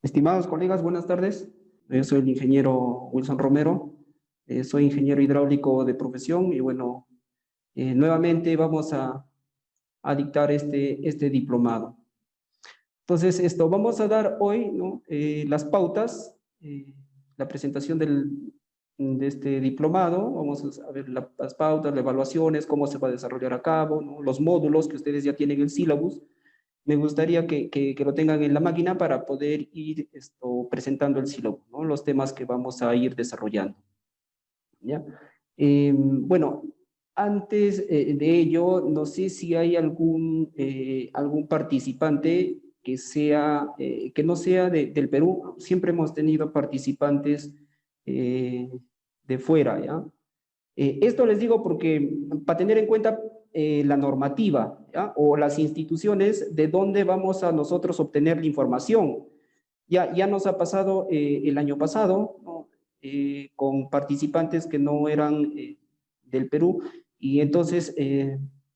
Estimados colegas, buenas tardes. Yo soy el ingeniero Wilson Romero. Soy ingeniero hidráulico de profesión y bueno, nuevamente vamos a dictar este diplomado. Entonces, vamos a dar hoy, ¿no? Las pautas, la presentación de este diplomado. Vamos a ver las pautas, las evaluaciones, cómo se va a desarrollar a cabo, ¿no? Los módulos que ustedes ya tienen en el sílabus. Me gustaría que lo tengan en la máquina para poder ir presentando el sílabo, ¿no? Los temas que vamos a ir desarrollando. ¿Ya? Bueno, antes de ello, no sé si hay algún participante que no sea del Perú. Siempre hemos tenido participantes de fuera, ¿ya? Esto les digo porque para tener en cuenta la normativa, ¿ya? O las instituciones de dónde vamos a nosotros obtener la información. Ya nos ha pasado el año pasado, ¿no? Con participantes que no eran del Perú, y entonces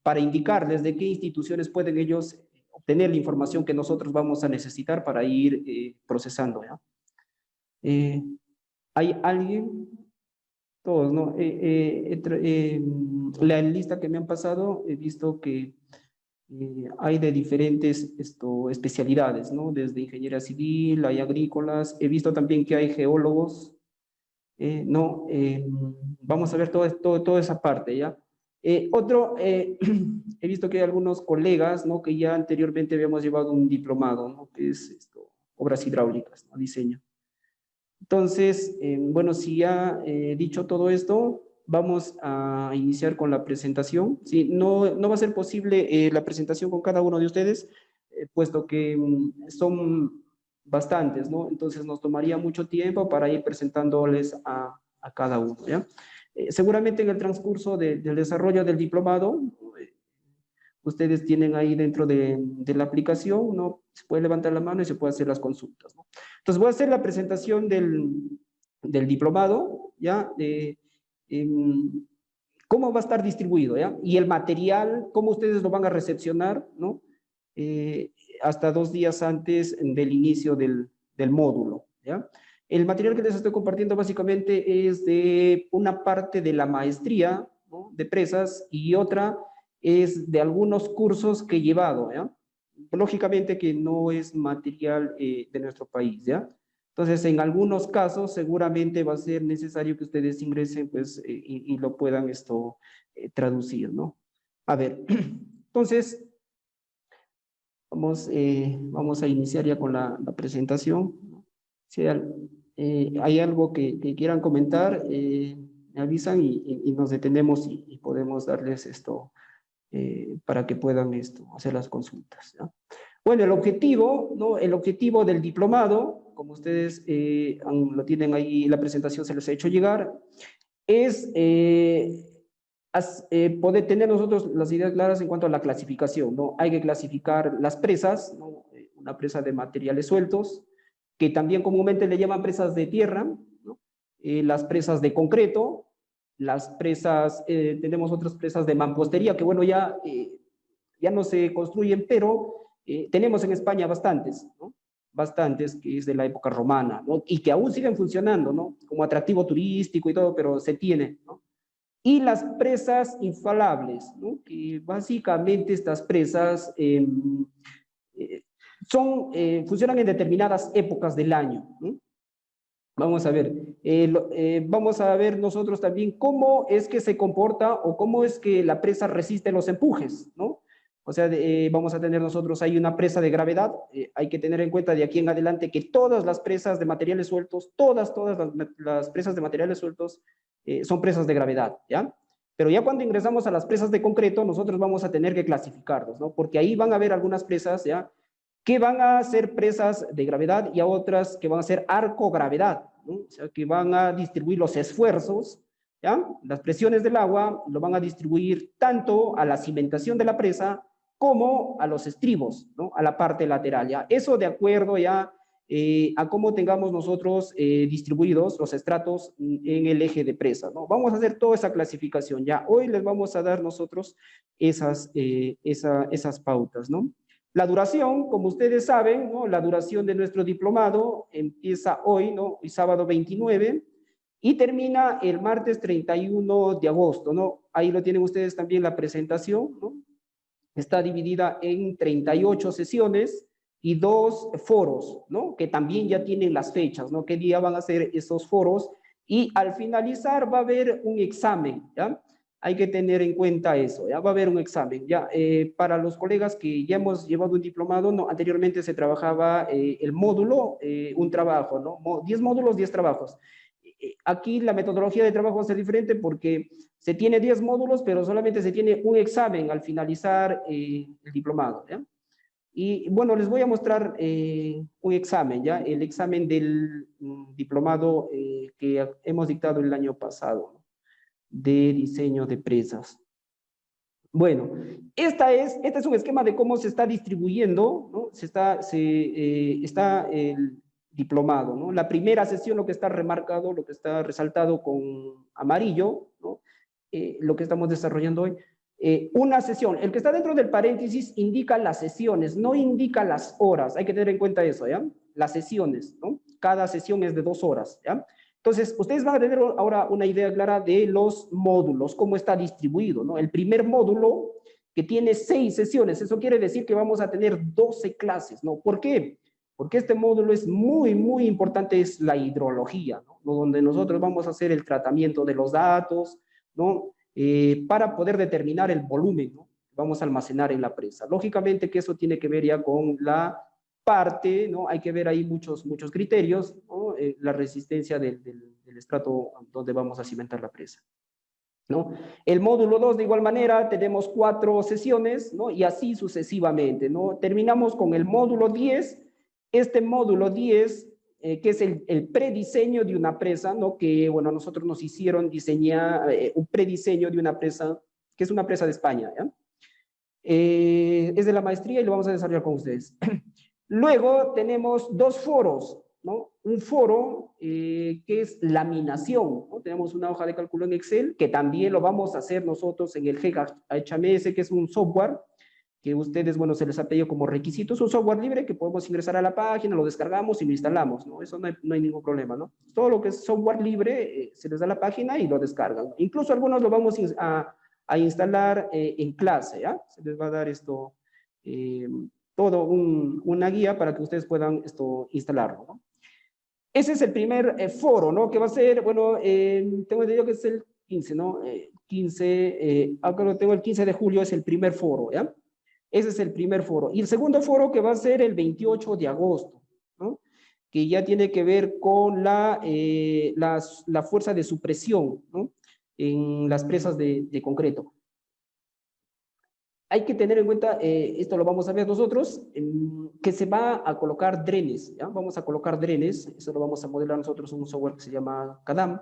para indicarles de qué instituciones pueden ellos obtener la información que nosotros vamos a necesitar para ir procesando, ¿ya? ¿Hay alguien? Todos, ¿no? La lista que me han pasado, he visto que hay de diferentes especialidades, ¿no? Desde ingeniería civil, hay agrícolas, he visto también que hay geólogos, ¿no? Vamos a ver toda esa parte, ¿ya? He visto que hay algunos colegas, ¿no? Que ya anteriormente habíamos llevado un diplomado, ¿no? Que es obras hidráulicas, ¿no? Diseño. Entonces, bueno, si ya dicho todo esto, vamos a iniciar con la presentación. Sí, no va a ser posible la presentación con cada uno de ustedes, puesto que son bastantes, ¿no? Entonces nos tomaría mucho tiempo para ir presentándoles a cada uno, ¿ya? Seguramente en el transcurso del desarrollo del diplomado, ustedes tienen ahí dentro de la aplicación, ¿no? Se puede levantar la mano y se puede hacer las consultas, ¿no? Entonces voy a hacer la presentación del diplomado, ¿ya? Cómo va a estar distribuido, ¿ya? Y el material, cómo ustedes lo van a recepcionar, ¿no? Hasta 2 días antes del inicio del módulo, ¿ya? El material que les estoy compartiendo básicamente es de una parte de la maestría, ¿no? De presas, y otra es de algunos cursos que he llevado, ¿ya? Lógicamente que no es material de nuestro país, ¿ya? Entonces, en algunos casos seguramente va a ser necesario que ustedes ingresen, pues, y lo puedan traducir, ¿no? A ver, entonces, vamos a iniciar ya con la presentación. Si hay algo que quieran comentar, me avisan y nos detenemos y podemos darles para que puedan hacer las consultas, ¿ya? Bueno, el objetivo, ¿no? El objetivo del diplomado, como ustedes lo tienen ahí, la presentación se les ha hecho llegar, es poder tener nosotros las ideas claras en cuanto a la clasificación, ¿no? Hay que clasificar las presas, ¿no? Una presa de materiales sueltos, que también comúnmente le llaman presas de tierra, ¿no? Las presas de concreto, las presas, tenemos otras presas de mampostería, que bueno, ya no se construyen, pero tenemos en España bastantes, ¿no? Bastantes, que es de la época romana, ¿no? Y que aún siguen funcionando, ¿no? Como atractivo turístico y todo, pero se tiene, ¿no? Y las presas infalables, ¿no? Que básicamente estas presas funcionan en determinadas épocas del año, ¿no? Vamos a ver, vamos a ver nosotros también cómo es que se comporta o cómo es que la presa resiste los empujes, ¿no? O sea, vamos a tener nosotros ahí una presa de gravedad. Hay que tener en cuenta de aquí en adelante que todas las presas de materiales sueltos, todas las presas de materiales sueltos son presas de gravedad, ¿ya? Pero ya cuando ingresamos a las presas de concreto, nosotros vamos a tener que clasificarlos, ¿no? Porque ahí van a haber algunas presas, ¿ya? Que van a ser presas de gravedad y a otras que van a ser arcogravedad, ¿no? O sea, que van a distribuir los esfuerzos, ¿ya? Las presiones del agua lo van a distribuir tanto a la cimentación de la presa como a los estribos, ¿no? A la parte lateral, ¿ya? Eso de acuerdo ya a cómo tengamos nosotros distribuidos los estratos en el eje de presa, ¿no? Vamos a hacer toda esa clasificación, ¿ya? Hoy les vamos a dar nosotros esas pautas, ¿no? La duración, como ustedes saben, ¿no? La duración de nuestro diplomado empieza hoy, ¿no? Hoy sábado 29, y termina el martes 31 de agosto, ¿no? Ahí lo tienen ustedes también la presentación, ¿no? Está dividida en 38 sesiones y 2 foros, ¿no? Que también ya tienen las fechas, ¿no? ¿Qué día van a ser esos foros? Y al finalizar va a haber un examen, ¿ya? Hay que tener en cuenta eso, ya va a haber un examen, ya. Para los colegas que ya hemos llevado un diplomado, no, anteriormente se trabajaba el módulo, un trabajo, ¿no? 10 módulos, 10 trabajos. Aquí la metodología de trabajo va a ser diferente porque se tiene 10 módulos, pero solamente se tiene un examen al finalizar el diplomado, ¿ya? Y bueno, les voy a mostrar un examen, ¿ya? El examen del diplomado que hemos dictado el año pasado, ¿no? De diseño de presas. Bueno, este es un esquema de cómo se está distribuyendo, ¿no? Está el diplomado, ¿no? La primera sesión, lo que está remarcado, lo que está resaltado con amarillo, ¿no? Lo que estamos desarrollando hoy. Una sesión, el que está dentro del paréntesis indica las sesiones, no indica las horas, hay que tener en cuenta eso, ¿ya? Las sesiones, ¿no? Cada sesión es de 2 horas, ¿ya? Entonces, ustedes van a tener ahora una idea clara de los módulos, cómo está distribuido, ¿no? El primer módulo, que tiene 6 sesiones, eso quiere decir que vamos a tener 12 clases, ¿no? ¿Por qué? Porque este módulo es muy, muy importante, es la hidrología, ¿no? Donde nosotros vamos a hacer el tratamiento de los datos, ¿no? Para poder determinar el volumen, ¿no? Vamos a almacenar en la presa. Lógicamente que eso tiene que ver ya con la parte, ¿no? Hay que ver ahí muchos criterios, ¿no? La resistencia del estrato donde vamos a cimentar la presa, ¿no? El módulo 2, de igual manera, tenemos 4 sesiones, ¿no? Y así sucesivamente, ¿no? Terminamos con el módulo 10. Este módulo 10, que es el prediseño de una presa, ¿no? Que, bueno, nosotros nos hicieron diseñar un prediseño de una presa, que es una presa de España, ¿ya? Es de la maestría y lo vamos a desarrollar con ustedes. Luego tenemos 2 foros, ¿no? Un foro que es laminación, ¿no? Tenemos una hoja de cálculo en Excel que también lo vamos a hacer nosotros en el GHMS, que es un software que ustedes, bueno, se les ha pedido como requisito. Es un software libre que podemos ingresar a la página, lo descargamos y lo instalamos, ¿no? Eso no hay ningún problema, ¿no? Todo lo que es software libre se les da a la página y lo descargan. Incluso algunos lo vamos a instalar en clase, ¿ya? Se les va a dar esto... todo una guía para que ustedes puedan instalarlo, ¿no? Ese es el primer foro, ¿no? Que va a ser, bueno, tengo entendido que es el 15, ¿no? 15, acá lo tengo, el 15 de julio es el primer foro, ¿ya? Ese es el primer foro. Y el segundo foro que va a ser el 28 de agosto, ¿no? Que ya tiene que ver con la fuerza de supresión, ¿no? En las presas de concreto. Hay que tener en cuenta, esto lo vamos a ver nosotros, que se va a colocar drenes, ¿ya? Vamos a colocar drenes, eso lo vamos a modelar nosotros en un software que se llama CADAM.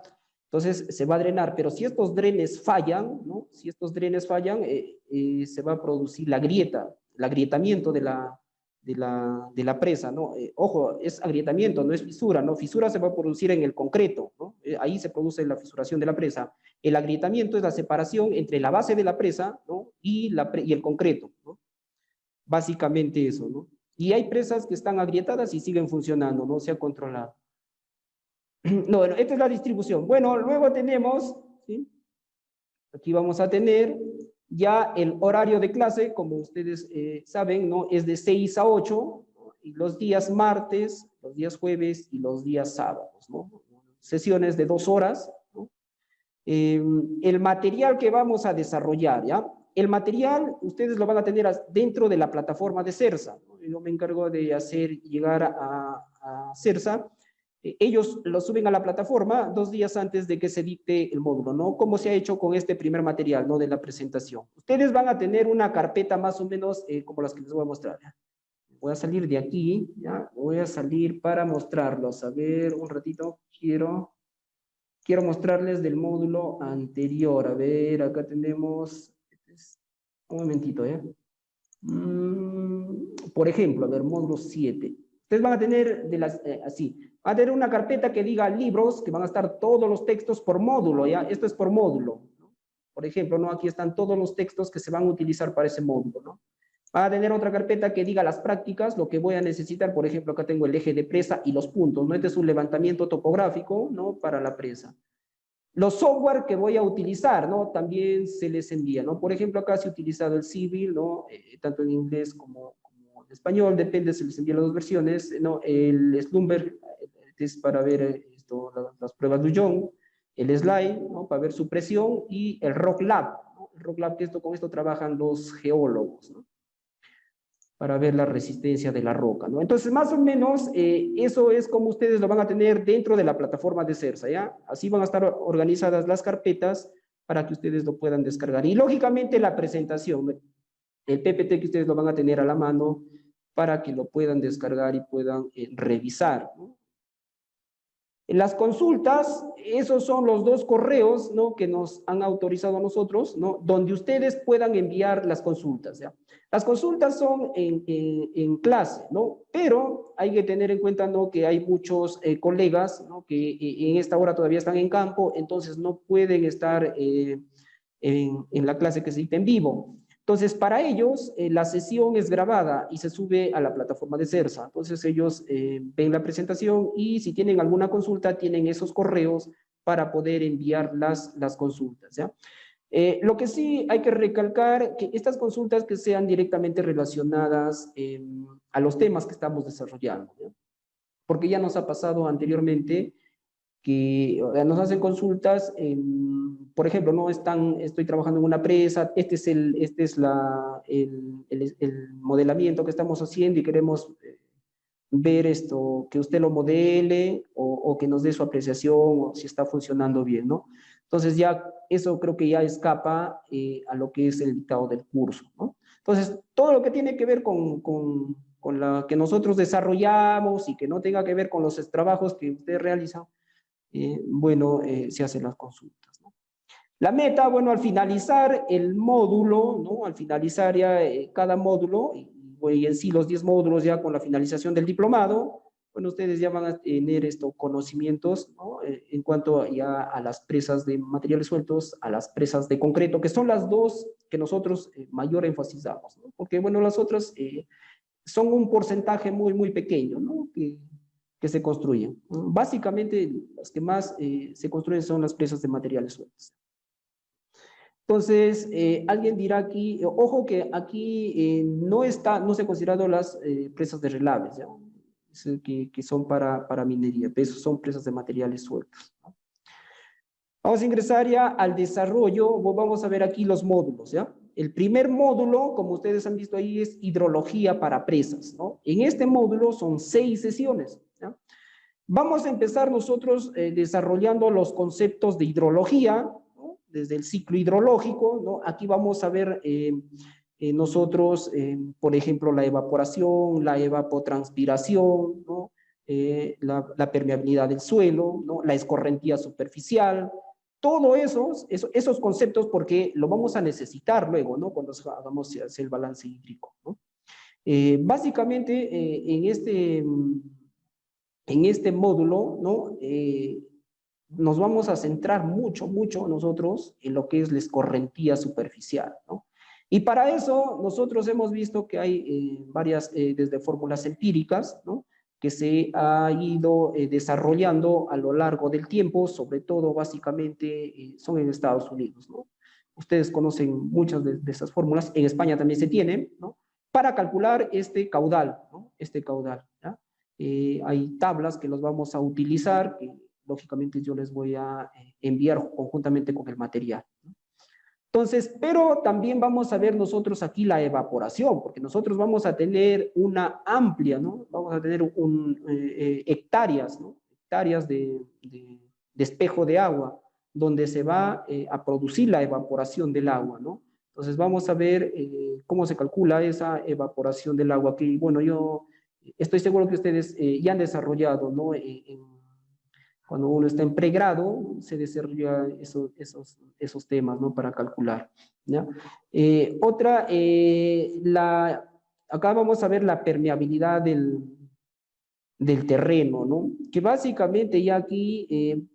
Entonces se va a drenar, pero si estos drenes fallan, ¿no? Si estos drenes fallan, se va a producir la grieta, el agrietamiento de la presa, ¿no? Ojo, es agrietamiento, no es fisura, ¿no? Fisura se va a producir en el concreto, ¿no? Ahí se produce la fisuración de la presa. El agrietamiento es la separación entre la base de la presa, ¿no? y el concreto, ¿no? Básicamente eso, ¿no? Y hay presas que están agrietadas y siguen funcionando, no se ha controlado. No, bueno, esta es la distribución. Bueno, luego tenemos, ¿sí? Aquí vamos a tener ya el horario de clase, como ustedes saben, ¿no? Es de 6 a 8, ¿no? Y los días martes, los días jueves y los días sábados, ¿no? Sesiones de 2 horas, ¿no? El material que vamos a desarrollar, ¿ya? El material ustedes lo van a tener dentro de la plataforma de CERSA, ¿no? Yo me encargo de hacer llegar a CERSA. Ellos lo suben a la plataforma 2 días antes de que se dicte el módulo, ¿no? Como se ha hecho con este primer material, ¿no? De la presentación. Ustedes van a tener una carpeta más o menos como las que les voy a mostrar, ¿ya? Voy a salir de aquí, ¿ya? Voy a salir para mostrarlos. A ver, un ratito, quiero mostrarles del módulo anterior. A ver, acá tenemos, un momentito, ¿eh? Por ejemplo, a ver, módulo 7. Ustedes van a tener así, va a tener una carpeta que diga libros, que van a estar todos los textos por módulo, ¿ya? Esto es por módulo, ¿no? Por ejemplo, ¿no? Aquí están todos los textos que se van a utilizar para ese módulo, ¿no? Va a tener otra carpeta que diga las prácticas, lo que voy a necesitar. Por ejemplo, acá tengo el eje de presa y los puntos, ¿no? Este es un levantamiento topográfico, ¿no? Para la presa. Los software que voy a utilizar, ¿no? También se les envía, ¿no? Por ejemplo, acá se ha utilizado el Civil, ¿no? Tanto en inglés como en español, depende, se les envía las dos versiones, ¿no? El Slumber, es para ver las pruebas de Young, el Slide, ¿no? Para ver su presión, y el Rock Lab, ¿no? El Rock Lab, que con esto trabajan los geólogos, ¿no? Para ver la resistencia de la roca, ¿no? Entonces, más o menos, eso es como ustedes lo van a tener dentro de la plataforma de CERSA, ¿ya? Así van a estar organizadas las carpetas para que ustedes lo puedan descargar. Y, lógicamente, la presentación, el PPT que ustedes lo van a tener a la mano para que lo puedan descargar y puedan revisar, ¿no? Las consultas, esos son los dos correos, ¿no? Que nos han autorizado a nosotros, ¿no? Donde ustedes puedan enviar las consultas, ¿ya? Las consultas son en clase, ¿no? Pero hay que tener en cuenta, ¿no? Que hay muchos colegas, ¿no? Que en esta hora todavía están en campo, entonces no pueden estar en la clase que se dicta en vivo. Entonces, para ellos, la sesión es grabada y se sube a la plataforma de CERSA. Entonces, ellos ven la presentación y si tienen alguna consulta, tienen esos correos para poder enviar las consultas, ¿ya? Lo que sí hay que recalcar, que estas consultas que sean directamente relacionadas a los temas que estamos desarrollando, ¿ya? Porque ya nos ha pasado anteriormente que nos hacen consultas, por ejemplo, no estoy trabajando en una presa, este es el modelamiento que estamos haciendo y queremos ver esto, que usted lo modele o que nos dé su apreciación o si está funcionando bien, ¿no? Entonces ya eso creo que ya escapa a lo que es el dictado del curso, ¿no? Entonces, todo lo que tiene que ver con la que nosotros desarrollamos y que no tenga que ver con los trabajos que usted realiza, se hacen las consultas, ¿no? La meta, bueno, al finalizar el módulo, ¿no? Al finalizar ya cada módulo, y en sí los 10 módulos ya con la finalización del diplomado, bueno, ustedes ya van a tener estos conocimientos, ¿no? En cuanto ya a las presas de materiales sueltos, a las presas de concreto, que son las dos que nosotros mayor énfasis damos, ¿no? Porque, bueno, las otras son un porcentaje muy, muy pequeño, ¿no? Que se construyen. Básicamente, las que más se construyen son las presas de materiales sueltos. Entonces, alguien dirá aquí, ojo que aquí no se han considerado las presas de relaves, ¿ya? Que son para minería, pero son presas de materiales sueltos, ¿no? Vamos a ingresar ya al desarrollo, vamos a ver aquí los módulos, ¿ya? El primer módulo, como ustedes han visto ahí, es hidrología para presas, ¿no? En este módulo son 6 sesiones, ¿ya? Vamos a empezar nosotros desarrollando los conceptos de hidrología, ¿no? Desde el ciclo hidrológico, ¿no? Aquí vamos a ver nosotros, por ejemplo, la evaporación, la evapotranspiración, ¿no? La permeabilidad del suelo, ¿no? La escorrentía superficial, todos esos conceptos, porque lo vamos a necesitar luego, ¿no? Cuando hagamos el balance hídrico, ¿no? Básicamente, en este módulo, ¿no? Nos vamos a centrar mucho nosotros en lo que es la escorrentía superficial, ¿no? Y para eso nosotros hemos visto que hay varias, desde fórmulas empíricas, ¿no? Que se ha ido desarrollando a lo largo del tiempo, sobre todo básicamente son en Estados Unidos, ¿no? Ustedes conocen muchas de esas fórmulas, en España también se tienen, ¿no? Para calcular este caudal, ¿no? Este caudal, ¿ya? Hay tablas que los vamos a utilizar, que lógicamente yo les voy a enviar conjuntamente con el material, ¿no? Entonces, pero también vamos a ver nosotros aquí la evaporación, porque nosotros vamos a tener una amplia, ¿no? Vamos a tener hectáreas, ¿no? Hectáreas de espejo de agua, donde se va a producir la evaporación del agua, ¿no? Entonces vamos a ver cómo se calcula esa evaporación del agua, que bueno, yo estoy seguro que ustedes ya han desarrollado, ¿no? Cuando uno está en pregrado, se desarrolla esos temas, ¿no? Para calcular, ¿ya? Acá vamos a ver la permeabilidad del terreno, ¿no? Que básicamente ya aquí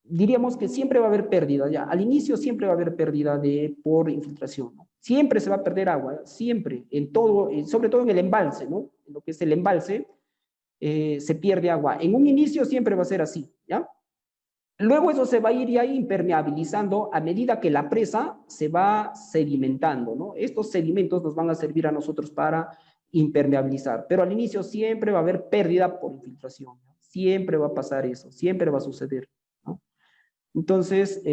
diríamos que siempre va a haber pérdida, ya, al inicio siempre va a haber pérdida por infiltración, ¿no? Siempre se va a perder agua, siempre, en todo, sobre todo en el embalse, ¿no? En lo que es el embalse, se pierde agua. En un inicio siempre va a ser así, ¿ya? Luego eso se va a ir ya impermeabilizando a medida que la presa se va sedimentando, ¿no? Estos sedimentos nos van a servir a nosotros para impermeabilizar, pero al inicio siempre va a haber pérdida por infiltración, ¿no? Siempre va a pasar eso, siempre va a suceder, ¿no? Entonces,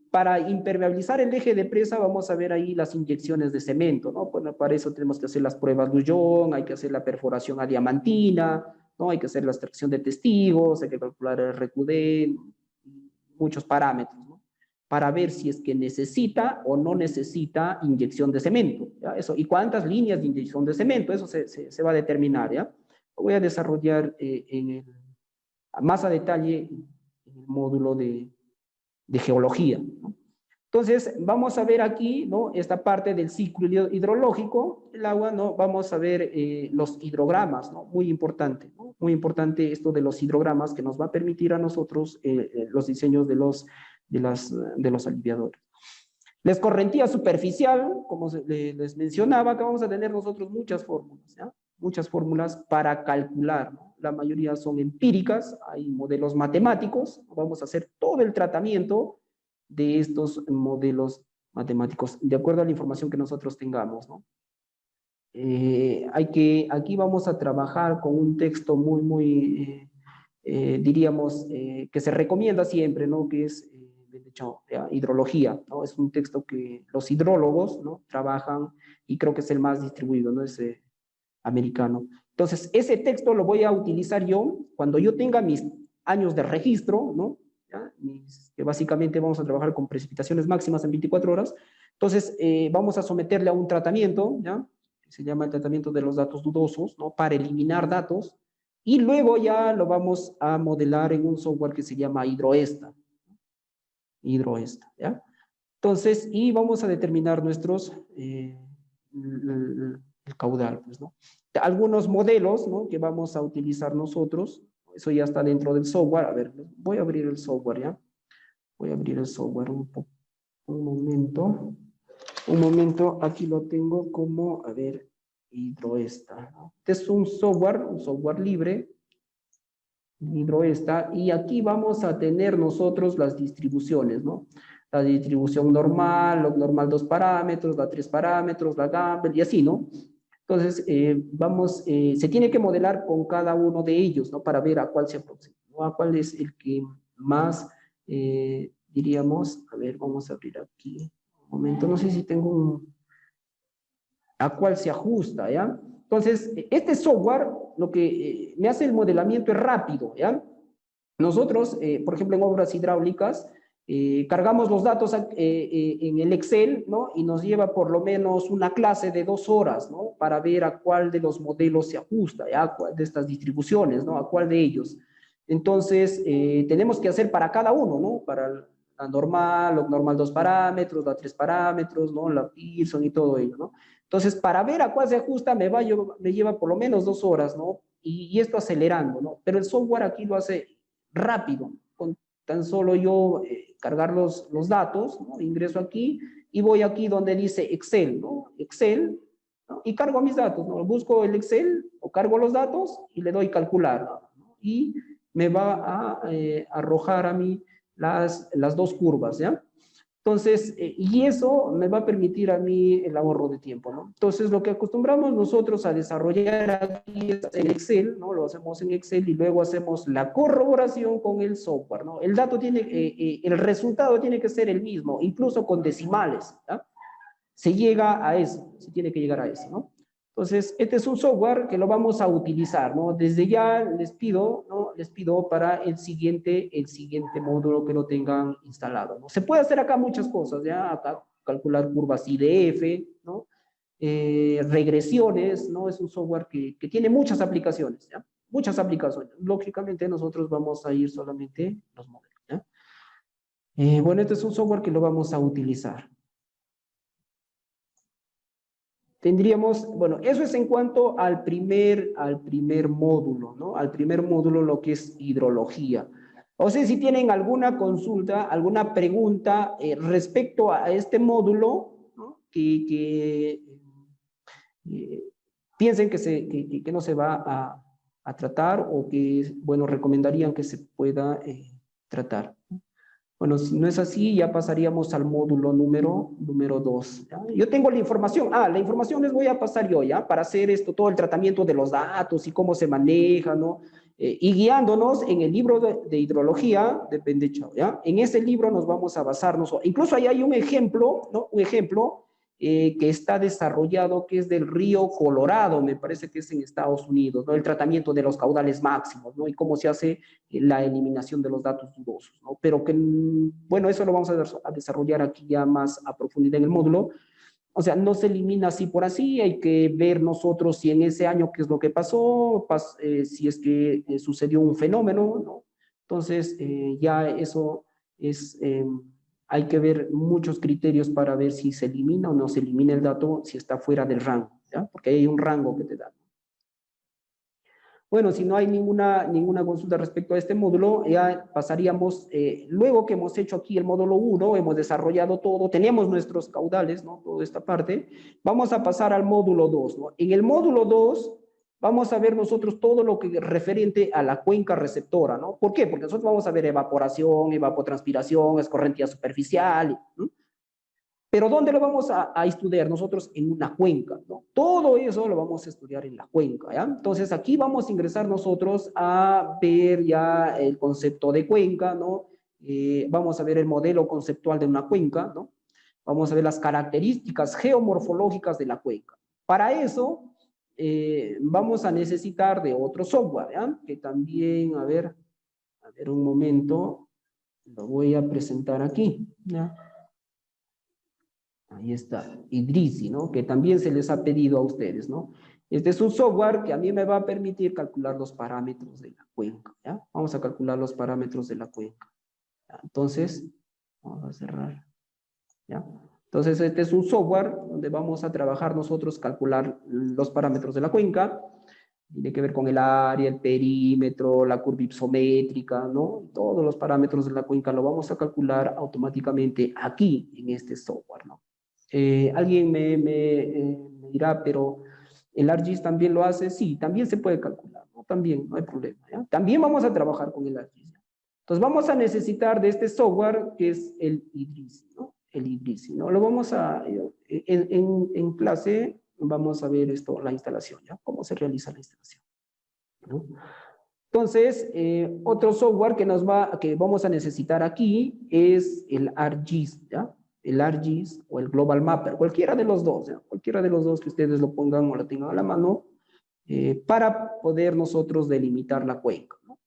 para impermeabilizar el eje de presa vamos a ver ahí las inyecciones de cemento, ¿no? Bueno, para eso tenemos que hacer las pruebas Luyon, hay que hacer la perforación a diamantina, ¿no? Hay que hacer la extracción de testigos, hay que calcular el RQD, muchos parámetros, ¿no? Para ver si es que necesita o no necesita inyección de cemento, ¿ya? Eso, y cuántas líneas de inyección de cemento, eso se va a determinar, ¿ya? Lo voy a desarrollar más a detalle en el módulo de geología, ¿no? Entonces, vamos a ver aquí, ¿no? Esta parte del ciclo hidrológico del agua, ¿no? Vamos a ver los hidrogramas, ¿no? Muy importante, ¿no? Muy importante esto de los hidrogramas que nos va a permitir a nosotros los diseños de los aliviadores. La escorrentía superficial, como les mencionaba, acá vamos a tener nosotros muchas fórmulas, ¿ya? Muchas fórmulas para calcular, ¿no? La mayoría son empíricas, hay modelos matemáticos, vamos a hacer todo el tratamiento de estos modelos matemáticos, de acuerdo a la información que nosotros tengamos, ¿no? Aquí vamos a trabajar con un texto muy, diríamos, que se recomienda siempre, ¿no? Que es, de hecho, hidrología, ¿no? Es un texto que los hidrólogos, ¿no? Trabajan y creo que es el más distribuido, ¿no? Es americano. Entonces, ese texto lo voy a utilizar yo cuando yo tenga mis años de registro, ¿no? ¿Ya? Que básicamente vamos a trabajar con precipitaciones máximas en 24 horas. Entonces, vamos a someterle a un tratamiento, ¿ya? Que se llama el tratamiento de los datos dudosos, ¿no? Para eliminar datos. Y luego ya lo vamos a modelar en un software que se llama Hidroesta. Hidroesta, ¿ya? Entonces, y vamos a determinar nuestros, el caudal, pues, ¿no? Algunos modelos, ¿no? Que vamos a utilizar nosotros, eso ya está dentro del software. A ver, voy a abrir el software, ¿ya? Voy a abrir el software un momento, aquí lo tengo como, a ver, Hidroesta, ¿no? Este es un software libre, Hidroesta, y aquí vamos a tener nosotros las distribuciones, ¿no? La distribución normal, log normal 2 parámetros, la 3 parámetros, la Gamble, y así, ¿no? Entonces, se tiene que modelar con cada uno de ellos, ¿no? Para ver a cuál se aproxima, ¿no? A cuál es el que más, diríamos, a ver, vamos a abrir aquí, un momento, no sé si tengo a cuál se ajusta, ¿ya? Entonces, este software, lo que me hace el modelamiento es rápido, ¿ya? Nosotros, por ejemplo, en obras hidráulicas, cargamos los datos en el Excel, ¿no? Y nos lleva por lo menos una clase de 2 horas, ¿no? Para ver a cuál de los modelos se ajusta, ¿ya? A cuál de estas distribuciones, ¿no? A cuál de ellos. Entonces, tenemos que hacer para cada uno, ¿no? Para la normal, log normal 2 parámetros, la 3 parámetros, ¿no? La Pearson y todo ello, ¿no? Entonces, para ver a cuál se ajusta, me lleva por lo menos 2 horas, ¿no? Y esto acelerando, ¿no? Pero el software aquí lo hace rápido, con tan solo yo cargar los datos, ¿no? Ingreso aquí y voy aquí donde dice Excel, ¿no? Excel, ¿no? Y cargo mis datos, ¿no? Busco el Excel o cargo los datos y le doy calcular, ¿no? Y me va a arrojar a mí las 2 curvas, ¿ya? Entonces, y eso me va a permitir a mí el ahorro de tiempo, ¿no? Entonces, lo que acostumbramos nosotros a desarrollar aquí es en Excel, ¿no? Lo hacemos en Excel y luego hacemos la corroboración con el software, ¿no? El dato el resultado tiene que ser el mismo, incluso con decimales, ¿ya? Se llega a eso, se tiene que llegar a eso, ¿no? Entonces, este es un software que lo vamos a utilizar, ¿no? Desde ya les pido, ¿no? Les pido para el siguiente módulo que lo tengan instalado, ¿no? Se puede hacer acá muchas cosas, ¿ya? Acá calcular curvas IDF, ¿no? Regresiones, ¿no? Es un software que tiene muchas aplicaciones, ¿ya? Muchas aplicaciones. Lógicamente, nosotros vamos a ir solamente los modelos, ¿ya? Bueno, este es un software que lo vamos a utilizar. Tendríamos, bueno, eso es en cuanto al primer módulo, ¿no? Al primer módulo, lo que es hidrología. O sea, si tienen alguna consulta, alguna pregunta respecto a este módulo, ¿no? Eh, piensen que no se va a tratar o que, bueno, recomendarían que se pueda tratar. Bueno, si no es así, ya pasaríamos al módulo número 2. Yo tengo la información. La información les voy a pasar yo, ¿ya? Para hacer esto, todo el tratamiento de los datos y cómo se maneja, ¿no? Y guiándonos en el libro de hidrología de Pendecho, ¿ya? En ese libro nos vamos a basarnos. Incluso ahí hay un ejemplo, ¿no? Un ejemplo que está desarrollado, que es del río Colorado, me parece que es en Estados Unidos, ¿no? El tratamiento de los caudales máximos, ¿no? Y cómo se hace la eliminación de los datos dudosos, ¿no? Pero que, bueno, eso lo vamos a desarrollar aquí ya más a profundidad en el módulo. O sea, no se elimina así por así, hay que ver nosotros si en ese año qué es lo que pasó, si es que sucedió un fenómeno, ¿no? Entonces, ya eso es, hay que ver muchos criterios para ver si se elimina o no se elimina el dato, si está fuera del rango, ¿ya? Porque hay un rango que te da. Bueno, si no hay ninguna consulta respecto a este módulo, ya pasaríamos, luego que hemos hecho aquí el módulo 1, hemos desarrollado todo, tenemos nuestros caudales, ¿no? Toda esta parte, vamos a pasar al módulo 2, ¿no? En el módulo 2 vamos a ver nosotros todo lo que es referente a la cuenca receptora, ¿no? ¿Por qué? Porque nosotros vamos a ver evaporación, evapotranspiración, escorrentía superficial, ¿no? Pero ¿dónde lo vamos a estudiar nosotros? En una cuenca, ¿no? Todo eso lo vamos a estudiar en la cuenca, ¿ya? Entonces aquí vamos a ingresar nosotros a ver ya el concepto de cuenca, ¿no? Vamos a ver el modelo conceptual de una cuenca, ¿no? Vamos a ver las características geomorfológicas de la cuenca. Para eso vamos a necesitar de otro software, ¿ya? Que también, a ver un momento, lo voy a presentar aquí, ¿ya? Ahí está, Idrisi, ¿no? Que también se les ha pedido a ustedes, ¿no? Este es un software que a mí me va a permitir calcular los parámetros de la cuenca, ¿ya? Vamos a calcular los parámetros de la cuenca. ¿Ya? Entonces, vamos a cerrar, ¿ya? Entonces, este es un software donde vamos a trabajar nosotros, calcular los parámetros de la cuenca. Tiene que ver con el área, el perímetro, la curva isométrica, ¿no? Todos los parámetros de la cuenca lo vamos a calcular automáticamente aquí, en este software, ¿no? Alguien me dirá, pero el ArcGIS también lo hace. Sí, también se puede calcular, ¿no? También, no hay problema, ¿ya? También vamos a trabajar con el ArcGIS, ¿ya? Entonces vamos a necesitar de este software que es el Idrisi, ¿no? El Idrisi, ¿no? Lo vamos a, en clase vamos a ver esto, la instalación, ¿ya? Cómo se realiza la instalación, ¿no? Entonces, otro software que vamos a necesitar aquí es el ArcGIS, ¿ya? El ArcGIS o el Global Mapper, cualquiera de los dos, ¿ya? Cualquiera de los dos que ustedes lo pongan o lo tengan a la mano, para poder nosotros delimitar la cuenca, ¿no?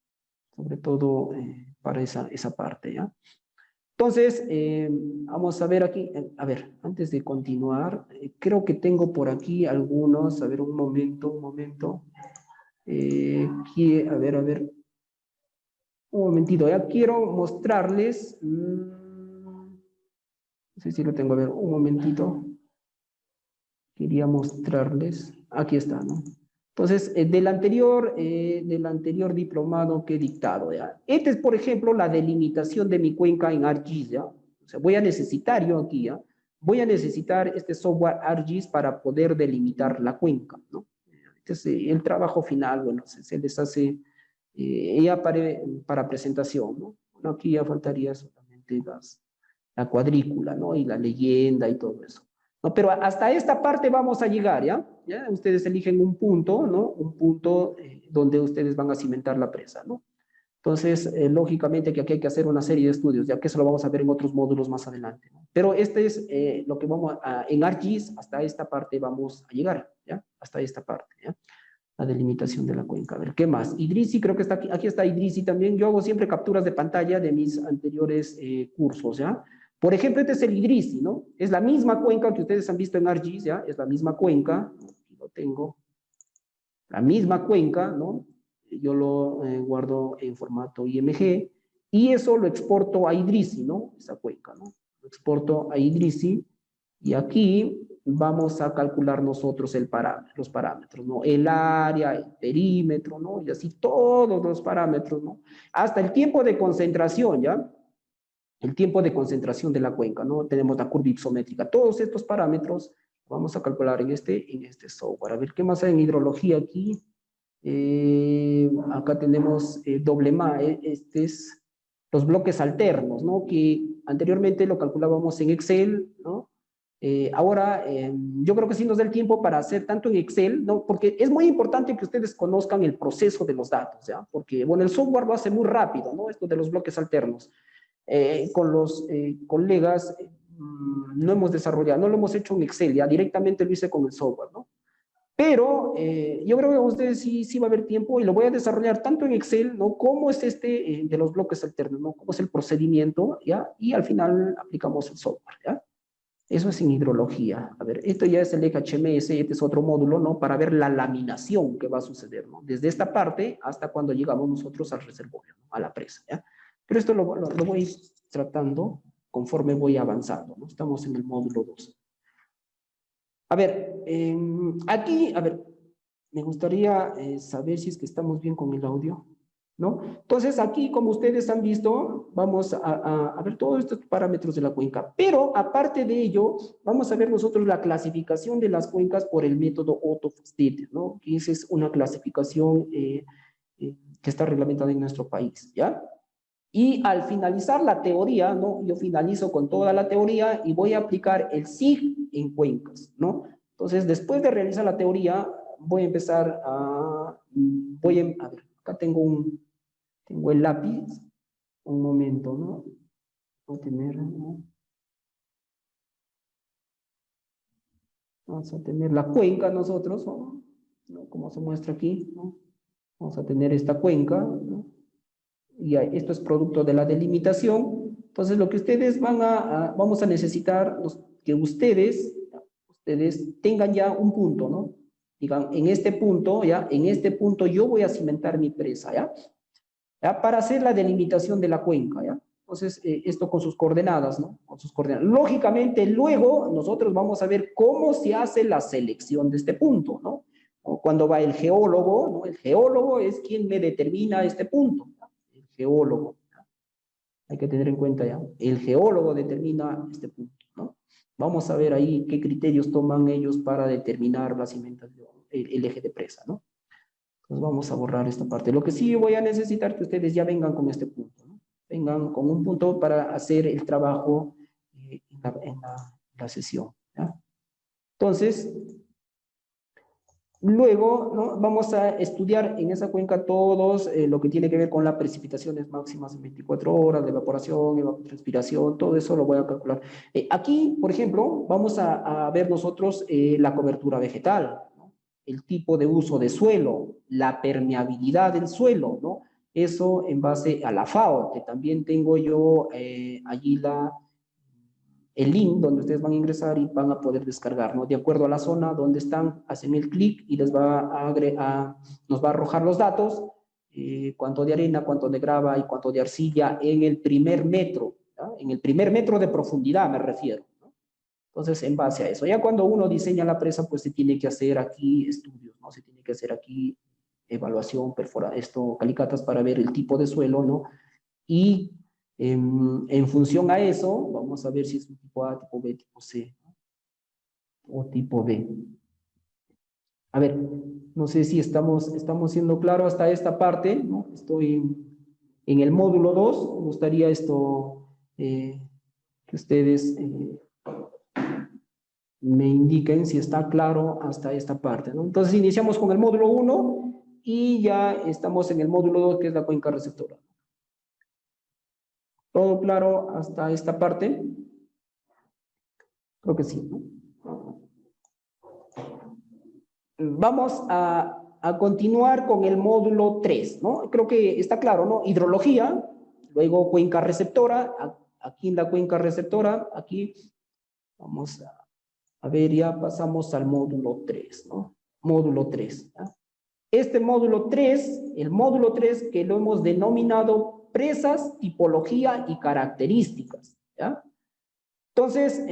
Sobre todo para esa parte, ¿ya? Entonces, vamos a ver aquí, a ver, antes de continuar, creo que tengo por aquí algunos, a ver, un momento. A ver, un momentito, ya quiero mostrarles, no sé si lo tengo, a ver, un momentito. Quería mostrarles, aquí está, ¿no? Entonces, del anterior diplomado que he dictado, ¿ya? Este es, por ejemplo, la delimitación de mi cuenca en ArcGIS, ¿ya? O sea, voy a necesitar yo aquí, ¿ya? Voy a necesitar este software ArcGIS para poder delimitar la cuenca, ¿no? Este es el trabajo final, bueno, se les hace ya para presentación, ¿no? Bueno, aquí ya faltaría solamente la cuadrícula, ¿no? Y la leyenda y todo eso. ¿No? Pero hasta esta parte vamos a llegar, ¿ya? ¿Ya? Ustedes eligen un punto, ¿no? Un punto donde ustedes van a cimentar la presa, ¿no? Entonces, lógicamente que aquí hay que hacer una serie de estudios, ya que eso lo vamos a ver en otros módulos más adelante, ¿no? Pero este es lo que vamos en ArcGIS, hasta esta parte vamos a llegar, ¿ya? Hasta esta parte, ¿ya? La delimitación de la cuenca. A ver, ¿qué más? Idrisi, creo que está aquí está Idrisi también. Yo hago siempre capturas de pantalla de mis anteriores cursos, ¿ya? Por ejemplo, este es el Idrisi, ¿no? Es la misma cuenca que ustedes han visto en ArcGIS, ¿ya? Es la misma cuenca, aquí lo tengo, la misma cuenca, ¿no? Yo lo guardo en formato IMG y eso lo exporto a Idrisi, ¿no? Esa cuenca, ¿no? Lo exporto a Idrisi y aquí vamos a calcular nosotros los parámetros, ¿no? El área, el perímetro, ¿no? Y así todos los parámetros, ¿no? Hasta el tiempo de concentración, ¿ya? El tiempo de concentración de la cuenca, ¿no? Tenemos la curva isométrica. Todos estos parámetros vamos a calcular en este software. A ver, ¿qué más hay en hidrología aquí? Acá tenemos doble más, los bloques alternos, ¿no? Que anteriormente lo calculábamos en Excel, ¿no? Ahora, yo creo que sí nos da el tiempo para hacer tanto en Excel, ¿no? Porque es muy importante que ustedes conozcan el proceso de los datos, ¿ya? Porque, bueno, el software lo hace muy rápido, ¿no? Esto de los bloques alternos. Con los colegas no hemos desarrollado, no lo hemos hecho en Excel, ya directamente lo hice con el software, ¿no? Pero yo creo que a ustedes sí va a haber tiempo y lo voy a desarrollar tanto en Excel, ¿no? Cómo es de los bloques alternos, ¿no? Cómo es el procedimiento, ¿ya? Y al final aplicamos el software, ¿ya? Eso es en hidrología. A ver, esto ya es el HMS, este es otro módulo, ¿no? Para ver la laminación que va a suceder, ¿no? Desde esta parte hasta cuando llegamos nosotros al reservorio, ¿no? A la presa, ¿ya? Pero esto lo voy tratando conforme voy avanzando, ¿no? Estamos en el módulo 2. A ver, aquí, a ver, me gustaría saber si es que estamos bien con el audio, ¿no? Entonces, aquí, como ustedes han visto, vamos a ver todos estos parámetros de la cuenca, pero aparte de ello, vamos a ver nosotros la clasificación de las cuencas por el método Otto-Stitter, ¿no? Que esa es una clasificación que está reglamentada en nuestro país, ¿ya? Y al finalizar la teoría, ¿no? Yo finalizo con toda la teoría y voy a aplicar el SIG en cuencas, ¿no? Entonces, después de realizar la teoría, voy a empezar a ver, acá tengo el lápiz, un momento, ¿no? Voy a tener, ¿no? Vamos a tener la cuenca nosotros, ¿no? Como se muestra aquí, ¿no? Vamos a tener esta cuenca, ¿no? Y esto es producto de la delimitación. Entonces, lo que ustedes vamos a necesitar, que ustedes tengan ya un punto, ¿no? Digan, en este punto, ya, en este punto yo voy a cimentar mi presa, ¿ya? ¿Ya? Para hacer la delimitación de la cuenca, ¿ya? Entonces, esto con sus coordenadas, ¿no? Con sus coordenadas. Lógicamente, luego nosotros vamos a ver cómo se hace la selección de este punto, ¿no? O cuando va el geólogo, ¿no? El geólogo es quien me determina este punto, ¿no? El geólogo, ¿no? Hay que tener en cuenta ya. El geólogo determina este punto, ¿no? Vamos a ver ahí qué criterios toman ellos para determinar la cimentación, el eje de presa, ¿no? Entonces vamos a borrar esta parte. Lo que sí voy a necesitar que ustedes ya vengan con este punto, ¿no? Vengan con un punto para hacer el trabajo en la sesión, ¿ya? Entonces, luego, ¿no? Vamos a estudiar en esa cuenca todos lo que tiene que ver con las precipitaciones máximas en 24 horas, de evaporación, evapotranspiración, todo eso lo voy a calcular. Aquí, por ejemplo, vamos a ver nosotros la cobertura vegetal, ¿no? El tipo de uso de suelo, la permeabilidad del suelo, ¿no? Eso en base a la FAO, que también tengo yo allí el link donde ustedes van a ingresar y van a poder descargar, ¿no? De acuerdo a la zona donde están, hacen el clic y nos va a arrojar los datos, cuánto de arena, cuánto de grava y cuánto de arcilla en el primer metro, ¿ya? En el primer metro de profundidad me refiero, ¿no? Entonces, en base a eso, ya cuando uno diseña la presa, pues se tiene que hacer aquí estudios, ¿no? Se tiene que hacer aquí evaluación, calicatas para ver el tipo de suelo, ¿no? Y en función a eso, vamos a ver si es un tipo A, tipo B, tipo C, ¿no? O tipo D. A ver, no sé si estamos siendo claros hasta esta parte, ¿no? Estoy en el módulo 2. Me gustaría que ustedes me indiquen si está claro hasta esta parte, ¿no? Entonces iniciamos con el módulo 1 y ya estamos en el módulo 2, que es la cuenca receptora. ¿Todo claro hasta esta parte? Creo que sí, ¿no? Vamos a continuar con el módulo 3, ¿no? Creo que está claro, ¿no? Hidrología, luego cuenca receptora, aquí en la cuenca receptora, aquí vamos a ver, ya pasamos al módulo 3, ¿no? Módulo 3, ¿ya? Este módulo 3, el módulo 3 que lo hemos denominado presas, tipología y características, ¿ya? Entonces,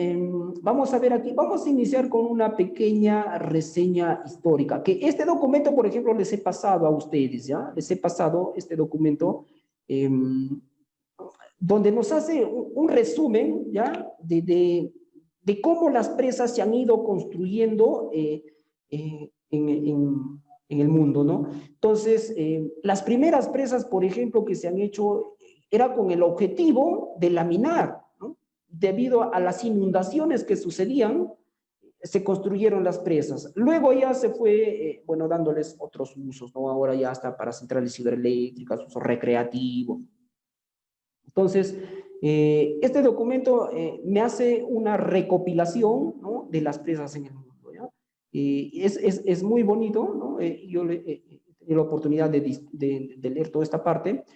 vamos a ver aquí, vamos a iniciar con una pequeña reseña histórica, que este documento, por ejemplo, les he pasado a ustedes, ¿ya? Les he pasado este documento, donde nos hace un resumen, ¿ya? De cómo las presas se han ido construyendo en el mundo, ¿no? Entonces, las primeras presas, por ejemplo, que se han hecho, era con el objetivo de laminar, ¿no? Debido a las inundaciones que sucedían, se construyeron las presas. Luego ya se fue, bueno, dándoles otros usos, ¿no? Ahora ya está para centrales hidroeléctricas, uso recreativo. Entonces, este documento me hace una recopilación, ¿no? De las presas en el mundo, ¿ya? Es muy bonito, ¿no? Yo he tenido la oportunidad de leer toda esta parte,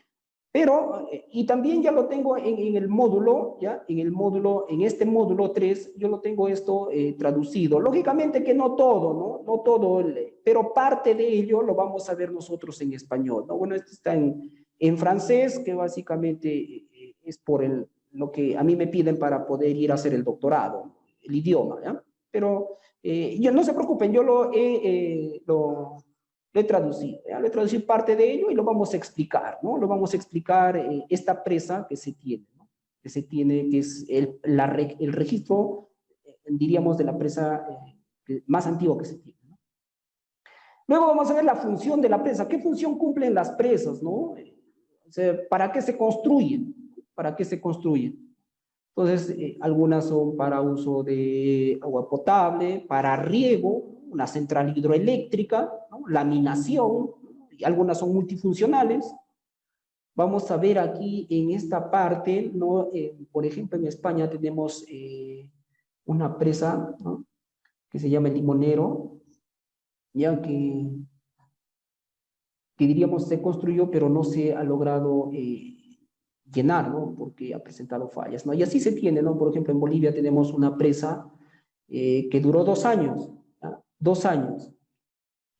pero, y también ya lo tengo en el módulo, ¿ya? En este módulo 3, yo lo tengo esto traducido. Lógicamente que no todo, ¿no? No todo, pero parte de ello lo vamos a ver nosotros en español, ¿no? Bueno, esto está en francés, que básicamente es por lo que a mí me piden para poder ir a hacer el doctorado, el idioma, ¿ya? Pero yo, no se preocupen, yo lo he traducido, ¿ya? Lo he traducido parte de ello y lo vamos a explicar, ¿no? Lo vamos a explicar esta presa que se tiene, ¿no? Que se tiene, que es el registro, diríamos, de la presa más antigua que se tiene, ¿no? Luego vamos a ver la función de la presa. ¿Qué función cumplen las presas, no? O sea, ¿para qué se construyen? ¿Para qué se construyen? Entonces, algunas son para uso de agua potable, para riego, una central hidroeléctrica, ¿no? Laminación, y algunas son multifuncionales. Vamos a ver aquí en esta parte, ¿no? Por ejemplo, en España tenemos una presa, ¿no? Que se llama el Limonero, ya que diríamos se construyó, pero no se ha logrado llenar, ¿no? Porque ha presentado fallas, ¿no? Y así se tiene, ¿no? Por ejemplo, en Bolivia tenemos una presa que duró 2 años, ¿ya? 2 años.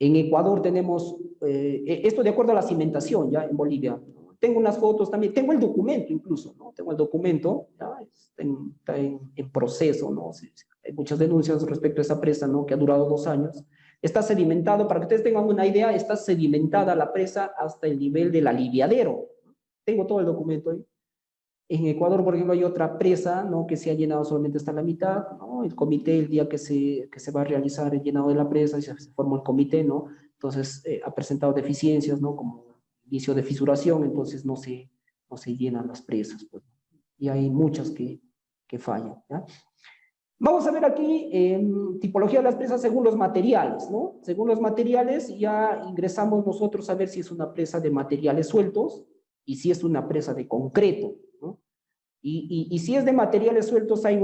En Ecuador tenemos, esto de acuerdo a la cimentación, ¿ya? En Bolivia. ¿No? Tengo unas fotos también, tengo el documento incluso, ¿no? Tengo el documento, ¿ya? Está en proceso, ¿no? Hay muchas denuncias respecto a esa presa, ¿no? Que ha durado 2 años. Está sedimentado, para que ustedes tengan una idea, está sedimentada la presa hasta el nivel del aliviadero. Tengo todo el documento ahí. En Ecuador, por ejemplo, hay otra presa, ¿no? Que se ha llenado solamente hasta la mitad, ¿no? El comité, el día que se va a realizar el llenado de la presa, se formó el comité, ¿no? Entonces, ha presentado deficiencias, ¿no? Como inicio de fisuración, entonces no se llenan las presas, pues. Y hay muchas que fallan, ¿ya? Vamos a ver aquí tipología de las presas según los materiales, ¿no? Según los materiales ya ingresamos nosotros a ver si es una presa de materiales sueltos y si es una presa de concreto, ¿no? Y si es de materiales sueltos hay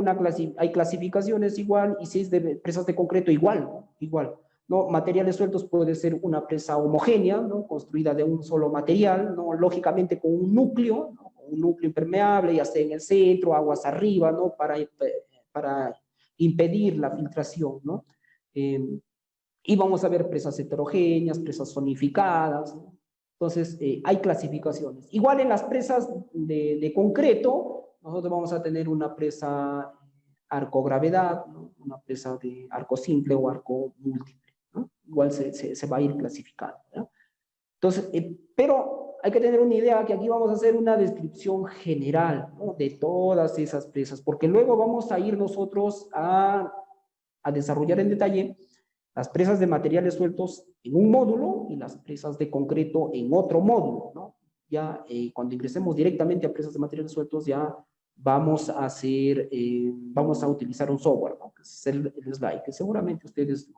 clasificaciones igual, y si es de presas de concreto igual, ¿no? Igual, ¿no? Materiales sueltos puede ser una presa homogénea, ¿no? Construida de un solo material, ¿no? Lógicamente con un núcleo, ¿no? Un núcleo impermeable, ya sea en el centro, aguas arriba, ¿no? Para impedir la filtración, ¿no? Y vamos a ver presas heterogéneas, presas zonificadas, ¿no? Entonces, hay clasificaciones. Igual en las presas de concreto, nosotros vamos a tener una presa arco-gravedad, ¿no? Una presa de arco simple o arco múltiple, ¿no? Igual se va a ir clasificando, ¿no? Entonces, pero hay que tener una idea que aquí vamos a hacer una descripción general, ¿no? De todas esas presas, porque luego vamos a ir nosotros a desarrollar en detalle las presas de materiales sueltos en un módulo y las presas de concreto en otro módulo, ¿no? Ya cuando ingresemos directamente a presas de materiales sueltos ya vamos a vamos a utilizar un software, ¿no? Que es el slide, que seguramente ustedes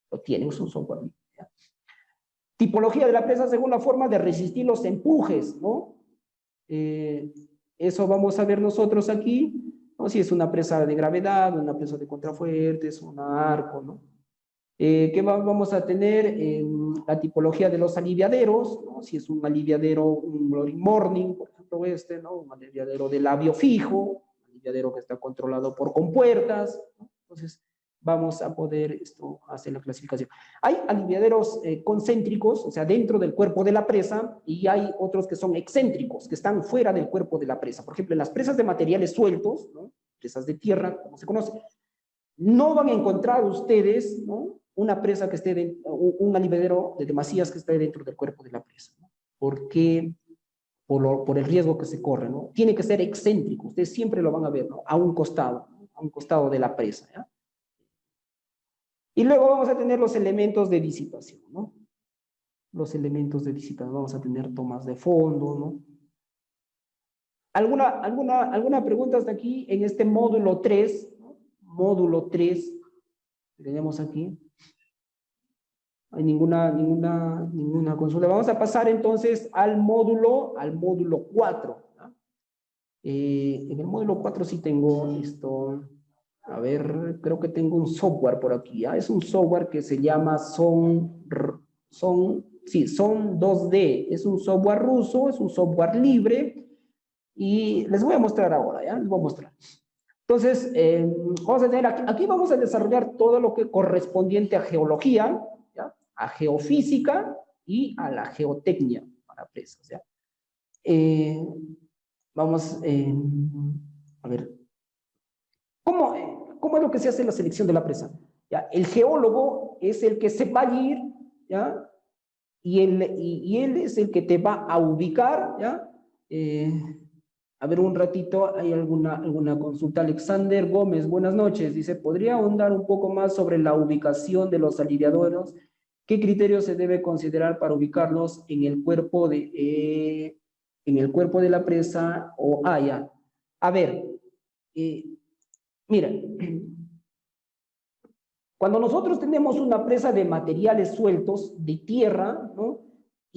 lo tienen, es un software, ¿ya? Tipología de la presa según la forma de resistir los empujes, ¿no? Eso vamos a ver nosotros aquí, ¿no? Si es una presa de gravedad, una presa de contrafuertes, un arco, ¿no? ¿Qué vamos a tener? La tipología de los aliviaderos, ¿no? Si es un aliviadero, un Glory Morning, por ejemplo ¿no? Un aliviadero de labio fijo, un aliviadero que está controlado por compuertas, ¿no? Entonces, vamos a poder hacer la clasificación. Hay aliviaderos concéntricos, o sea, dentro del cuerpo de la presa, y hay otros que son excéntricos, que están fuera del cuerpo de la presa. Por ejemplo, en las presas de materiales sueltos, ¿no? presas de tierra, como se conoce. No van a encontrar ustedes, ¿no?, una presa que esté, un aliviadero de demasías que esté dentro del cuerpo de la presa, ¿no? Porque por el riesgo que se corre, ¿no? Tiene que ser excéntrico, ustedes siempre lo van a ver, ¿no?, a un costado de la presa, ¿ya? Y luego vamos a tener los elementos de disipación, ¿no? Los elementos de disipación, vamos a tener tomas de fondo, ¿no? ¿Alguna pregunta hasta aquí en este módulo 3? ¿No? Módulo 3, que tenemos aquí. No hay ninguna consulta. Vamos a pasar entonces al módulo 4. ¿No? En el módulo 4 sí tengo esto. A ver, creo que tengo un software por aquí. ¿Ya? Es un software que se llama Son 2D. Es un software ruso, es un software libre. Y les voy a mostrar ahora, ¿ya? Les voy a mostrar. Entonces, vamos a tener aquí vamos a desarrollar todo lo que correspondiente a geología, ¿ya?, a geofísica y a la geotecnia para presas, ¿ya? Vamos a ver, ¿cómo es lo que se hace en la selección de la presa? ¿Ya? El geólogo es el que se va a ir, ¿ya? Y él es el que te va a ubicar, ¿ya? A ver, un ratito, ¿hay alguna consulta? Alexander Gómez, buenas noches. Dice, ¿podría ahondar un poco más sobre la ubicación de los aliviaderos? ¿Qué criterios se debe considerar para ubicarlos en el cuerpo de la presa? Ya. A ver, mira, cuando nosotros tenemos una presa de materiales sueltos, de tierra, ¿no?,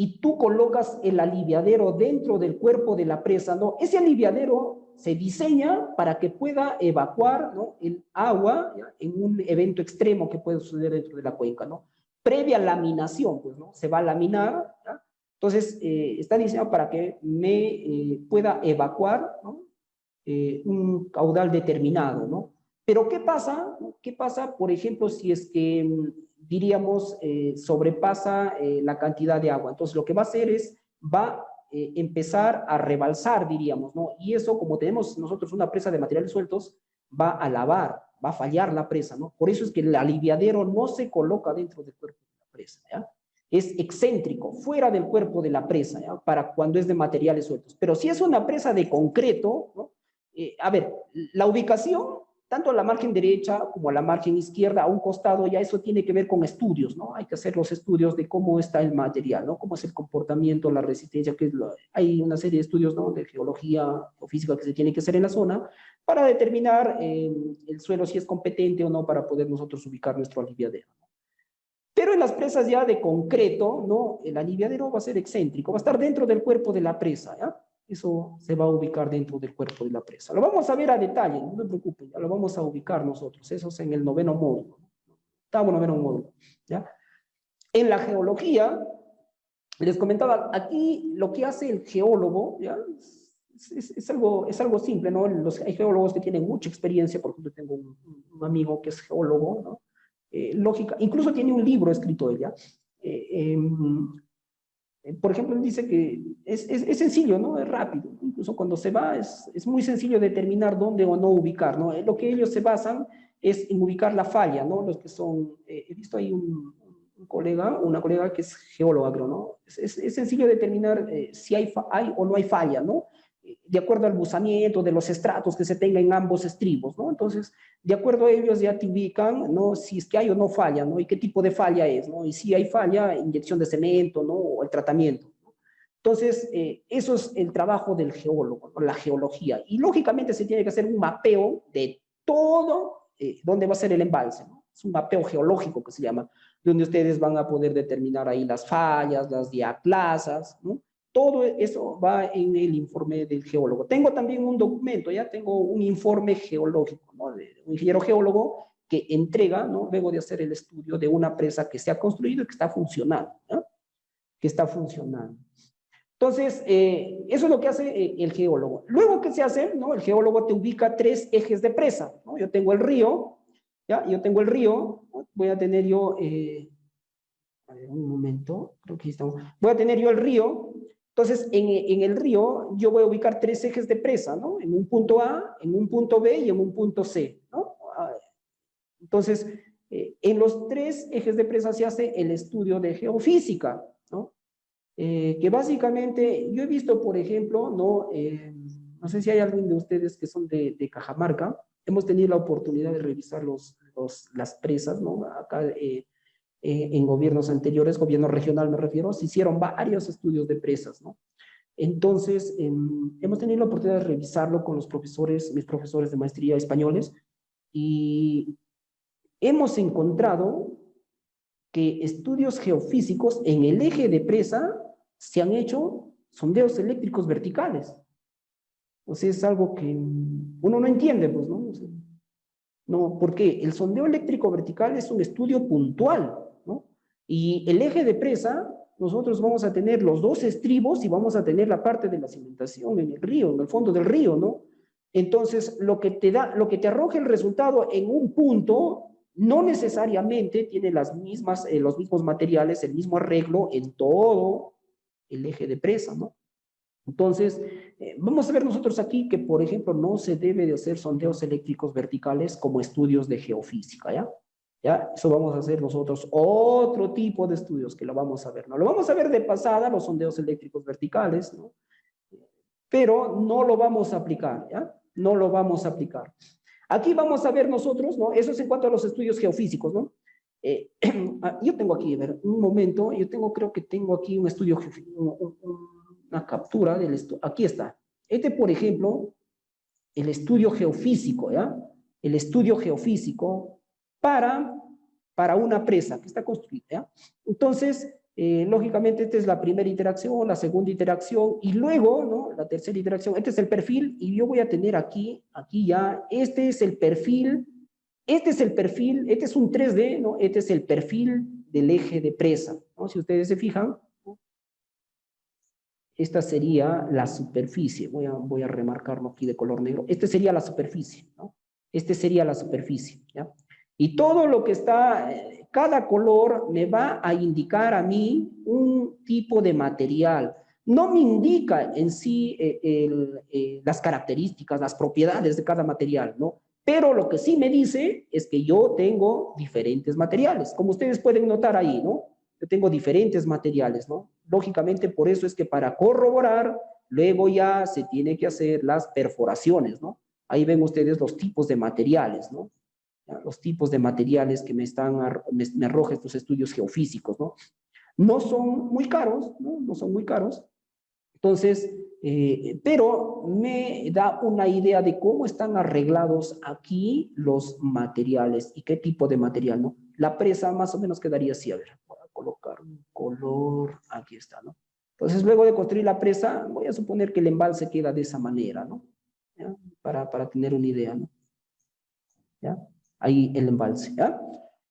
y tú colocas el aliviadero dentro del cuerpo de la presa, ¿no?, ese aliviadero se diseña para que pueda evacuar, ¿no?, el agua, ¿ya?, en un evento extremo que puede suceder dentro de la cuenca, ¿no? Previa laminación, pues, ¿no? Se va a laminar, ¿ya? Entonces, está diseñado para que me pueda evacuar, ¿no?, un caudal determinado, ¿no? Pero ¿qué pasa? ¿Qué pasa, por ejemplo, si es que, diríamos, sobrepasa la cantidad de agua? Entonces, lo que va a hacer es, va a empezar a rebalsar, diríamos, ¿no? Y eso, como tenemos nosotros una presa de materiales sueltos, va a lavar, va a fallar la presa, ¿no? Por eso es que el aliviadero no se coloca dentro del cuerpo de la presa, ¿ya? Es excéntrico, fuera del cuerpo de la presa, ¿ya?, para cuando es de materiales sueltos. Pero si es una presa de concreto, ¿no? A ver, la ubicación, tanto a la margen derecha como a la margen izquierda, a un costado, ya eso tiene que ver con estudios, ¿no? Hay que hacer los estudios de cómo está el material, ¿no? Cómo es el comportamiento, la resistencia, hay una serie de estudios, ¿no?, de geología o física que se tiene que hacer en la zona para determinar el suelo si es competente o no para poder nosotros ubicar nuestro aliviadero, ¿no? Pero en las presas ya de concreto, ¿no?, el aliviadero va a ser excéntrico, va a estar dentro del cuerpo de la presa, ¿ya? Eso se va a ubicar dentro del cuerpo de la presa. Lo vamos a ver a detalle, no se preocupen, ya lo vamos a ubicar nosotros. Eso es en el 9º módulo. Octavo, 9º módulo, ¿ya? En la geología, les comentaba, aquí lo que hace el geólogo, ¿ya?, es algo simple, ¿no? Hay geólogos que tienen mucha experiencia. Por ejemplo, tengo un amigo que es geólogo, ¿no? Lógica, incluso tiene un libro escrito ella. Por ejemplo, él dice que es sencillo, ¿no? Es rápido. Incluso cuando se va, es muy sencillo determinar dónde o no ubicar, ¿no? Lo que ellos se basan es en ubicar la falla, ¿no? Los que son, he visto ahí una colega que es geóloga, creo, ¿no? Es sencillo determinar si hay o no hay falla, ¿no? De acuerdo al buzamiento de los estratos que se tenga en ambos estribos, ¿no? Entonces, de acuerdo a ellos ya te ubican, ¿no?, si es que hay o no falla, ¿no?, y qué tipo de falla es, ¿no? Y si hay falla, inyección de cemento, ¿no?, o el tratamiento, ¿no? Entonces, eso es el trabajo del geólogo, ¿no?, la geología. Y lógicamente se tiene que hacer un mapeo de todo dónde va a ser el embalse, ¿no? Es un mapeo geológico que se llama, donde ustedes van a poder determinar ahí las fallas, las diaplasas, ¿no? Todo eso va en el informe del geólogo. Tengo también un documento, ya tengo un informe geológico, ¿no?, de un ingeniero geólogo que entrega, ¿no?, luego de hacer el estudio de una presa que se ha construido y que está funcionando, ¿no?, que está funcionando. Entonces, eso es lo que hace el geólogo. Luego, ¿qué se hace? ¿No? El geólogo te ubica 3 ejes de presa, ¿no? Yo tengo el río, ¿ya? Yo tengo el río, ¿no? Voy a tener yo, a ver, un momento, creo que estamos. Voy a tener yo el río. Entonces, en el río yo voy a ubicar 3 ejes de presa, ¿no? En un punto A, en un punto B y en un punto C, ¿no? Entonces, en los 3 ejes de presa se hace el estudio de geofísica, ¿no? Que básicamente, yo he visto, por ejemplo, ¿no? No sé si hay alguien de ustedes que son de Cajamarca, hemos tenido la oportunidad de revisar las presas, ¿no? Acá en gobiernos anteriores, gobierno regional me refiero, se hicieron varios estudios de presas, ¿no? Entonces, hemos tenido la oportunidad de revisarlo con los profesores, mis profesores de maestría españoles, y hemos encontrado que estudios geofísicos en el eje de presa se han hecho sondeos eléctricos verticales. O sea, es algo que uno no entiende, pues, ¿no? O sea, no, porque el sondeo eléctrico vertical es un estudio puntual, ¿no? Y el eje de presa, nosotros vamos a tener los 2 estribos y vamos a tener la parte de la cimentación en el río, en el fondo del río, ¿no? Entonces, lo que te arroja el resultado en un punto, no necesariamente tiene los mismos materiales, el mismo arreglo en todo el eje de presa, ¿no? Entonces, vamos a ver nosotros aquí que, por ejemplo, no se debe de hacer sondeos eléctricos verticales como estudios de geofísica, ¿ya? ¿Ya? Eso vamos a hacer nosotros otro tipo de estudios que lo vamos a ver, ¿no? Lo vamos a ver de pasada, los sondeos eléctricos verticales, ¿no? Pero no lo vamos a aplicar, ¿ya? No lo vamos a aplicar. Aquí vamos a ver nosotros, ¿no? Eso es en cuanto a los estudios geofísicos, ¿no? Yo tengo aquí, a ver, un momento, creo que tengo aquí un estudio geofísico, una captura del estudio. Aquí está. Este, por ejemplo, el estudio geofísico, ¿ya? El estudio geofísico para una presa que está construida, ¿ya? Entonces, lógicamente, esta es la primera interacción, la segunda interacción, y luego, ¿no? La tercera interacción. Este es el perfil, y yo voy a tener aquí ya, este es el perfil, este es un 3D, ¿no? Este es el perfil del eje de presa, ¿no? Si ustedes se fijan, esta sería la superficie. Voy a remarcarlo aquí de color negro. Esta sería la superficie, ¿no? Este sería la superficie, ¿ya? Y todo lo que está, cada color me va a indicar a mí un tipo de material. No me indica en sí las características, las propiedades de cada material, ¿no? Pero lo que sí me dice es que yo tengo diferentes materiales, como ustedes pueden notar ahí, ¿no? Yo tengo diferentes materiales, ¿no? Lógicamente, por eso es que para corroborar, luego ya se tiene que hacer las perforaciones, ¿no? Ahí ven ustedes los tipos de materiales, ¿no? Ya, los tipos de materiales que me arroja estos estudios geofísicos, ¿no? No son muy caros, ¿no? No son muy caros. Entonces, pero me da una idea de cómo están arreglados aquí los materiales y qué tipo de material, ¿no? La presa más o menos quedaría así, a ver, voy a colocar un color, aquí está, ¿no? Entonces, luego de construir la presa, voy a suponer que el embalse queda de esa manera, ¿no? ¿Ya? Para tener una idea, ¿no? ¿Ya? Ahí el embalse, ¿ya?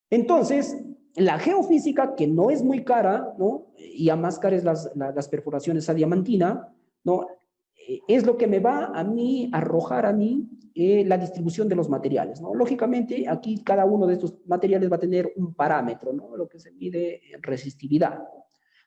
Entonces, la geofísica, que no es muy cara, ¿no? Y a más caras las perforaciones a diamantina, ¿no? Es lo que me va a mí, arrojar a mí la distribución de los materiales, ¿no? Lógicamente, aquí cada uno de estos materiales va a tener un parámetro, ¿no? Lo que se mide resistividad.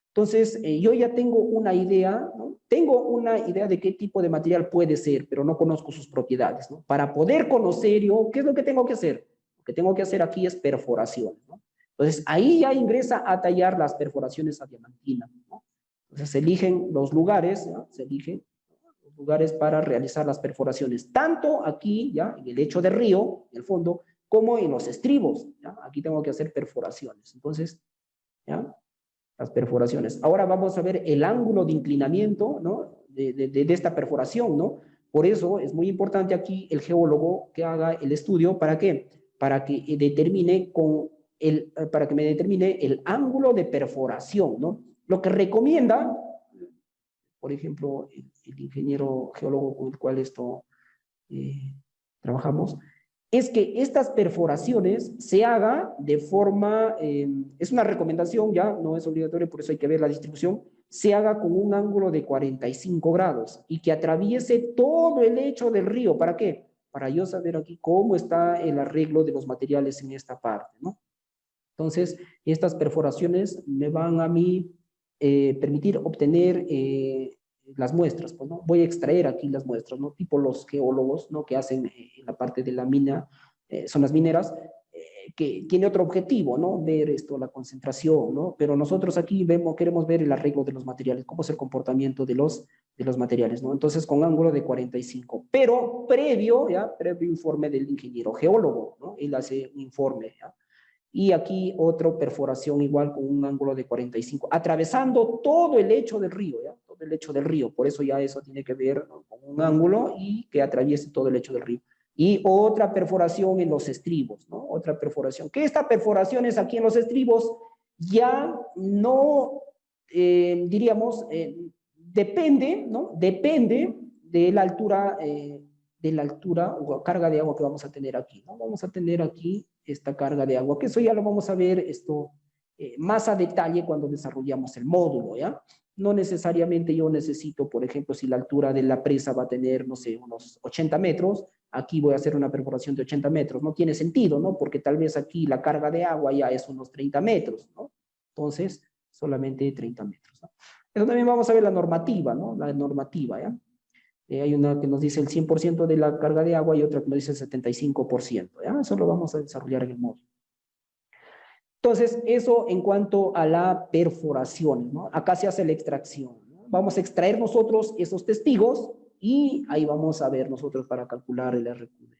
Entonces, yo ya tengo una idea, ¿no? Tengo una idea de qué tipo de material puede ser, pero no conozco sus propiedades, ¿no? Para poder conocer yo, ¿qué es lo que tengo que hacer? Lo que tengo que hacer aquí es perforación, ¿no? Entonces, ahí ya ingresa a tallar las perforaciones a diamantina, ¿no? Entonces, se eligen los lugares, ¿no? Se eligen los lugares para realizar las perforaciones, tanto aquí, ya, en el lecho de río, en el fondo, como en los estribos, ¿ya? Aquí tengo que hacer perforaciones. Entonces, ¿ya? Las perforaciones. Ahora vamos a ver el ángulo de inclinamiento, ¿no? de esta perforación, ¿no? Por eso es muy importante aquí el geólogo que haga el estudio. ¿Para qué? Para que me determine el ángulo de perforación, ¿no? Lo que recomienda, por ejemplo, el ingeniero geólogo con el cual trabajamos, es que estas perforaciones se haga de forma, es una recomendación ya, no es obligatorio, por eso hay que ver la distribución, se haga con un ángulo de 45 grados y que atraviese todo el lecho del río. ¿Para qué? Para yo saber aquí cómo está el arreglo de los materiales en esta parte, ¿no? Entonces, estas perforaciones me van a mí permitir obtener las muestras, pues, ¿no? Voy a extraer aquí las muestras, ¿no? Tipo los geólogos, ¿no? Que hacen en la parte de la mina, zonas mineras, que tiene otro objetivo, ¿no? Ver esto, la concentración, ¿no? Pero nosotros aquí queremos ver el arreglo de los materiales, cómo es el comportamiento de los materiales, ¿no? Entonces, con ángulo de 45, pero previo informe del ingeniero geólogo, ¿no? Él hace un informe, ¿ya? Y aquí otra perforación igual con un ángulo de 45, atravesando todo el lecho del río, ¿ya? Todo el lecho del río, por eso ya eso tiene que ver, ¿no? Con un ángulo y que atraviese todo el lecho del río. Y otra perforación en los estribos, ¿no? Otra perforación. Que esta perforación es aquí en los estribos, ya no, diríamos, depende, ¿no? Depende de la altura o carga de agua que vamos a tener aquí, ¿no? Vamos a tener aquí esta carga de agua, que eso ya lo vamos a ver esto más a detalle cuando desarrollamos el módulo, ¿ya? No necesariamente yo necesito, por ejemplo, si la altura de la presa va a tener, no sé, unos 80 metros, aquí voy a hacer una perforación de 80 metros. No tiene sentido, ¿no? Porque tal vez aquí la carga de agua ya es unos 30 metros, ¿no? Entonces, solamente 30 metros, ¿no? Eso también vamos a ver la normativa, ¿no? La normativa, ¿ya? Hay una que nos dice el 100% de la carga de agua y otra que nos dice el 75%, ¿ya? Eso lo vamos a desarrollar en el módulo. Entonces, eso en cuanto a la perforación, ¿no? Acá se hace la extracción, ¿no? Vamos a extraer nosotros esos testigos y ahí vamos a ver nosotros para calcular el RQD.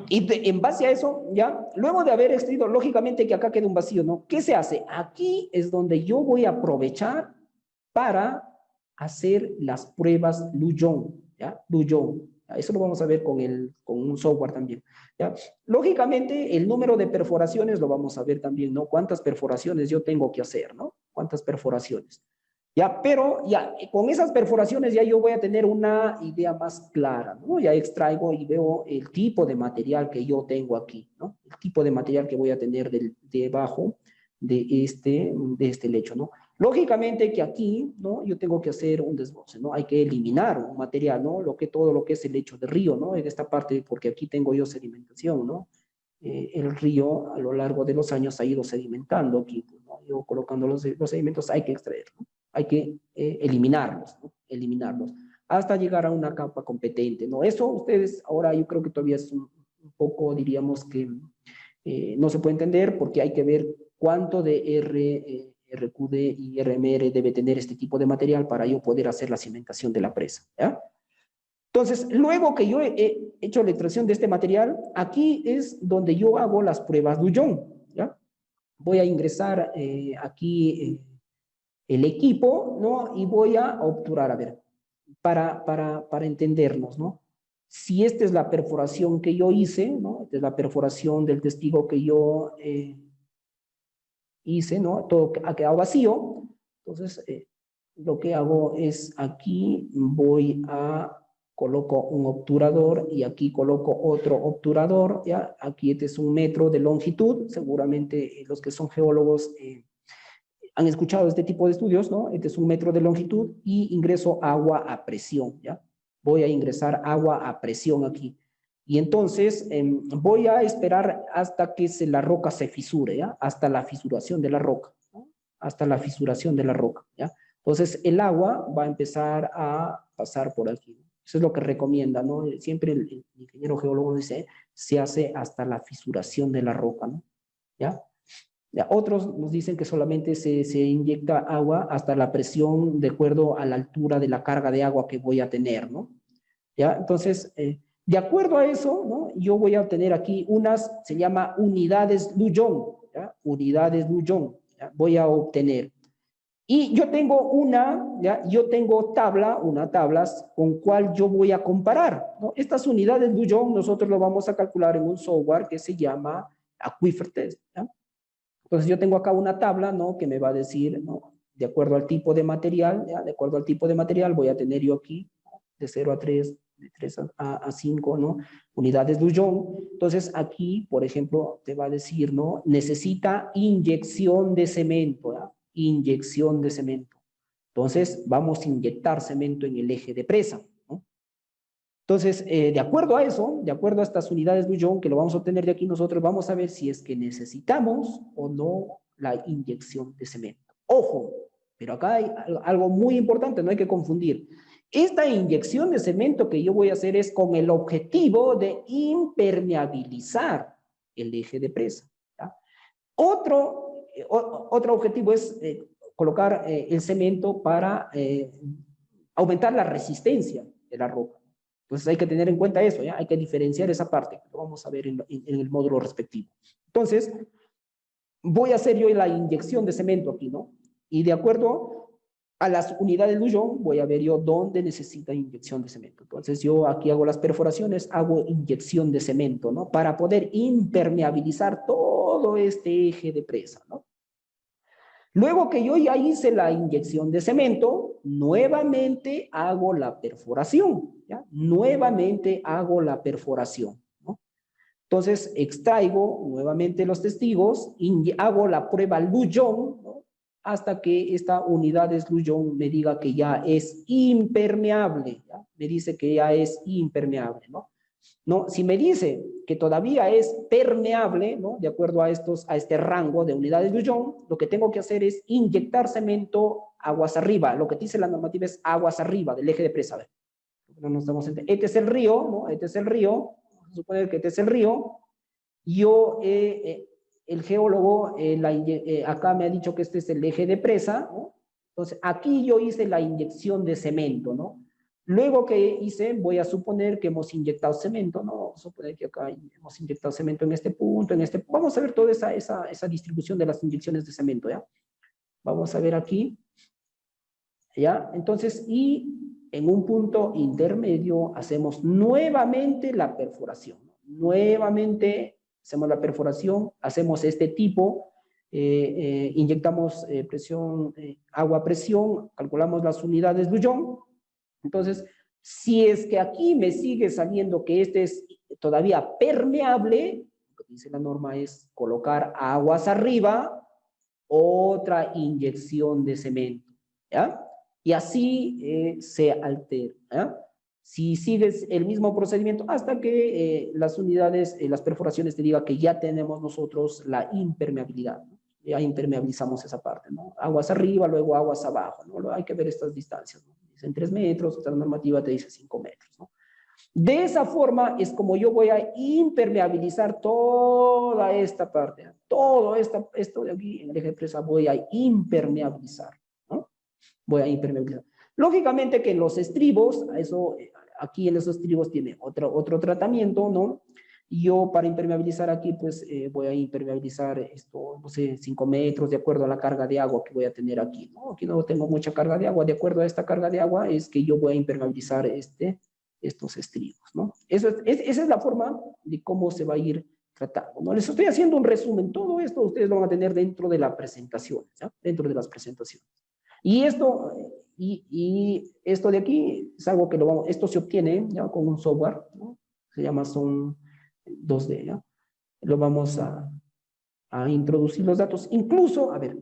Y en base a eso, ya, luego de haber extraído, lógicamente que acá queda un vacío, ¿no? ¿Qué se hace? Aquí es donde yo voy a aprovechar para hacer las pruebas Lujon, ¿ya? Lujon. Eso lo vamos a ver con un software también, ¿ya? Lógicamente, el número de perforaciones lo vamos a ver también, ¿no? ¿Cuántas perforaciones yo tengo que hacer, ¿no? ¿Cuántas perforaciones? Ya, pero ya con esas perforaciones ya yo voy a tener una idea más clara, ¿no? Ya extraigo y veo el tipo de material que yo tengo aquí, ¿no? El tipo de material que voy a tener debajo de este lecho, ¿no? Lógicamente que aquí, ¿no? Yo tengo que hacer un desbrose, ¿no? Hay que eliminar un material, ¿no? Todo lo que es el lecho de río, ¿no? En esta parte, porque aquí tengo yo sedimentación, ¿no? El río a lo largo de los años ha ido sedimentando aquí, ¿no? Yo colocando los sedimentos hay que extraerlos, ¿no? Hay que eliminarlos, ¿no? Eliminarlos, hasta llegar a una capa competente, ¿no? Eso ustedes ahora yo creo que todavía es un poco, diríamos que no se puede entender porque hay que ver cuánto de RQD y RMR debe tener este tipo de material para yo poder hacer la cimentación de la presa, ¿ya? Entonces, luego que yo he hecho la extracción de este material, aquí es donde yo hago las pruebas Dujon, ¿ya? Voy a ingresar aquí el equipo, ¿no? Y voy a obturar, a ver, para entendernos, ¿no? Si esta es la perforación que yo hice, ¿no? Esta es la perforación del testigo que yo hice, ¿no? Todo ha quedado vacío. Entonces, lo que hago es aquí coloco un obturador y aquí coloco otro obturador, ¿ya? Aquí este es 1 metro de longitud, seguramente los que son geólogos han escuchado este tipo de estudios, ¿no? Este es 1 metro de longitud y ingreso agua a presión, ¿ya? Voy a ingresar agua a presión aquí. Y entonces voy a esperar hasta que la roca se fisure, ¿ya? Hasta la fisuración de la roca, ¿no? Hasta la fisuración de la roca, ¿ya? Entonces el agua va a empezar a pasar por aquí. Eso es lo que recomienda, ¿no? Siempre el ingeniero geólogo dice, se hace hasta la fisuración de la roca, ¿no? ¿Ya? Ya, otros nos dicen que solamente se inyecta agua hasta la presión de acuerdo a la altura de la carga de agua que voy a tener, ¿no? ¿Ya? Entonces, de acuerdo a eso, ¿no? Yo voy a obtener aquí se llama unidades Lujon, ¿ya? Unidades Lujon, ¿ya? Voy a obtener. Y yo tengo yo tengo una tablas con cual yo voy a comparar, ¿no? Estas unidades Lujon nosotros lo vamos a calcular en un software que se llama Aquifer Test, ¿ya? Entonces yo tengo acá una tabla, ¿no? Que me va a decir, ¿no? De acuerdo al tipo de material, ¿ya? De acuerdo al tipo de material voy a tener yo aquí, ¿no? De 0 a 3, de 3 a 5, ¿no? Unidades Lujon. Entonces aquí, por ejemplo, te va a decir, ¿no? Necesita inyección de cemento, ¿ya? Inyección de cemento. Entonces vamos a inyectar cemento en el eje de presa, ¿no? Entonces, de acuerdo a eso, de acuerdo a estas unidades Lujon que lo vamos a obtener de aquí, nosotros vamos a ver si es que necesitamos o no la inyección de cemento. Ojo, pero acá hay algo muy importante, no hay que confundir. Esta inyección de cemento que yo voy a hacer es con el objetivo de impermeabilizar el eje de presa. ¿Ya? Otro objetivo es colocar el cemento para aumentar la resistencia de la roca. Entonces hay que tener en cuenta eso, ¿ya? Hay que diferenciar esa parte, lo vamos a ver en el módulo respectivo. Entonces, voy a hacer yo la inyección de cemento aquí, ¿no? Y de acuerdo a las unidades Lujon, voy a ver yo dónde necesita inyección de cemento. Entonces yo aquí hago las perforaciones, hago inyección de cemento, ¿no? Para poder impermeabilizar todo este eje de presa, ¿no? Luego que yo ya hice la inyección de cemento, nuevamente hago la perforación, ¿ya? Nuevamente hago la perforación, ¿no? Entonces extraigo nuevamente los testigos, hago la prueba Lujon, ¿no? Hasta que esta unidad de Lujon me diga que ya es impermeable, ¿ya? Me dice que ya es impermeable, ¿no? ¿No? Si me dice que todavía es permeable, ¿no? De acuerdo a este rango de unidades de Lujon, lo que tengo que hacer es inyectar cemento aguas arriba. Lo que dice la normativa es aguas arriba del eje de presa. A ver, no nos estamos entendiendo. Este es el río, ¿no? Este es el río. Vamos a suponer que este es el río. Yo, el geólogo, acá me ha dicho que este es el eje de presa, ¿no? Entonces, aquí yo hice la inyección de cemento, ¿no? Luego que hice, voy a suponer que hemos inyectado cemento, ¿no? Vamos a suponer que acá hemos inyectado cemento en este punto, Vamos a ver toda esa distribución de las inyecciones de cemento, ¿ya? Vamos a ver aquí, ¿ya? Entonces, y en un punto intermedio hacemos nuevamente la perforación, ¿no? Nuevamente hacemos la perforación, hacemos este tipo, inyectamos agua a presión, calculamos las unidades Lujon. Entonces, si es que aquí me sigue saliendo que este es todavía permeable, lo que dice la norma es colocar aguas arriba, otra inyección de cemento, ¿ya? Y así se altera, ¿ya? Si sigues el mismo procedimiento hasta que las unidades, las perforaciones te digan que ya tenemos nosotros la impermeabilidad, ¿no? Ya impermeabilizamos esa parte, ¿no? Aguas arriba, luego aguas abajo, ¿no? Hay que ver estas distancias, ¿no? Dicen 3 metros, otra normativa te dice 5 metros, ¿no? De esa forma es como yo voy a impermeabilizar toda esta parte, ¿no? Todo esto de aquí en el eje de presa voy a impermeabilizar, ¿no? Voy a impermeabilizar. Lógicamente que en los estribos, aquí en esos estribos tiene otro tratamiento, ¿no? Yo para impermeabilizar aquí, pues voy a impermeabilizar esto, no sé, 5 metros de acuerdo a la carga de agua que voy a tener aquí, ¿no? Aquí no tengo mucha carga de agua, de acuerdo a esta carga de agua es que yo voy a impermeabilizar estos estribos, ¿no? Esa es la forma de cómo se va a ir tratando, ¿no? Les estoy haciendo un resumen, todo esto ustedes lo van a tener dentro de la presentación, ¿ya? Dentro de las presentaciones. Y esto de aquí es algo que esto se obtiene ya con un software, ¿no? Se llama Son 2D, ¿ya? Lo vamos a introducir los datos. Incluso, a ver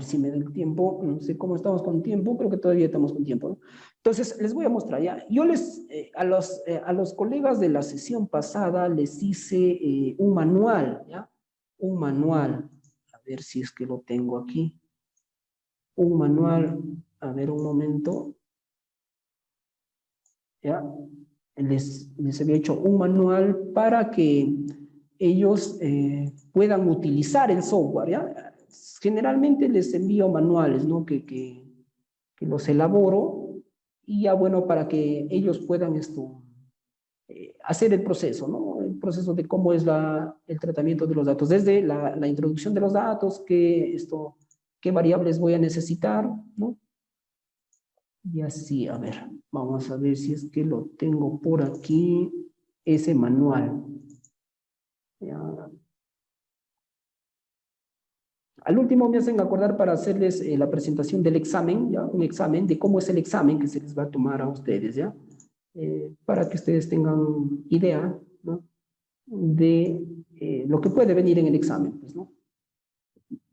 si me da el tiempo, no sé cómo estamos con tiempo, creo que todavía estamos con tiempo, ¿no? Entonces, les voy a mostrar, ¿ya? Yo a los colegas de la sesión pasada les hice un manual, ¿ya? Un manual, a ver si es que lo tengo aquí. Un manual, a ver un momento, ¿ya? Les había hecho un manual para que ellos puedan utilizar el software, ¿ya? Generalmente les envío manuales, ¿no? Que los elaboro y ya, bueno, para que ellos puedan hacer el proceso, ¿no? El proceso de cómo es el tratamiento de los datos, desde la introducción de los datos, qué variables voy a necesitar, ¿no? Y así, a ver, vamos a ver si es que lo tengo por aquí, ese manual. Ya. Al último me hacen acordar para hacerles la presentación del examen, ¿ya? Un examen, de cómo es el examen que se les va a tomar a ustedes, ¿ya? Para que ustedes tengan idea, ¿no? De lo que puede venir en el examen, pues, ¿no?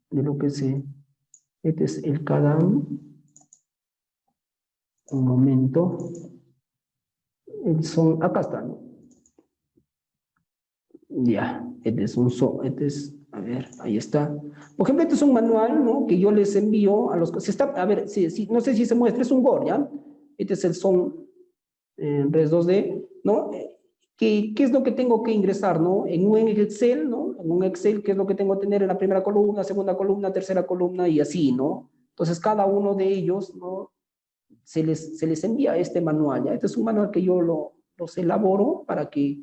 De lo que este es el CADAM. Un momento. Acá está, ¿no? Ya, este es A ver, ahí está. Por ejemplo, este es un manual, ¿no? Que yo les envío a los... a ver, no sé si se muestra, es un Word, ¿ya? Este es el son Res 2D, ¿no? ¿Qué es lo que tengo que ingresar, ¿no? En un Excel, ¿no? En un Excel, ¿qué es lo que tengo que tener en la primera columna, segunda columna, tercera columna y así, ¿no? Entonces, cada uno de ellos, ¿no? Se les envía este manual, ¿ya? Este es un manual que yo los elaboro para que,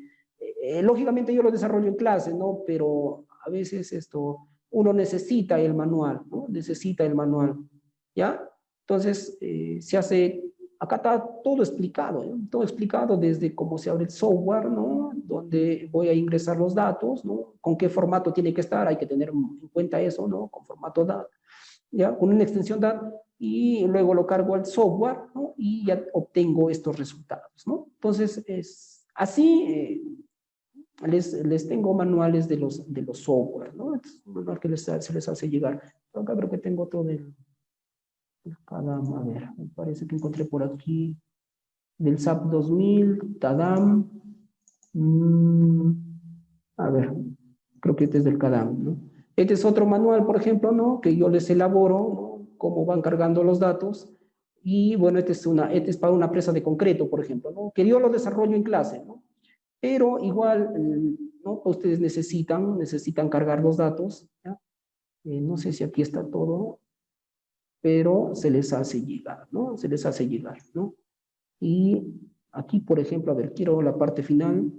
lógicamente yo lo desarrollo en clase, ¿no? Pero a veces uno necesita el manual, ¿no? Necesita el manual, ¿ya? Entonces, se hace, acá está todo explicado, ¿eh? Todo explicado desde cómo se abre el software, ¿no? Donde voy a ingresar los datos, ¿no? Con qué formato tiene que estar, hay que tener en cuenta eso, ¿no? Con formato DAT, ¿ya? Con una extensión DAT, y luego lo cargo al software, ¿no? Y ya obtengo estos resultados, ¿no? Entonces, es así, les tengo manuales de los software, ¿no? Es un manual que se les hace llegar. Acá creo que tengo todo el Tadam, a ver, me parece que encontré por aquí del SAP 2000, Tadam, a ver, creo que este es del Tadam, ¿no? Este es otro manual, por ejemplo, ¿no? Que yo les elaboro, ¿no? Cómo van cargando los datos. Y bueno, este es para una presa de concreto, por ejemplo, ¿no? Que yo lo desarrollo en clase, ¿no? Pero igual, ¿no? Ustedes necesitan cargar los datos, ¿ya? No sé si aquí está todo, pero se les hace llegar, ¿no? Se les hace llegar, ¿no? Y aquí, por ejemplo, a ver, quiero la parte final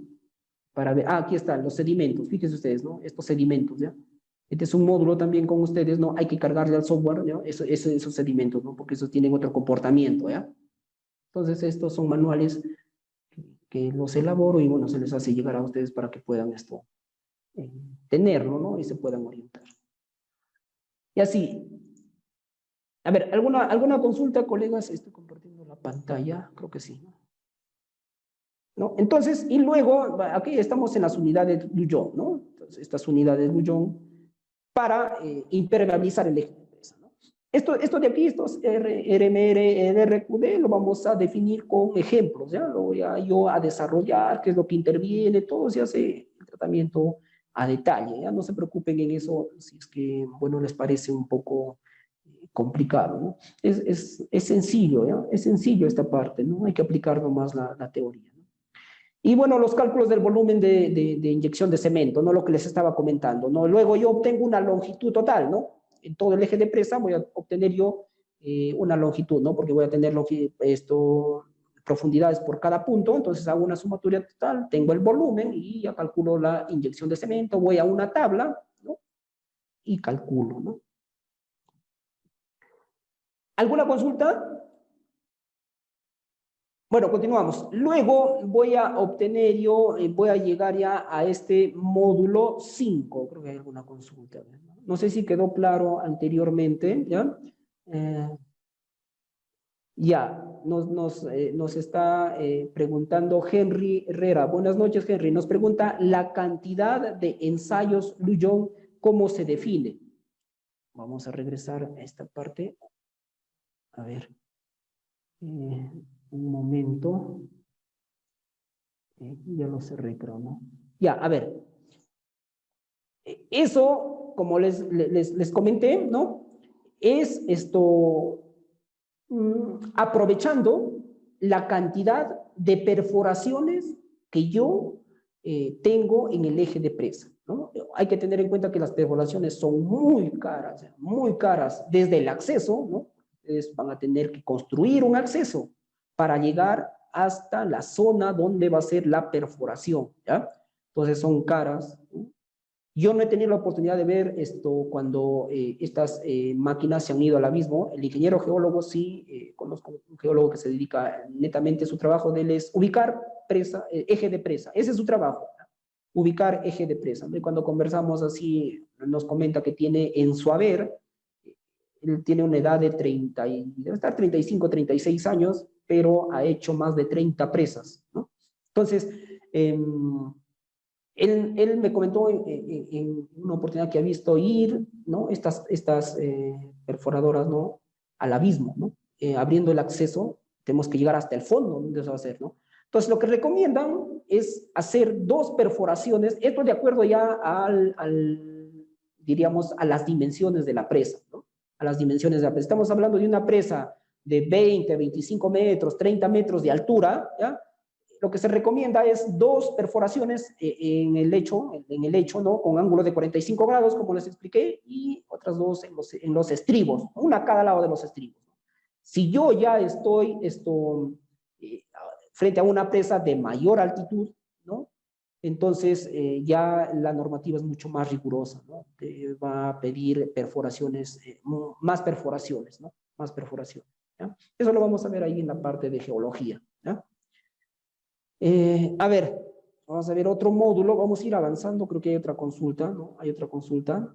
para ver, aquí están los sedimentos, fíjense ustedes, ¿no? Estos sedimentos, ¿ya? Este es un módulo también con ustedes, ¿no? Hay que cargarle al software, ¿ya? Esos sedimentos, ¿no? Porque esos tienen otro comportamiento, ¿ya? Entonces, estos son manuales que los elaboro y, bueno, se les hace llegar a ustedes para que puedan tenerlo, ¿no? Y se puedan orientar. Y así. A ver, ¿alguna consulta, colegas? Estoy compartiendo la pantalla, creo que sí, ¿no? Entonces, y luego, aquí estamos en las unidades Luyon, ¿no? Entonces, estas unidades Luyon para impermeabilizar el eje de presa, ¿no? Esto de aquí, estos RMR, RQD, lo vamos a definir con ejemplos, ¿ya? Lo voy yo a desarrollar, qué es lo que interviene, todo se hace el tratamiento a detalle, ¿ya? No se preocupen en eso, si es que, bueno, les parece un poco complicado, ¿no? Es sencillo, ¿ya? Es sencillo esta parte, ¿no? Hay que aplicar nomás la teoría, ¿no? Y bueno, los cálculos del volumen de inyección de cemento, ¿no? Lo que les estaba comentando, ¿no? Luego yo obtengo una longitud total, ¿no? En todo el eje de presa voy a obtener yo una longitud, ¿no? Porque voy a tener profundidades por cada punto, entonces hago una sumatoria total, tengo el volumen y ya calculo la inyección de cemento, voy a una tabla, ¿no? Y calculo, ¿no? ¿Alguna consulta? Bueno, continuamos. Luego voy a obtener voy a llegar ya a este módulo 5. Creo que hay alguna consulta. No sé si quedó claro anteriormente, ¿ya? Ya, nos está preguntando Henry Herrera. Buenas noches, Henry. Nos pregunta la cantidad de ensayos Luyon, ¿cómo se define? Vamos a regresar a esta parte. A ver. Un momento. Ya lo cerré, creo, ¿no? Ya, a ver. Eso, como les comenté, ¿no? Es aprovechando la cantidad de perforaciones que yo tengo en el eje de presa, ¿no? Hay que tener en cuenta que las perforaciones son muy caras desde el acceso, ¿no? Ustedes van a tener que construir un acceso para llegar hasta la zona donde va a ser la perforación, ¿ya? Entonces son caras, ¿no? Yo no he tenido la oportunidad de ver esto cuando estas máquinas se han ido al abismo. El ingeniero geólogo sí, conozco un geólogo que se dedica netamente a su trabajo de él es ubicar presa, eje de presa. Ese es su trabajo, ubicar eje de presa, ¿no? Y cuando conversamos así, nos comenta que tiene en su haber, él tiene una edad de 30, debe estar 35, 36 años, pero ha hecho más de 30 presas, ¿no? Entonces, él me comentó en una oportunidad que ha visto ir, ¿no? Estas perforadoras, ¿no? Al abismo, ¿no? Abriendo el acceso, tenemos que llegar hasta el fondo donde se va a hacer, ¿no? Entonces, lo que recomiendan es hacer 2 perforaciones, esto de acuerdo ya diríamos, a las dimensiones de la presa, ¿no? A las dimensiones de la presa. Estamos hablando de una presa de 20, 25 metros, 30 metros de altura, ¿ya? Lo que se recomienda es 2 perforaciones en el lecho, ¿no? Con ángulo de 45 grados, como les expliqué, y otras 2 en los estribos, una a cada lado de los estribos. Si yo ya estoy frente a una presa de mayor altitud, ¿no? Entonces ya la normativa es mucho más rigurosa, ¿no? Te va a pedir perforaciones, más perforaciones, ¿no? Más perforaciones, ¿ya? Eso lo vamos a ver ahí en la parte de geología, ¿ya? A ver, vamos a ver otro módulo, vamos a ir avanzando, creo que hay otra consulta, ¿no? Hay otra consulta.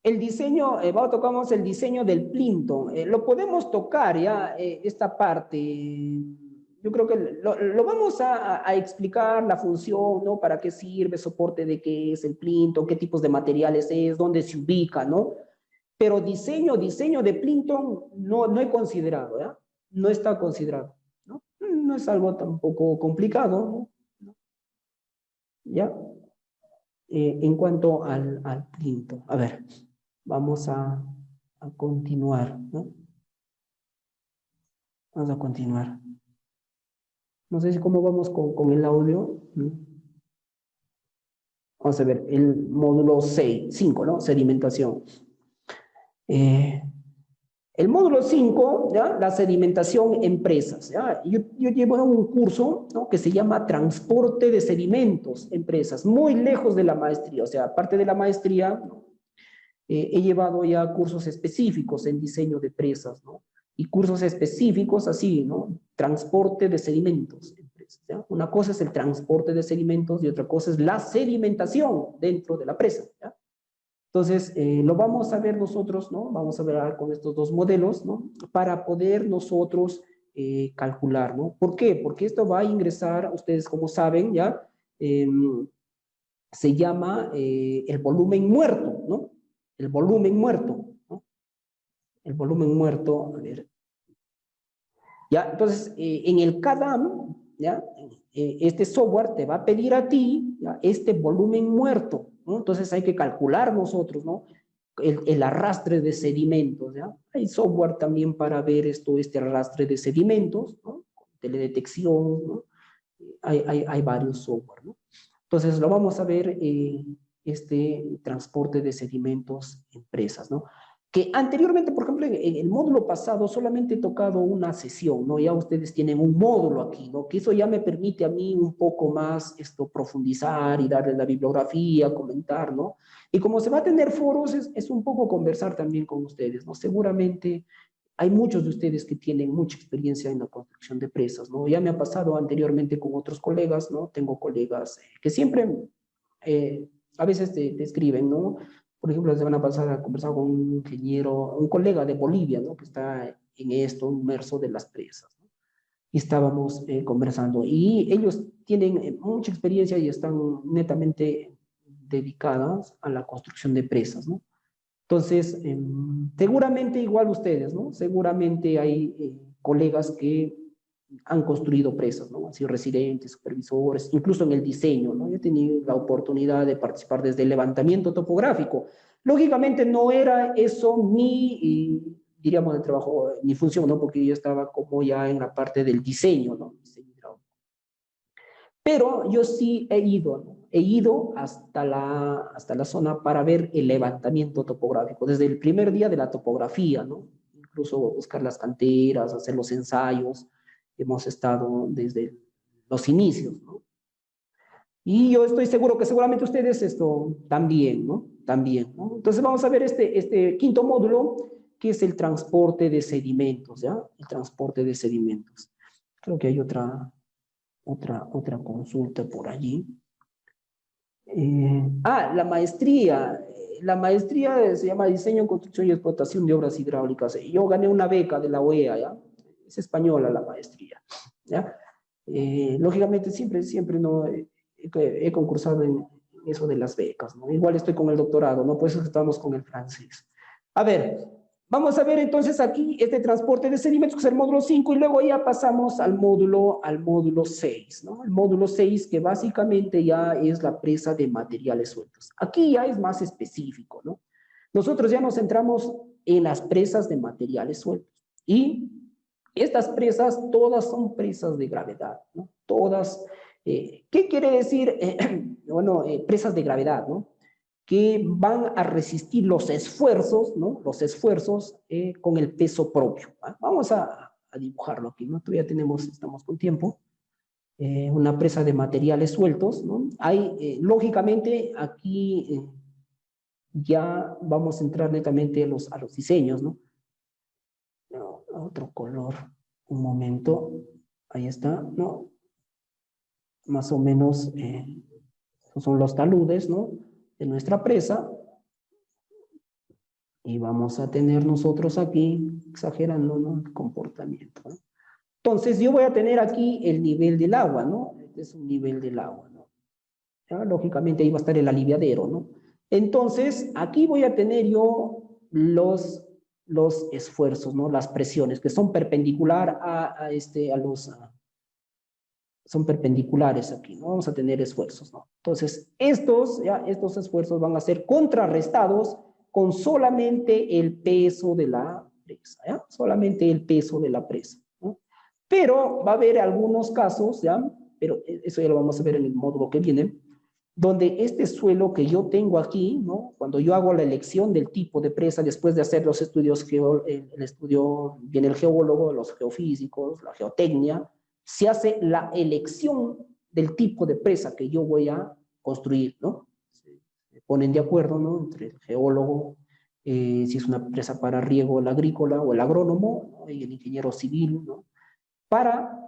El diseño, tocamos el diseño del plinto. Lo podemos tocar ya, esta parte. Yo creo que lo vamos a explicar, la función, ¿no? Para qué sirve, soporte de qué es el plinto, qué tipos de materiales es, dónde se ubica, ¿no? Pero diseño de plinto no he considerado, ¿ya? No está considerado, ¿no? No es algo tampoco complicado, ¿no? ¿Ya? En cuanto al plinto. A ver. Vamos a continuar, ¿no? Vamos a continuar. No sé si cómo vamos con el audio. Vamos a ver, el módulo 5, ¿no? Sedimentación. El módulo 5, ¿ya? La sedimentación en presas, ¿ya? Yo llevo un curso, ¿no? Que se llama Transporte de Sedimentos en Presas, muy lejos de la maestría, o sea, aparte de la maestría, ¿no? He llevado ya cursos específicos en diseño de presas, ¿no? Y cursos específicos así, ¿no? Transporte de sedimentos en presas, ¿ya? Una cosa es el transporte de sedimentos y otra cosa es la sedimentación dentro de la presa, ¿ya? Entonces, lo vamos a ver nosotros, ¿no? Vamos a ver con estos 2 modelos, ¿no? Para poder nosotros calcular, ¿no? ¿Por qué? Porque esto va a ingresar, ustedes como saben, ¿ya? Se llama el volumen muerto, ¿no? El volumen muerto, ¿no? El volumen muerto, a ver. Ya, entonces, en el CADAM, ¿ya? Este software te va a pedir a ti, ¿ya? Este volumen muerto, ¿no? Entonces hay que calcular nosotros, ¿no? El arrastre de sedimentos, ¿ya? Hay software también para ver este arrastre de sedimentos, ¿no? Teledetección, ¿no? Hay varios software, ¿no? Entonces lo vamos a ver, este transporte de sedimentos en presas, ¿no? Que anteriormente, por ejemplo, en el módulo pasado solamente he tocado una sesión, ¿no? Ya ustedes tienen un módulo aquí, ¿no? Que eso ya me permite a mí un poco más profundizar y darle la bibliografía, comentar, ¿no? Y como se va a tener foros, es un poco conversar también con ustedes, ¿no? Seguramente hay muchos de ustedes que tienen mucha experiencia en la construcción de presas, ¿no? Ya me ha pasado anteriormente con otros colegas, ¿no? Tengo colegas que siempre, a veces te escriben, ¿no? Por ejemplo, la semana pasada conversaba con un ingeniero, un colega de Bolivia, ¿no? Que está en esto, inmerso de las presas, ¿no? Y estábamos conversando. Y ellos tienen mucha experiencia y están netamente dedicadas a la construcción de presas, ¿no? Entonces, seguramente igual ustedes, ¿no? Seguramente hay colegas que han construido presas, ¿no? Así residentes, supervisores, incluso en el diseño, ¿no? Yo he tenido la oportunidad de participar desde el levantamiento topográfico. Lógicamente no era eso mi, diríamos, el trabajo, mi función, ¿no? Porque yo estaba como ya en la parte del diseño, ¿no? Pero yo sí he ido, ¿no? He ido hasta la zona para ver el levantamiento topográfico, desde el primer día de la topografía, ¿no? Incluso buscar las canteras, hacer los ensayos. Hemos estado desde los inicios, ¿no? Y yo estoy seguro que seguramente ustedes esto también, ¿no? También, ¿no? Entonces vamos a ver este quinto módulo, que es el transporte de sedimentos, ¿ya? El transporte de sedimentos. Creo que hay otra consulta por allí. La maestría. La maestría se llama Diseño, Construcción y Explotación de Obras Hidráulicas. Yo gané una beca de la UEA, ¿ya? Es española la maestría, ¿ya? Lógicamente siempre no he concursado en eso de las becas, ¿no? Igual estoy con el doctorado, ¿no? Por eso estamos con el francés. A ver, Vamos a ver entonces aquí este transporte de sedimentos, que es el módulo 5, y luego ya pasamos al módulo 6, ¿no? El módulo 6, que básicamente ya es la presa de materiales sueltos. Aquí ya es más específico, ¿no? Nosotros ya nos centramos en las presas de materiales sueltos. Y estas presas, todas son presas de gravedad, ¿no? Todas, ¿qué quiere decir? Bueno, presas de gravedad, ¿no? Que van a resistir los esfuerzos, ¿no? Los esfuerzos con el peso propio. ¿Va? Vamos a dibujarlo aquí, ¿no? Todavía estamos con tiempo. Una presa de materiales sueltos, ¿no? Hay, lógicamente, aquí ya vamos a entrar netamente a los diseños, ¿no? No, otro color, un momento, ahí está, ¿no? Más o menos, esos son los taludes, ¿no? De nuestra presa. Y vamos a tener nosotros aquí, exagerando, ¿no? El comportamiento, ¿no? Entonces, yo voy a tener aquí el nivel del agua, ¿no? Este es un nivel del agua, ¿no? ¿Ya? Lógicamente ahí va a estar el aliviadero, ¿no? Entonces, aquí voy a tener yo los esfuerzos, ¿no? Las presiones, que son perpendicular son perpendiculares aquí, ¿no? Vamos a tener esfuerzos, ¿no? Entonces, estos esfuerzos van a ser contrarrestados con solamente el peso de la presa, ¿ya? Solamente el peso de la presa, ¿no? Pero va a haber algunos casos, ¿ya? Pero eso ya lo vamos a ver en el módulo que viene, donde este suelo que yo tengo aquí, ¿no? Cuando yo hago la elección del tipo de presa, después de hacer los estudios, el estudio, viene el geólogo, los geofísicos, la geotecnia, se hace la elección del tipo de presa que yo voy a construir, ¿no? Se ponen de acuerdo, ¿no? Entre el geólogo, si es una presa para riego, el agrícola o el agrónomo, ¿no? Y el ingeniero civil, ¿no? Para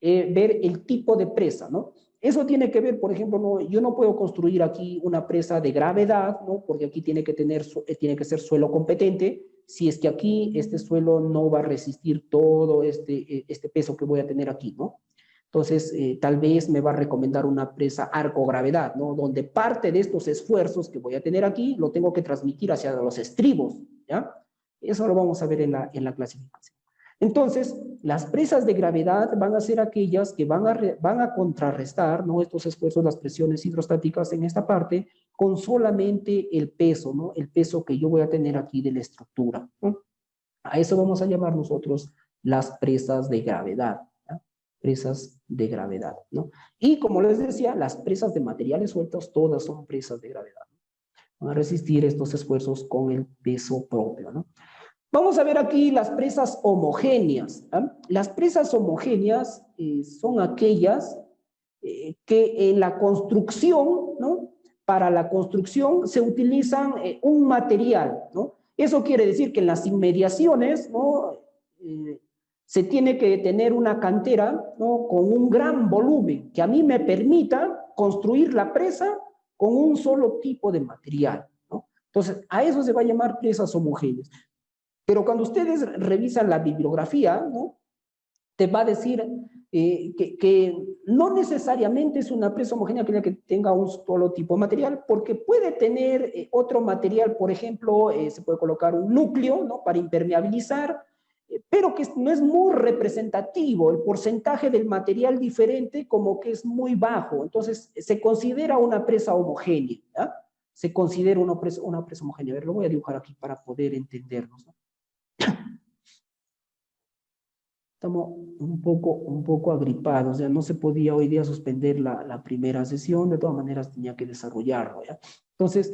ver el tipo de presa, ¿no? Eso tiene que ver, por ejemplo, no, yo no puedo construir aquí una presa de gravedad, ¿no? Porque aquí tiene que ser suelo competente, si es que aquí este suelo no va a resistir todo este peso que voy a tener aquí, ¿no? Entonces, tal vez me va a recomendar una presa arcogravedad, ¿no? Donde parte de estos esfuerzos que voy a tener aquí lo tengo que transmitir hacia los estribos, ¿ya? Eso lo vamos a ver en la clasificación. Entonces, las presas de gravedad van a ser aquellas que van a contrarrestar, ¿no? Estos esfuerzos, las presiones hidrostáticas en esta parte, con solamente el peso, ¿no? El peso que yo voy a tener aquí de la estructura, ¿no? A eso vamos a llamar nosotros las presas de gravedad, ¿no? Presas de gravedad, ¿no? Y como les decía, las presas de materiales sueltos, todas son presas de gravedad, ¿no? Van a resistir estos esfuerzos con el peso propio, ¿no? Vamos a ver aquí las presas homogéneas, ¿eh? Las presas homogéneas son aquellas que en la construcción, ¿no? Para la construcción se utilizan un material, ¿no? Eso quiere decir que en las inmediaciones, ¿no? Se tiene que tener una cantera, ¿no? Con un gran volumen que a mí me permita construir la presa con un solo tipo de material, ¿no? Entonces, a eso se va a llamar presas homogéneas. Pero cuando ustedes revisan la bibliografía, ¿no? Te va a decir que no necesariamente es una presa homogénea que tenga un solo tipo de material, porque puede tener otro material, por ejemplo, se puede colocar un núcleo, ¿no? Para impermeabilizar, pero que no es muy representativo, el porcentaje del material diferente como que es muy bajo, entonces se considera una presa homogénea, ¿ya? Se considera una presa homogénea. A ver, lo voy a dibujar aquí para poder entendernos, ¿no? Estamos un poco agripados, ya no se podía hoy día suspender la primera sesión, de todas maneras tenía que desarrollarlo, ¿ya? Entonces,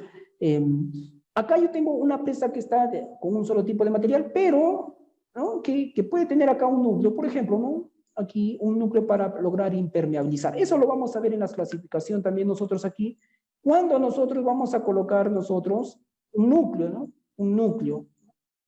acá yo tengo una presa que está con un solo tipo de material, pero, ¿no? que puede tener acá un núcleo, por ejemplo, ¿no? Aquí un núcleo para lograr impermeabilizar. Eso lo vamos a ver en la clasificación también nosotros aquí, cuando nosotros vamos a colocar nosotros un núcleo, ¿no? Un núcleo.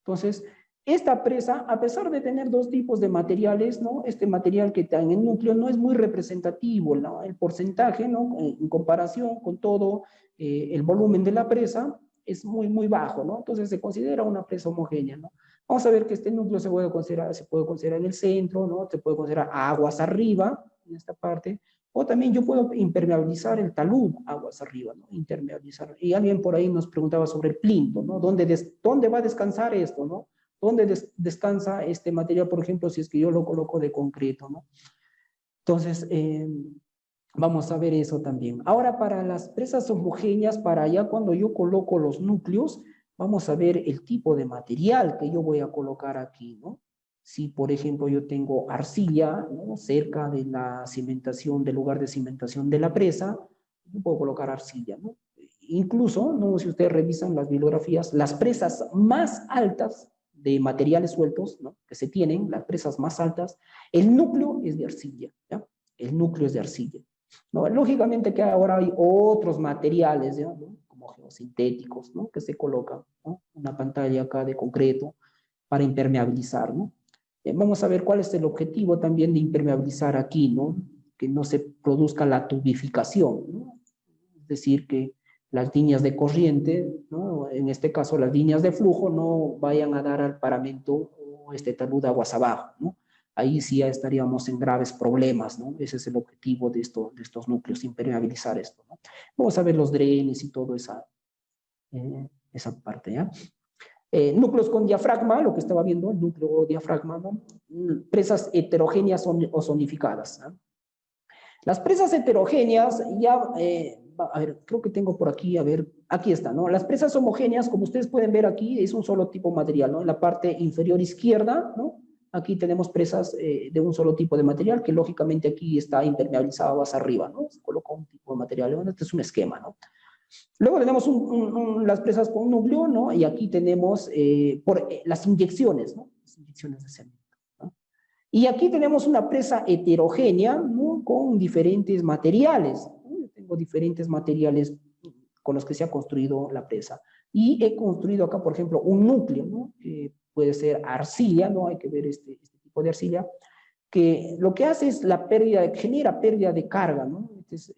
Entonces, esta presa, a pesar de tener dos tipos de materiales, ¿no? Este material que está en el núcleo no es muy representativo, ¿no? El porcentaje, ¿no? En comparación con todo el volumen de la presa, es muy bajo, ¿no? Entonces se considera una presa homogénea, ¿no? Vamos a ver que este núcleo se puede considerar en el centro, ¿no? Se puede considerar aguas arriba, en esta parte, O también yo puedo impermeabilizar el talud aguas arriba, ¿no? Impermeabilizar. Y alguien por ahí nos preguntaba sobre el plinto, ¿no? ¿Dónde va a descansar esto, no? ¿Dónde descansa este material, por ejemplo, si es que yo lo coloco de concreto, ¿no? Entonces, vamos a ver eso también. Ahora, para las presas homogéneas, para allá cuando yo coloco los núcleos, vamos a ver el tipo de material que yo voy a colocar aquí, ¿no? Si, por ejemplo, yo tengo arcilla, ¿no? Cerca de la cimentación, del lugar de cimentación de la presa, yo puedo colocar arcilla, ¿no? Incluso, ¿no? Si ustedes revisan las bibliografías, las presas más altas de materiales sueltos, ¿no? Que se tienen, las presas más altas, el núcleo es de arcilla, ¿ya? El núcleo es de arcilla. ¿No? Lógicamente que ahora hay otros materiales, ¿ya? ¿No? Como geosintéticos, ¿no? Que se colocan, ¿no? Una pantalla acá de concreto para impermeabilizar, ¿no? Vamos a ver cuál es el objetivo también de impermeabilizar aquí, ¿no? Que no se produzca la tubificación, ¿no? Es decir, que las líneas de corriente, ¿no? En este caso las líneas de flujo, no vayan a dar al paramento o este talud aguas abajo, ¿no? Ahí sí ya estaríamos en graves problemas, ¿no? Ese es el objetivo de estos núcleos, impermeabilizar esto, ¿no? Vamos a ver los drenes y toda esa parte, ¿ya? Núcleos con diafragma, lo que estaba viendo, el núcleo diafragma, ¿no? Presas heterogéneas o zonificadas, ¿no? Las presas heterogéneas ya, a ver, creo que tengo por aquí, a ver, aquí está, ¿no? Las presas homogéneas, como ustedes pueden ver aquí, es un solo tipo de material, ¿no? En la parte inferior izquierda, ¿no? Aquí tenemos presas de un solo tipo de material, que lógicamente aquí está impermeabilizado hacia arriba, ¿no? Se coloca un tipo de material, ¿no? Este es un esquema, ¿no? Luego tenemos las presas con núcleo, ¿no? Y aquí tenemos las inyecciones, ¿no? Las inyecciones de cemento, ¿no? Y aquí tenemos una presa heterogénea, ¿no? Con diferentes materiales, ¿no? Yo tengo diferentes materiales con los que se ha construido la presa. Y he construido acá, por ejemplo, un núcleo, ¿no? Que puede ser arcilla, ¿no? Hay que ver este tipo de arcilla, que lo que hace es genera pérdida de carga, ¿no? Entonces,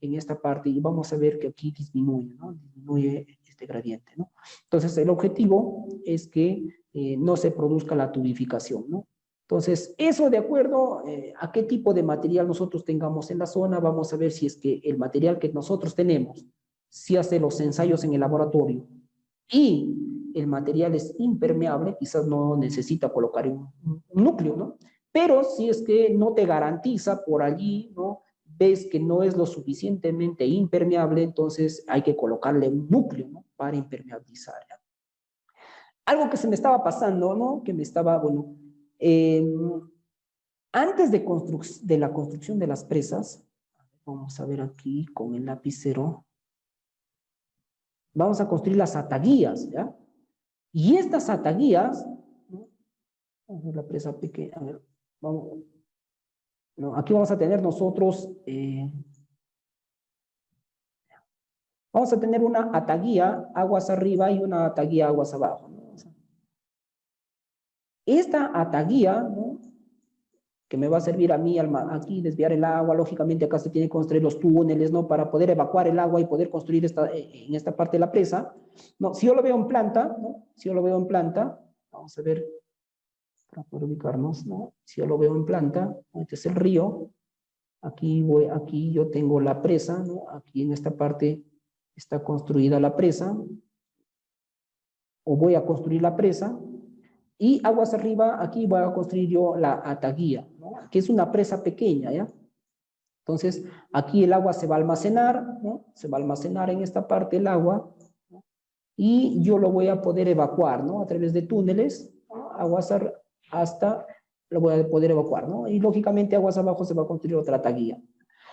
en esta parte, y vamos a ver que aquí disminuye, ¿no? Disminuye este gradiente, ¿no? Entonces, el objetivo es que no se produzca la tubificación, ¿no? Entonces, eso de acuerdo a qué tipo de material nosotros tengamos en la zona, vamos a ver si es que el material que nosotros tenemos, si hace los ensayos en el laboratorio y el material es impermeable, quizás no necesita colocar un núcleo, ¿no? Pero si es que no te garantiza por allí, ¿no? Ves que no es lo suficientemente impermeable, entonces hay que colocarle un núcleo, ¿no? Para impermeabilizar. ¿Ya? Algo que se me estaba pasando, ¿no? Que me estaba, bueno, antes de la construcción de las presas, vamos a ver aquí con el lapicero, vamos a construir las ataguías, ¿ya? Y estas ataguías, ¿no? Vamos a ver la presa pequeña, a ver, vamos, no, aquí vamos a tener nosotros, vamos a tener una ataguía aguas arriba y una ataguía aguas abajo, ¿no? O sea, esta ataguía, ¿no? Que me va a servir a mí aquí desviar el agua, lógicamente acá se tienen que construir los túneles, ¿no? Para poder evacuar el agua y poder construir en esta parte de la presa, ¿no? Si yo lo veo en planta, ¿no? Si yo lo veo en planta, vamos a ver, para poder ubicarnos, ¿no? Si yo lo veo en planta, este es el río, aquí yo tengo la presa, ¿no? Aquí en esta parte está construida la presa, o voy a construir la presa, y aguas arriba, aquí voy a construir yo la ataguía, ¿no? Que es una presa pequeña, ¿ya? Entonces, aquí el agua se va a almacenar, ¿no? Se va a almacenar en esta parte el agua, ¿no? Y yo lo voy a poder evacuar, ¿no? A través de túneles, ¿no? Hasta lo voy a poder evacuar, ¿no? Y lógicamente aguas abajo se va a construir otra ataguía.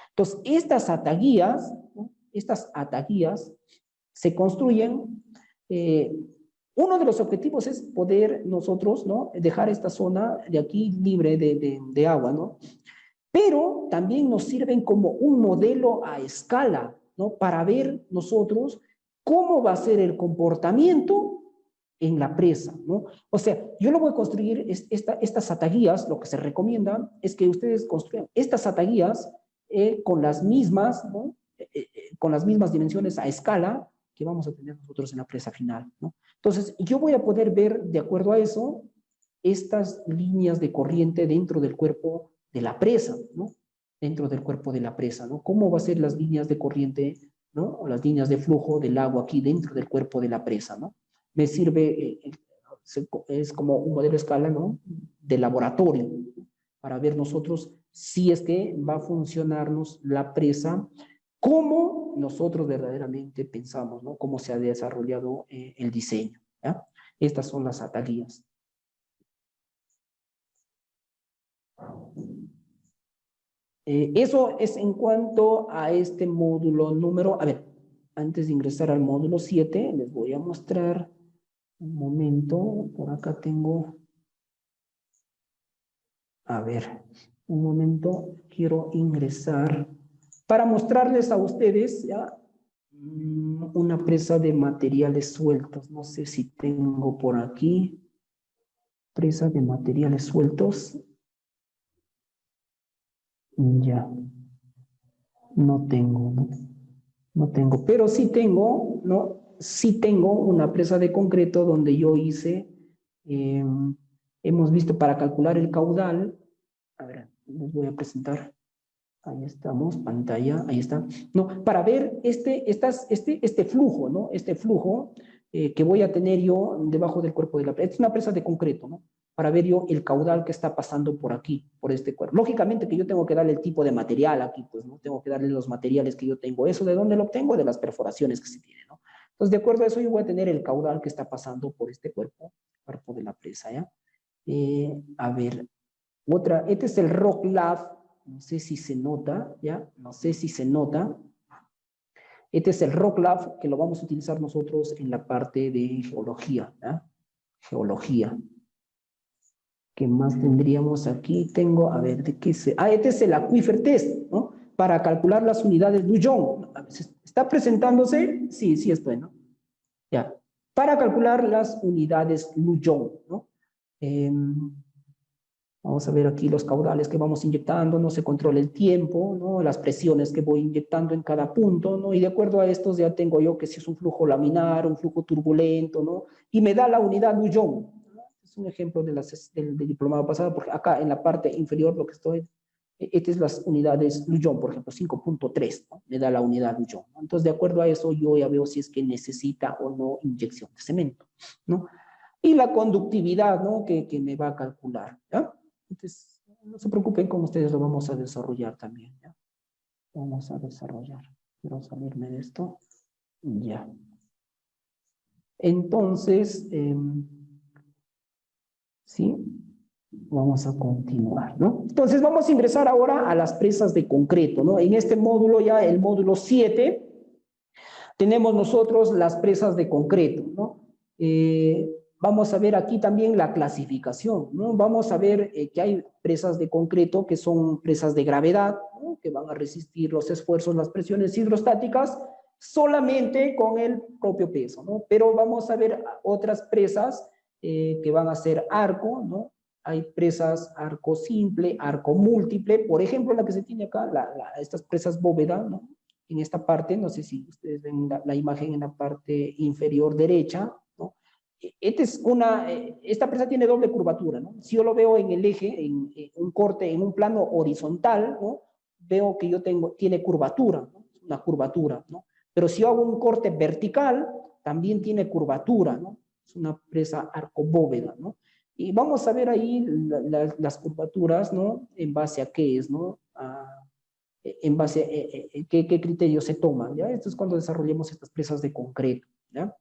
Entonces, estas ataguías, ¿no? Estas ataguías se construyen, uno de los objetivos es poder nosotros, ¿no? Dejar esta zona de aquí libre de agua, ¿no? Pero también nos sirven como un modelo a escala, ¿no? Para ver nosotros cómo va a ser el comportamiento en la presa, ¿no? O sea, yo lo voy a construir, estas ataguías, lo que se recomienda es que ustedes construyan estas ataguías con las mismas, ¿no? Con las mismas dimensiones a escala que vamos a tener nosotros en la presa final, ¿no? Entonces, yo voy a poder ver, de acuerdo a eso, estas líneas de corriente dentro del cuerpo de la presa, ¿no? dentro del cuerpo de la presa, ¿no? ¿Cómo va a ser las líneas de corriente, ¿no? O las líneas de flujo del agua aquí dentro del cuerpo de la presa, ¿no? Me sirve, es como un modelo de escala, ¿no? De laboratorio, para ver nosotros si es que va a funcionarnos la presa como nosotros verdaderamente pensamos, ¿no? Cómo se ha desarrollado el diseño, ¿ya? Estas son las ataguías. Eso es en cuanto a este módulo número, a ver, antes de ingresar al módulo 7, les voy a mostrar un momento, por acá tengo, a ver, un momento, quiero ingresar para mostrarles a ustedes ya una presa de materiales sueltos. No sé si tengo por aquí presa de materiales sueltos. Ya, no tengo, ¿no? No tengo, pero sí tengo, ¿no? Sí tengo una presa de concreto donde yo hice, hemos visto para calcular el caudal, a ver, les voy a presentar, ahí estamos, pantalla, ahí está, no, para ver este flujo, ¿no? Este flujo que voy a tener yo debajo del cuerpo de la presa, es una presa de concreto, ¿no? Para ver yo el caudal que está pasando por aquí, por este cuerpo. Lógicamente que yo tengo que darle el tipo de material aquí, pues, ¿no? Tengo que darle los materiales que yo tengo. ¿Eso de dónde lo obtengo? De las perforaciones que se tienen, ¿no? Entonces, de acuerdo a eso, yo voy a tener el caudal que está pasando por este cuerpo de la presa, ¿ya? A ver, este es el Rock Lab, no sé si se nota, ¿ya? No sé si se nota. Este es el Rock Lab que lo vamos a utilizar nosotros en la parte de geología, ¿ya? Geología. ¿Qué más tendríamos aquí? Tengo, a ver, ¿de qué se...? Este es el Aquifer Test, ¿no? Para calcular las unidades Lujon. ¿Está presentándose? Sí, sí estoy, ¿no? Ya. Para calcular las unidades Lujon, ¿no? Vamos a ver aquí los caudales que vamos inyectando, no se controla el tiempo, ¿no? Las presiones que voy inyectando en cada punto, ¿no? Y de acuerdo a estos ya tengo yo que si es un flujo laminar, un flujo turbulento, ¿no? Y me da la unidad Lujon. Es un ejemplo del diplomado pasado, porque acá en la parte inferior lo que estoy, estas son las unidades Lujon, por ejemplo, 5.3, ¿no? Me da la unidad Lujon, ¿no? Entonces, de acuerdo a eso, yo ya veo si es que necesita o no inyección de cemento, ¿no? Y la conductividad, ¿no? Que me va a calcular, ¿ya? Entonces, no se preocupen, con ustedes lo vamos a desarrollar también, ¿ya? Vamos a desarrollar. Quiero salirme de esto. Ya. Entonces, sí, vamos a continuar, ¿no? Entonces, vamos a ingresar ahora a las presas de concreto, ¿no? En este módulo, ya el módulo 7, tenemos nosotros las presas de concreto, ¿no? Vamos a ver aquí también la clasificación, ¿no? Vamos a ver que hay presas de concreto que son presas de gravedad, ¿no? Que van a resistir los esfuerzos, las presiones hidrostáticas solamente con el propio peso, ¿no? Pero vamos a ver otras presas que van a ser arco, ¿no? Hay presas arco simple, arco múltiple, por ejemplo, la que se tiene acá, estas presas bóveda, ¿no? En esta parte, no sé si ustedes ven la imagen en la parte inferior derecha, ¿no? Esta presa tiene doble curvatura, ¿no? Si yo lo veo en el eje, en un corte, en un plano horizontal, ¿no? Veo que tiene curvatura, ¿no? Una curvatura, ¿no? Pero si yo hago un corte vertical, también tiene curvatura, ¿no? Es una presa arcobóveda, ¿no? Y vamos a ver ahí las curvaturas, ¿no? En base a qué es, ¿no? En base a qué criterios se toman, ¿ya? Esto es cuando desarrollemos estas presas de concreto, ¿ya?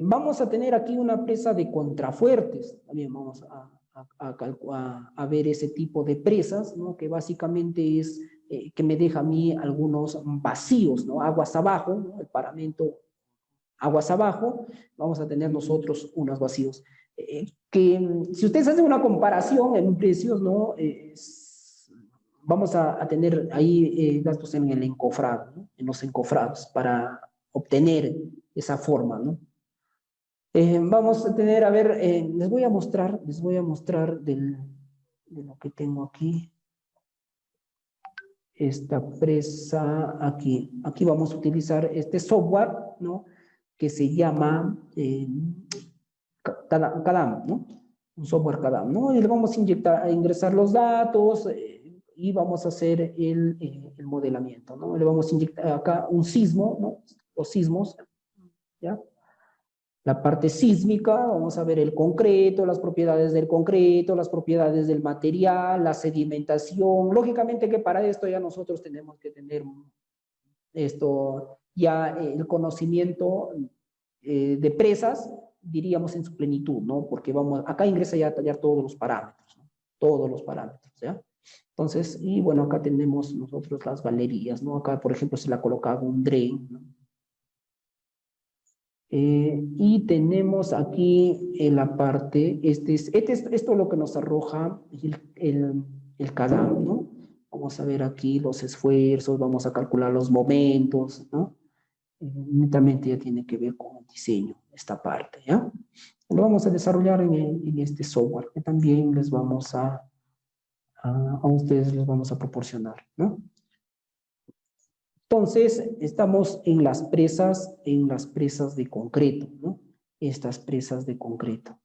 Vamos a tener aquí una presa de contrafuertes, también vamos a ver ese tipo de presas, ¿no? Que básicamente es que me deja a mí algunos vacíos, ¿no? Aguas abajo, ¿no? El paramento aguas abajo, vamos a tener nosotros unos vacíos. Si ustedes hacen una comparación en precios, ¿no? Vamos a tener ahí gastos en el encofrado, ¿no? En los encofrados para obtener esa forma, ¿no? Vamos a tener, a ver, les voy a mostrar de lo que tengo aquí. Esta presa aquí. Aquí vamos a utilizar este software, ¿no? Que se llama CADAM, ¿no? Un software CADAM, ¿no? Y le vamos a ingresar los datos, y vamos a hacer el modelamiento, ¿no? Le vamos a inyectar acá un sismo, ¿no? Los sismos, ¿ya? La parte sísmica, vamos a ver el concreto, las propiedades del concreto, las propiedades del material, la sedimentación. Lógicamente que para esto ya nosotros tenemos que tener ya el conocimiento de presas, diríamos en su plenitud, ¿no? Porque acá ingresa ya a tallar todos los parámetros, ¿no? Todos los parámetros, ¿ya? Entonces, y bueno, acá tenemos nosotros las galerías, ¿no? Acá, por ejemplo, se le ha colocado un dren, ¿no? Y tenemos aquí en la parte, esto es lo que nos arroja el CADAM, ¿no? Vamos a ver aquí los esfuerzos, vamos a calcular los momentos, ¿no? Netamente ya tiene que ver con el diseño, esta parte, ¿ya? Lo vamos a desarrollar en este software, que también les vamos a ustedes les vamos a proporcionar, ¿no? Entonces, estamos en las presas de concreto, ¿no? Estas presas de concreto.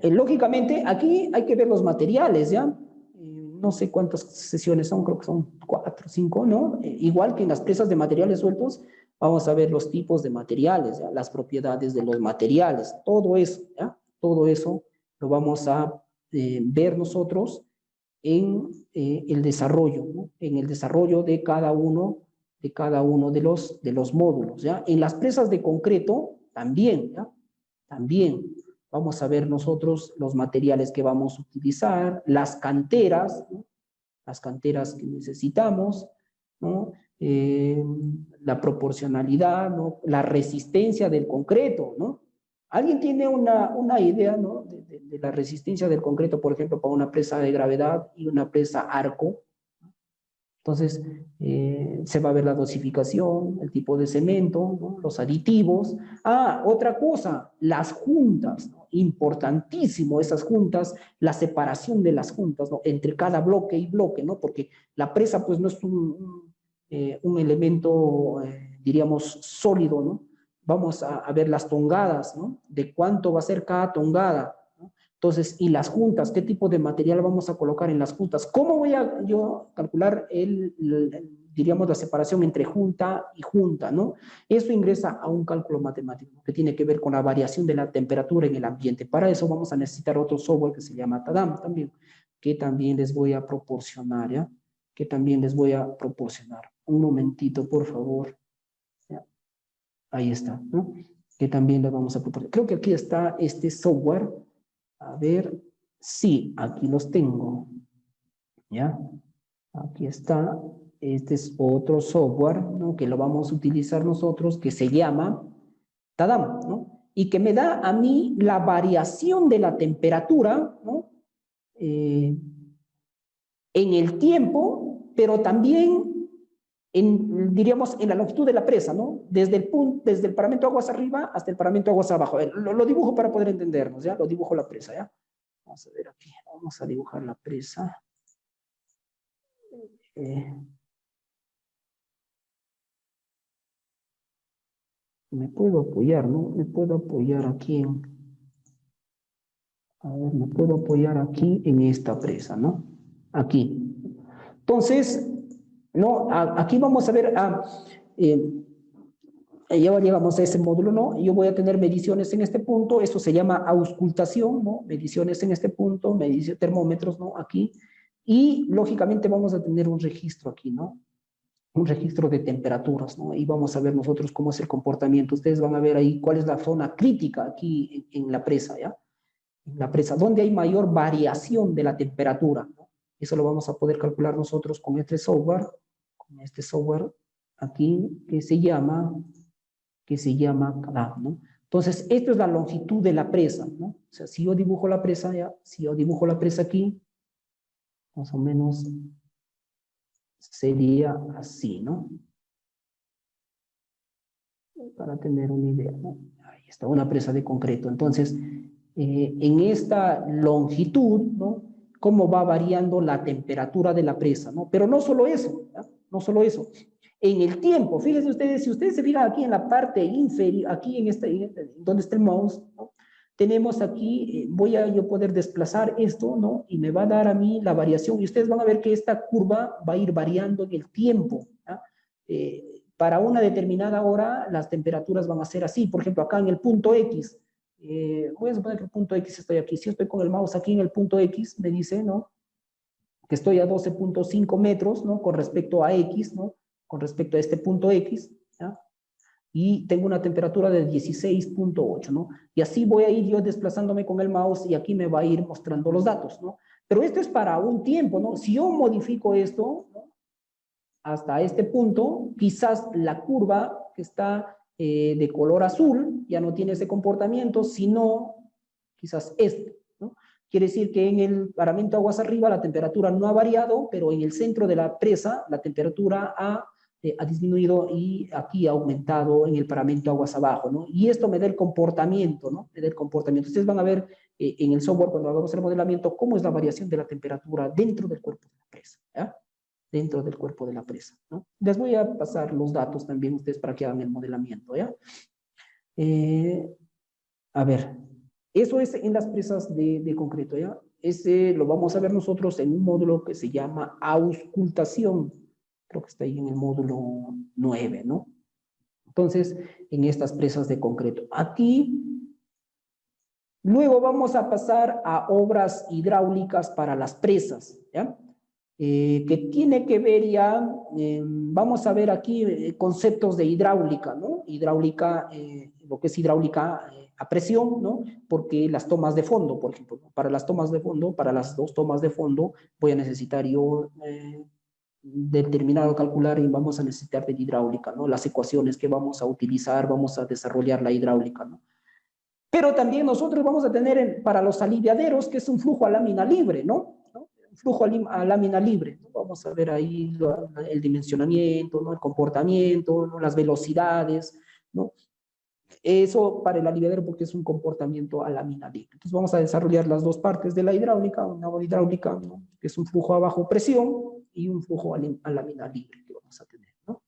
Lógicamente, aquí hay que ver los materiales, ¿ya? No sé cuántas sesiones son, creo que son 4 o 5, ¿no? Igual que en las presas de materiales sueltos, vamos a ver los tipos de materiales, ¿ya? Las propiedades de los materiales, todo eso, ¿ya? Todo eso lo vamos a ver nosotros en el desarrollo, ¿no? En el desarrollo de cada uno de los módulos, ¿ya? En las presas de concreto también, ¿ya? También vamos a ver nosotros los materiales que vamos a utilizar, las canteras, ¿no? Las canteras que necesitamos, ¿no? La proporcionalidad, ¿no? La resistencia del concreto, ¿no? ¿Alguien tiene una idea, ¿no? de la resistencia del concreto, por ejemplo, para una presa de gravedad y una presa arco? Entonces, se va a ver la dosificación, el tipo de cemento, ¿no? Los aditivos. Otra cosa, las juntas, ¿no? Importantísimo esas juntas, la separación de las juntas, ¿no? Entre cada bloque y bloque, ¿no? Porque la presa, pues, no es un elemento, diríamos, sólido, ¿no? Vamos a ver las tongadas, ¿no? De cuánto va a ser cada tongada, ¿no? Entonces, y las juntas, ¿qué tipo de material vamos a colocar en las juntas? ¿Cómo voy a yo calcular diríamos, la separación entre junta y junta, ¿no? Eso ingresa a un cálculo matemático que tiene que ver con la variación de la temperatura en el ambiente. Para eso vamos a necesitar otro software que se llama TADAM también, que también les voy a proporcionar, ¿ya? Que también les voy a proporcionar. Un momentito, por favor. ¿Ya? Ahí está, ¿no? Que también les vamos a proporcionar. Creo que aquí está este software. A ver, sí, aquí los tengo. ¿Ya? Aquí está. Este es otro software, ¿no? Que lo vamos a utilizar nosotros, que se llama TADAM, ¿no? Y que me da a mí la variación de la temperatura, ¿no? En el tiempo, pero también diríamos, en la longitud de la presa, ¿no? Desde el paramento aguas arriba hasta el paramento aguas abajo. Lo dibujo para poder entendernos, ¿ya? Lo dibujo la presa, ¿ya? Vamos a ver aquí, vamos a dibujar la presa. Me puedo apoyar, ¿no? Me puedo apoyar aquí me puedo apoyar aquí en esta presa, ¿no? Aquí. Entonces, ¿no? Aquí vamos a ver, ya llegamos a ese módulo, ¿no? Yo voy a tener mediciones en este punto, eso se llama auscultación, ¿no? Mediciones en este punto, termómetros, ¿no? Aquí. Y, lógicamente, vamos a tener un registro aquí, ¿no? Un registro de temperaturas, ¿no? Y vamos a ver nosotros cómo es el comportamiento. Ustedes van a ver ahí cuál es la zona crítica aquí en la presa, ¿ya? En la presa, donde hay mayor variación de la temperatura, ¿no? Eso lo vamos a poder calcular nosotros con este software aquí que se llama CADAM, ¿no? Entonces, esto es la longitud de la presa, ¿no? O sea, si yo dibujo la presa, ¿ya? Si yo dibujo la presa aquí, más o menos sería así, ¿no? Para tener una idea, ¿no? Ahí está, una presa de concreto. Entonces, en esta longitud, ¿no? Cómo va variando la temperatura de la presa, ¿no? Pero no solo eso, ¿ya? No solo eso. En el tiempo, fíjense ustedes, si ustedes se fijan aquí en la parte inferior, aquí donde está el mouse, ¿no? tenemos aquí, voy a yo poder desplazar esto, ¿no? Y me va a dar a mí la variación. Y ustedes van a ver que esta curva va a ir variando en el tiempo. ¿Ya? Para una determinada hora, las temperaturas van a ser así. Por ejemplo, acá en el punto X, voy a suponer que el punto X estoy aquí. Si estoy con el mouse aquí en el punto X, me dice, ¿no? Que estoy a 12.5 metros, ¿no? Con respecto a X, ¿no? Con respecto a este punto X, ¿ya? Y tengo una temperatura de 16.8, ¿no? Y así voy a ir yo desplazándome con el mouse y aquí me va a ir mostrando los datos, ¿no? Pero esto es para un tiempo, ¿no? Si yo modifico esto, ¿no? Hasta este punto, quizás la curva que está de color azul ya no tiene ese comportamiento, sino quizás este, ¿no? Quiere decir que en el paramento aguas arriba la temperatura no ha variado, pero en el centro de la presa la temperatura ha disminuido y aquí ha aumentado en el paramento aguas abajo, ¿no? Y esto me da el comportamiento, ¿no? Me da el comportamiento. Ustedes van a ver en el software cuando hagamos el modelamiento cómo es la variación de la temperatura dentro del cuerpo de la presa, ¿ya? Dentro del cuerpo de la presa, ¿no? Les voy a pasar los datos también a ustedes para que hagan el modelamiento, ¿ya? A ver, eso es en las presas de concreto, ¿ya? Ese lo vamos a ver nosotros en un módulo que se llama auscultación. Creo que está ahí en el módulo 9, ¿no? Entonces, en estas presas de concreto. Aquí, luego vamos a pasar a obras hidráulicas para las presas, ¿ya? Que tiene que ver ya, vamos a ver aquí conceptos de hidráulica, ¿no? Hidráulica, lo que es hidráulica a presión, ¿no? Porque las tomas de fondo, por ejemplo, ¿no? Para las tomas de fondo, para las dos tomas de fondo, voy a necesitar yo determinar o calcular y vamos a necesitar de hidráulica, ¿no? Las ecuaciones que vamos a utilizar, vamos a desarrollar la hidráulica, ¿no? Pero también nosotros vamos a tener para los aliviaderos, que es un flujo a lámina libre, ¿no? Flujo a lámina libre. ¿No? Vamos a ver ahí el dimensionamiento, ¿no? El comportamiento, ¿no? Las velocidades, ¿no? Eso para el aliviadero porque es un comportamiento a lámina libre. Entonces vamos a desarrollar las dos partes de la hidráulica, una hidráulica, ¿no? Que es un flujo a bajo presión y un flujo a lámina libre que vamos a tener, ¿no?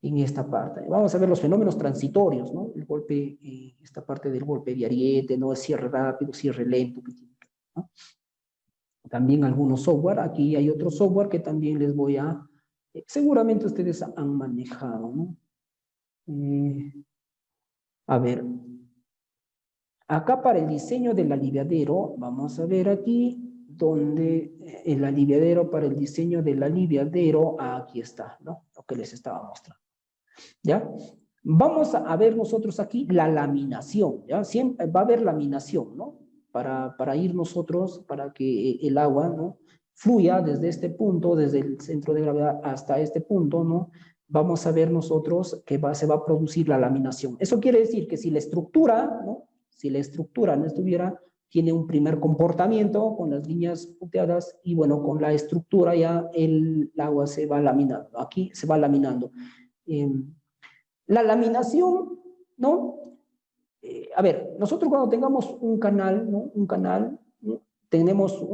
En esta parte. Vamos a ver los fenómenos transitorios, ¿no? El golpe, esta parte del golpe de ariete, ¿no? El cierre rápido, cierre lento, ¿no? También algunos software, aquí hay otro software que también les voy a, seguramente ustedes han manejado, ¿no? A ver, acá para el diseño del aliviadero, vamos a ver aquí donde el aliviadero, para el diseño del aliviadero, aquí está, ¿no? Lo que les estaba mostrando, ¿ya? Vamos a ver nosotros aquí la laminación, ¿ya? Siempre va a haber laminación, ¿no? Para ir nosotros, para que el agua, ¿no? Fluya desde este punto, desde el centro de gravedad hasta este punto, ¿no? Vamos a ver nosotros que se va a producir la laminación. Eso quiere decir que si la estructura, ¿no? Si la estructura no estuviera, tiene un primer comportamiento con las líneas punteadas y bueno, con la estructura ya el agua se va laminando. Aquí se va laminando. La laminación, ¿no? A ver, nosotros cuando tengamos un canal, ¿no? Un canal, ¿no? Tenemos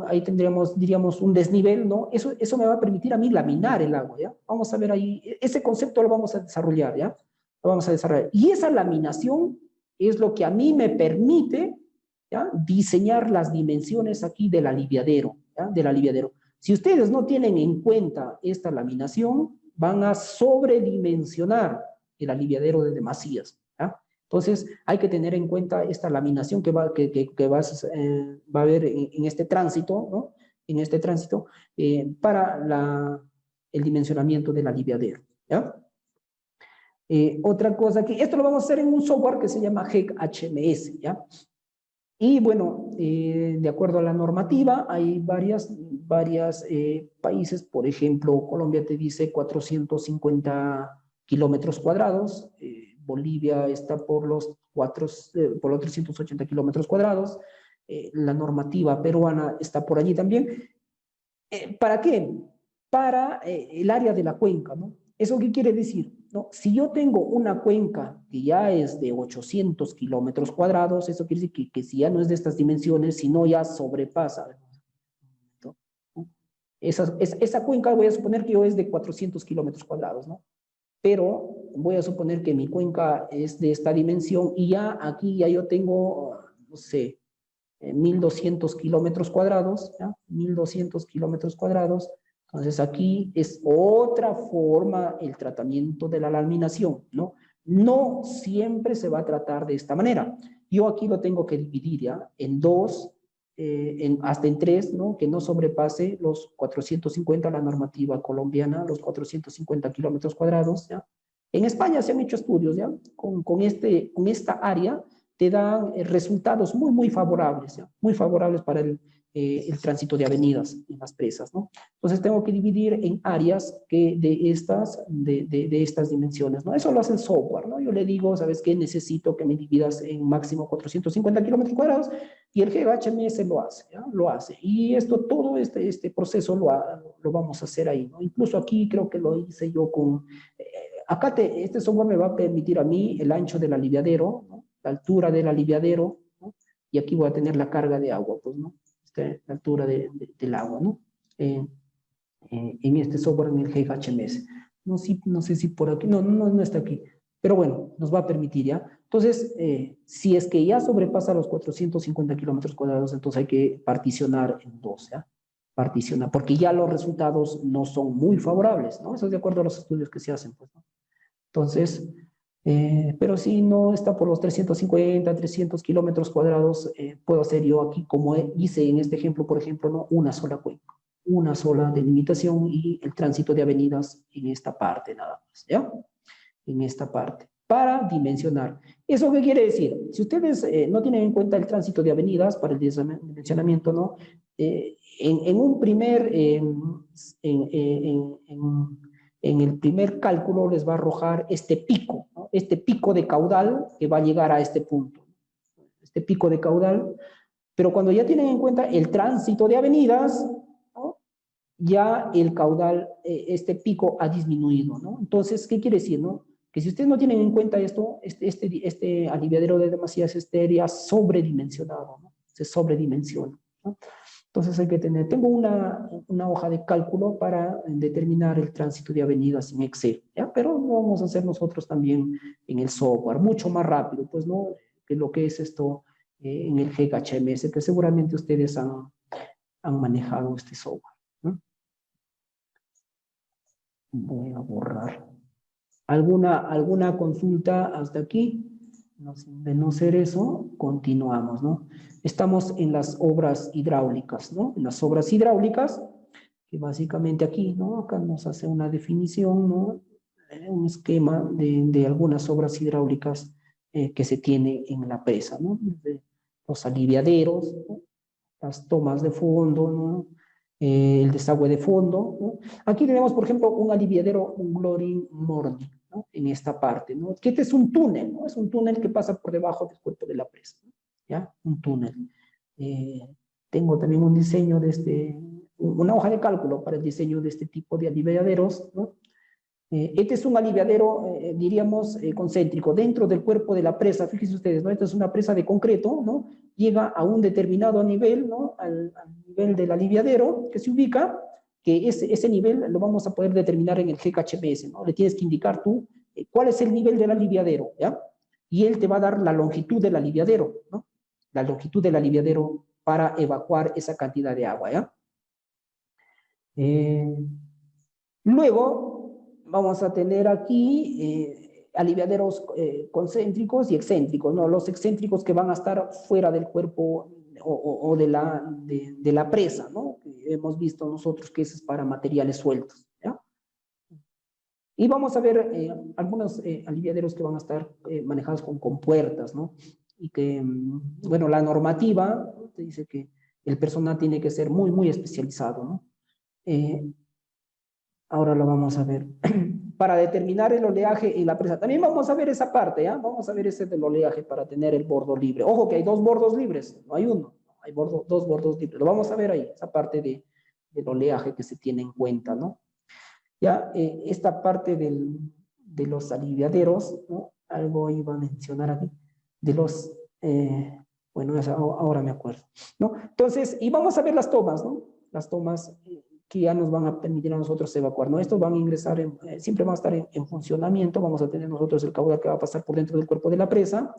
ahí tendríamos, diríamos, un desnivel, ¿no? Eso me va a permitir a mí laminar el agua, ¿ya? Vamos a ver ahí, ese concepto lo vamos a desarrollar, ¿ya? Lo vamos a desarrollar. Y esa laminación es lo que a mí me permite, ¿ya? Diseñar las dimensiones aquí del aliviadero, ¿ya? Del aliviadero. Si ustedes no tienen en cuenta esta laminación, van a sobredimensionar el aliviadero de demasías, ¿ya? Entonces, hay que tener en cuenta esta laminación que va a haber en este tránsito, ¿no? En este tránsito, para el dimensionamiento del aliviadero, ¿ya? Otra cosa que, esto lo vamos a hacer en un software que se llama GEC HMS, ¿ya? Y bueno, de acuerdo a la normativa, hay varias países, por ejemplo, Colombia te dice 450 kilómetros cuadrados, Bolivia está por los 380 kilómetros cuadrados, la normativa peruana está por allí también. ¿Para qué? Para el área de la cuenca, ¿no? ¿Eso qué quiere decir? ¿No? Si yo tengo una cuenca que ya es de 800 kilómetros cuadrados, eso quiere decir que si ya no es de estas dimensiones, sino ya sobrepasa, ¿no? Esa cuenca voy a suponer que yo es de 400 kilómetros cuadrados, ¿no? Pero voy a suponer que mi cuenca es de esta dimensión y ya aquí ya yo tengo no sé, 1.200 kilómetros cuadrados, ¿ya? 1.200 kilómetros cuadrados. Entonces aquí es otra forma el tratamiento de la laminación, ¿no? No siempre se va a tratar de esta manera. Yo aquí lo tengo que dividir ya en dos, hasta en tres, ¿no? Que no sobrepase los 450, la normativa colombiana, los 450 kilómetros cuadrados, ¿ya? En España se han hecho estudios, ¿ya? Con esta área te dan resultados muy, muy favorables, ¿ya? Muy favorables para el tránsito de avenidas en las presas, ¿no? Entonces tengo que dividir en áreas de estas dimensiones, ¿no? Eso lo hace el software, ¿no? Yo le digo, ¿sabes qué? Necesito que me dividas en máximo 450 kilómetros cuadrados y el GHMS lo hace, ¿ya? Lo hace. Y todo este proceso lo vamos a hacer ahí, ¿no? Incluso aquí creo que lo hice yo con... acá este software me va a permitir a mí el ancho del aliviadero, ¿no? La altura del aliviadero, ¿no? Y aquí voy a tener la carga de agua, pues, ¿no? La altura del agua, ¿no? En este software, en el GHMS. No sé si por aquí, no está aquí, pero bueno, nos va a permitir ya. Entonces, si es que ya sobrepasa los 450 kilómetros cuadrados, entonces hay que particionar en dos, ¿ya? Particionar, porque ya los resultados no son muy favorables, ¿no? Eso es de acuerdo a los estudios que se hacen, pues, ¿no? Entonces, pero si no está por los 350, 300 kilómetros cuadrados, puedo hacer yo aquí, como hice en este ejemplo, por ejemplo, ¿no? Una sola cuenca, una sola delimitación y el tránsito de avenidas en esta parte nada más, ¿ya? En esta parte, para dimensionar. ¿Eso qué quiere decir? Si ustedes no tienen en cuenta el tránsito de avenidas para el dimensionamiento, ¿no? En un primer, en el primer cálculo les va a arrojar este pico, ¿no? Este pico de caudal que va a llegar a este punto. Este pico de caudal, pero cuando ya tienen en cuenta el tránsito de avenidas, ¿no? Ya el caudal, este pico ha disminuido, ¿no? Entonces, ¿qué quiere decir, no? Que si ustedes no tienen en cuenta esto, este aliviadero de demasías estaría sobredimensionado, ¿no? Se sobredimensiona, ¿no? Entonces hay que tener, tengo una hoja de cálculo para determinar el tránsito de avenidas en Excel, ¿ya? Pero lo vamos a hacer nosotros también en el software, mucho más rápido, pues, ¿no? Que lo que es esto en el GHMS, que seguramente ustedes han manejado este software, ¿no? Voy a borrar. ¿Alguna consulta hasta aquí? No, de no ser eso, continuamos, ¿no? Estamos en las obras hidráulicas, ¿no? En las obras hidráulicas, que básicamente aquí, ¿no? Acá nos hace una definición, ¿no? Un esquema de algunas obras hidráulicas que se tiene en la presa, ¿no? Desde los aliviaderos, ¿no? Las tomas de fondo, ¿no? El desagüe de fondo, ¿no? Aquí tenemos, por ejemplo, un aliviadero, un Glory Morning, ¿no? En esta parte, ¿no? Que este es un túnel, ¿no? Es un túnel que pasa por debajo del cuerpo de la presa, ¿no? ¿Ya? Un túnel. Tengo también un diseño una hoja de cálculo para el diseño de este tipo de aliviaderos, ¿no? Este es un aliviadero, diríamos, concéntrico, dentro del cuerpo de la presa. Fíjense ustedes, ¿no? Esta es una presa de concreto, ¿no? Llega a un determinado nivel, ¿no? Al nivel del aliviadero que se ubica, que ese nivel lo vamos a poder determinar en el GHMS, ¿no? Le tienes que indicar tú cuál es el nivel del aliviadero, ¿ya? Y él te va a dar la longitud del aliviadero, ¿no? La longitud del aliviadero para evacuar esa cantidad de agua, ¿ya? Luego, vamos a tener aquí aliviaderos concéntricos y excéntricos, ¿no? Los excéntricos que van a estar fuera del cuerpo o de la presa, ¿no? Hemos visto nosotros que eso es para materiales sueltos, ¿ya? Y vamos a ver algunos aliviaderos que van a estar manejados con compuertas, ¿no? Y que, bueno, la normativa, ¿no? Te dice que el personal tiene que ser muy, muy especializado, ¿no? Ahora lo vamos a ver. Para determinar el oleaje en la presa. También vamos a ver esa parte, ¿ya? Vamos a ver ese del oleaje para tener el bordo libre. Ojo que hay dos bordos libres, no hay uno. Hay dos bordos libres. Lo vamos a ver ahí, esa parte del oleaje que se tiene en cuenta, ¿no? Ya, esta parte de los aliviaderos, ¿no? Algo iba a mencionar aquí. De los, bueno, ahora me acuerdo, ¿no? Entonces, y vamos a ver las tomas, ¿no? Las tomas que ya nos van a permitir a nosotros evacuar, ¿no? Estos van a ingresar, siempre van a estar en funcionamiento, vamos a tener nosotros el caudal que va a pasar por dentro del cuerpo de la presa,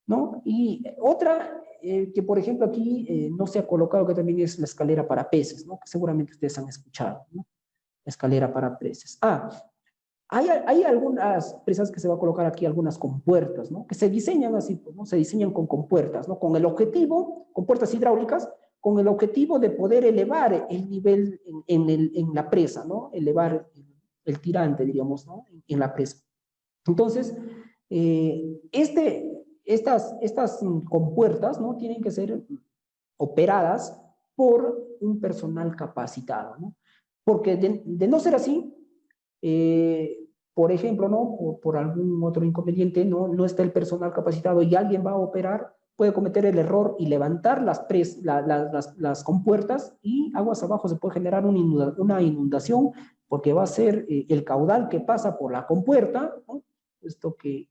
¿no? Y otra que por ejemplo aquí no se ha colocado, que también es la escalera para peces, ¿no? Que seguramente ustedes han escuchado, ¿no? La escalera para peces. Hay algunas presas que se va a colocar aquí, algunas compuertas, ¿no? Que se diseñan así, pues, ¿no? Se diseñan con compuertas, ¿no? Con el objetivo, compuertas hidráulicas, con el objetivo de poder elevar el nivel en la presa, ¿no? Elevar el tirante, diríamos, ¿no? En la presa. Entonces, estas compuertas, ¿no? Tienen que ser operadas por un personal capacitado, ¿no? Porque de no ser así, por ejemplo, ¿no? Por algún otro inconveniente, no está el personal capacitado y alguien va a operar, puede cometer el error y levantar las compuertas y aguas abajo se puede generar una inundación porque va a ser el caudal que pasa por la compuerta, ¿no? Esto que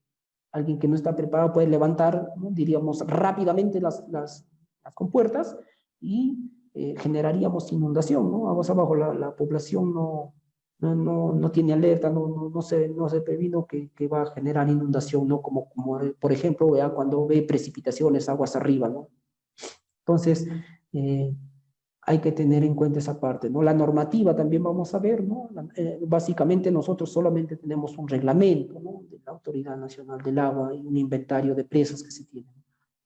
alguien que no está preparado puede levantar, ¿no? Diríamos, rápidamente las compuertas y generaríamos inundación, ¿no? Aguas abajo la población no tiene alerta, no se previno que va a generar inundación, ¿no? Como por ejemplo, vea, cuando ve precipitaciones, aguas arriba, ¿no? Entonces, hay que tener en cuenta esa parte, ¿no? La normativa también vamos a ver, ¿no? Básicamente nosotros solamente tenemos un reglamento, ¿no? De la Autoridad Nacional del Agua y un inventario de presas que se tienen.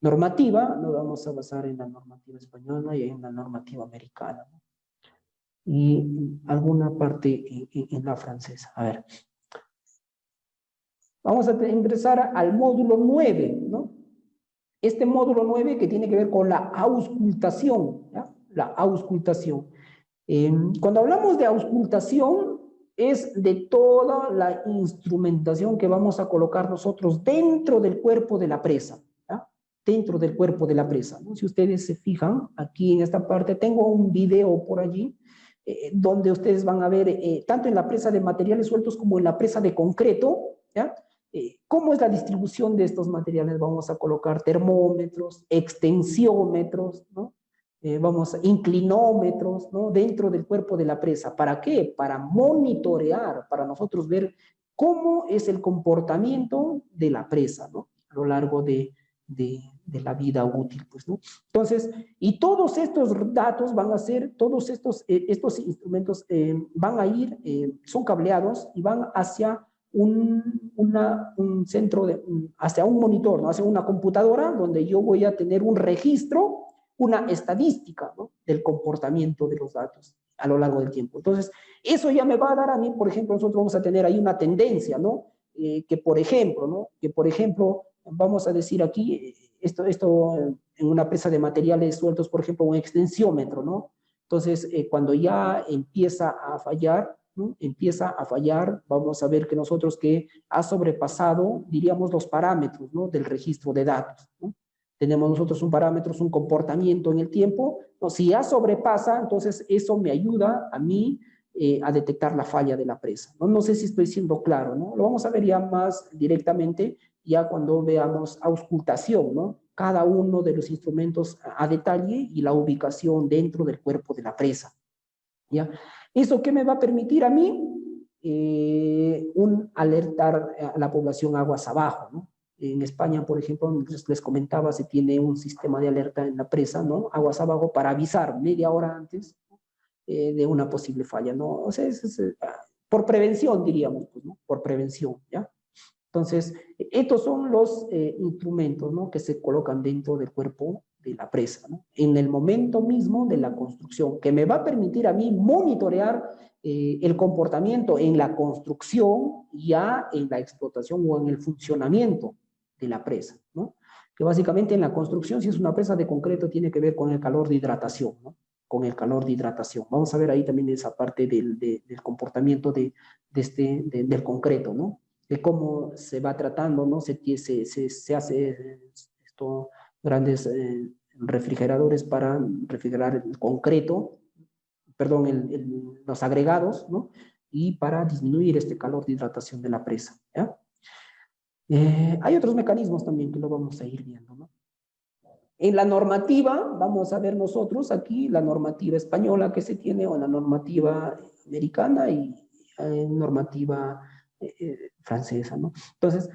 Normativa, nos vamos a basar en la normativa española y en la normativa americana, ¿no? Y alguna parte en la francesa. A ver. Vamos a ingresar al módulo 9, ¿no? Este módulo 9 que tiene que ver con la auscultación, ¿ya? La auscultación. Cuando hablamos de auscultación, es de toda la instrumentación que vamos a colocar nosotros dentro del cuerpo de la presa, ¿ya? Dentro del cuerpo de la presa, ¿no? Si ustedes se fijan, aquí en esta parte tengo un video por allí, donde ustedes van a ver, tanto en la presa de materiales sueltos como en la presa de concreto, ¿ya? ¿Cómo es la distribución de estos materiales? Vamos a colocar termómetros, extensiómetros, ¿no? Inclinómetros, ¿no? Dentro del cuerpo de la presa. ¿Para qué? Para monitorear, para nosotros ver cómo es el comportamiento de la presa, ¿no? A lo largo de la vida útil, pues, ¿no? Entonces, y todos estos datos van a ser, todos estos instrumentos van a ir, son cableados y van hacia un centro, hacia un monitor, ¿no? Hacia una computadora donde yo voy a tener un registro, una estadística, ¿no? Del comportamiento de los datos a lo largo del tiempo. Entonces, eso ya me va a dar a mí, por ejemplo, nosotros vamos a tener ahí una tendencia, ¿no? Que por ejemplo, ¿no? Que por ejemplo, vamos a decir aquí, esto en una presa de materiales sueltos, por ejemplo, un extensiómetro, ¿no? Entonces, cuando ya empieza a fallar, ¿no? Empieza a fallar, vamos a ver que nosotros que ha sobrepasado, diríamos, los parámetros, ¿no? Del registro de datos, ¿no? Tenemos nosotros un parámetro, un comportamiento en el tiempo, ¿no? Si ya sobrepasa, entonces eso me ayuda a mí a detectar la falla de la presa, ¿no? No sé si estoy siendo claro, ¿no? Lo vamos a ver ya más directamente, ya cuando veamos auscultación, ¿no? Cada uno de los instrumentos a detalle y la ubicación dentro del cuerpo de la presa, ¿ya? ¿Eso qué me va a permitir a mí? Alertar a la población aguas abajo, ¿no? En España, por ejemplo, les comentaba, se tiene un sistema de alerta en la presa, ¿no? Aguas abajo para avisar media hora antes, ¿no? De una posible falla, ¿no? O sea, por prevención, diríamos, pues, ¿no? Por prevención, ¿ya? Entonces, estos son los instrumentos, ¿no? Que se colocan dentro del cuerpo de la presa, ¿no? En el momento mismo de la construcción, que me va a permitir a mí monitorear el comportamiento en la construcción, ya en la explotación o en el funcionamiento de la presa, ¿no? Que básicamente en la construcción, si es una presa de concreto, tiene que ver con el calor de hidratación, ¿no? Con el calor de hidratación. Vamos a ver ahí también esa parte del comportamiento del concreto, ¿no? De cómo se va tratando, ¿no? Se hace esto, grandes refrigeradores para refrigerar el concreto, perdón, los agregados, ¿no? Y para disminuir este calor de hidratación de la presa, ¿ya? Hay otros mecanismos también que lo vamos a ir viendo, ¿no? En la normativa, vamos a ver nosotros aquí la normativa española que se tiene o la normativa americana y normativa francesa, ¿no? Entonces,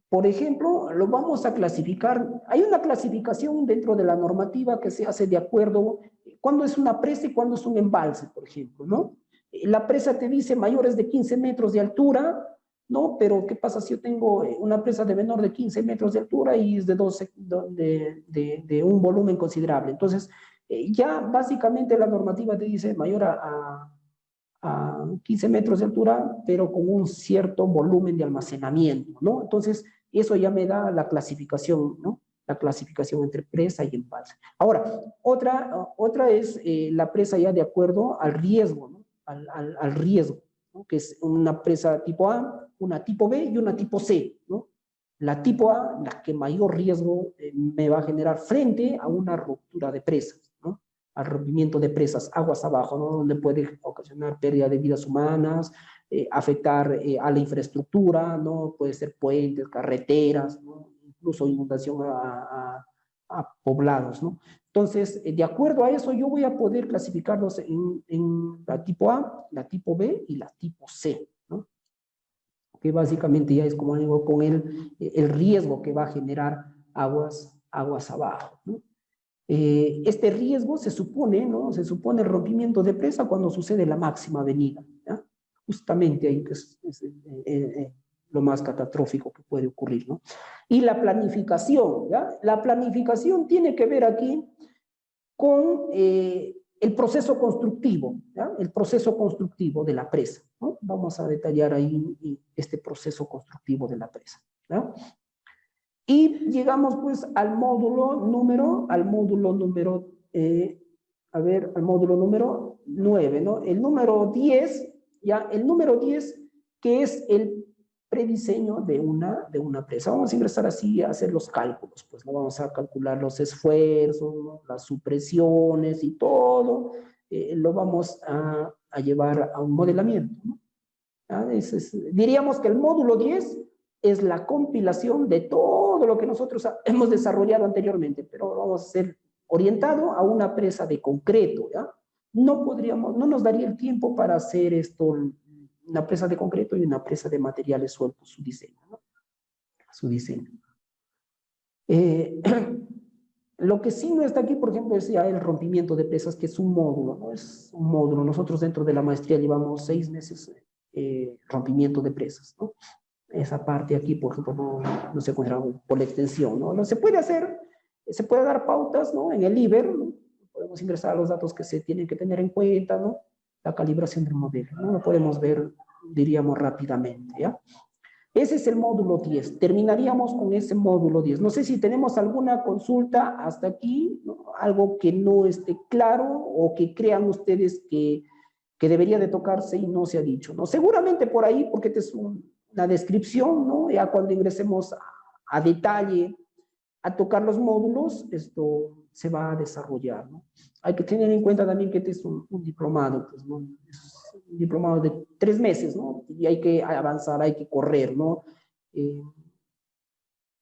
por ejemplo, lo vamos a clasificar. Hay una clasificación dentro de la normativa que se hace de acuerdo cuándo es una presa y cuándo es un embalse, por ejemplo, ¿no? La presa te dice mayores de 15 metros de altura, ¿no? Pero ¿qué pasa si yo tengo una presa de menor de 15 metros de altura y es de, 12, de un volumen considerable? Entonces, ya básicamente la normativa te dice mayor a 15 metros de altura, pero con un cierto volumen de almacenamiento, ¿no? Entonces, eso ya me da la clasificación, ¿no? La clasificación entre presa y embalse. Ahora, otra es la presa ya de acuerdo al riesgo, ¿no? Al riesgo, ¿no? Que es una presa tipo A, una tipo B y una tipo C, ¿no? La tipo A, la que mayor riesgo me va a generar frente a una ruptura de presas, ¿no? Al rompimiento de presas aguas abajo, ¿no? Donde puede ocasionar pérdida de vidas humanas, afectar a la infraestructura, ¿no? Puede ser puentes, carreteras, ¿no? Incluso inundación a poblados, ¿no? Entonces, de acuerdo a eso, yo voy a poder clasificarlos en la tipo A, la tipo B y la tipo C, ¿no? Que básicamente ya es como digo, con el riesgo que va a generar aguas abajo, ¿no? Este riesgo se supone, ¿no? Se supone el rompimiento de presa cuando sucede la máxima avenida, ¿ya? Justamente ahí que es lo más catastrófico que puede ocurrir, ¿no? Y la planificación, ¿ya? La planificación tiene que ver aquí con el proceso constructivo, ¿ya? El proceso constructivo de la presa, ¿no? Vamos a detallar ahí este proceso constructivo de la presa, ¿ya? Y llegamos pues al módulo número, al módulo número 9, ¿no? El número 10, ya, el número 10, que es el prediseño de una presa. Vamos a ingresar así a hacer los cálculos, pues, ¿no? Vamos a calcular los esfuerzos, ¿no? Las supresiones y todo, lo vamos a llevar a un modelamiento, ¿no? Diríamos que el módulo 10 es la compilación de todo lo que nosotros hemos desarrollado anteriormente, pero vamos a ser orientado a una presa de concreto, ¿ya? No nos daría el tiempo para hacer esto, una presa de concreto y una presa de materiales sueltos, su diseño, ¿no? Su diseño. Lo que sí no está aquí, por ejemplo, es ya el rompimiento de presas, que es un módulo, ¿no? Es un módulo. Nosotros dentro de la maestría llevamos 6 meses rompimiento de presas, ¿no? Esa parte aquí, por ejemplo, no se encuentra por la extensión, ¿no? Se puede hacer, se puede dar pautas, ¿no? En el IBER, ¿no? Podemos ingresar los datos que se tienen que tener en cuenta, ¿no? La calibración del modelo, ¿no? Lo podemos ver, diríamos, rápidamente, ¿ya? Ese es el módulo 10. Terminaríamos con ese módulo 10. No sé si tenemos alguna consulta hasta aquí, ¿no? Algo que no esté claro o que crean ustedes que debería de tocarse y no se ha dicho, ¿no? Seguramente por ahí, porque esta es una descripción, ¿no? Ya cuando ingresemos a detalle a tocar los módulos, esto se va a desarrollar, ¿no? Hay que tener en cuenta también que este es un diplomado, pues, ¿no? Es un diplomado de 3 meses, ¿no? Y hay que avanzar, hay que correr, ¿no?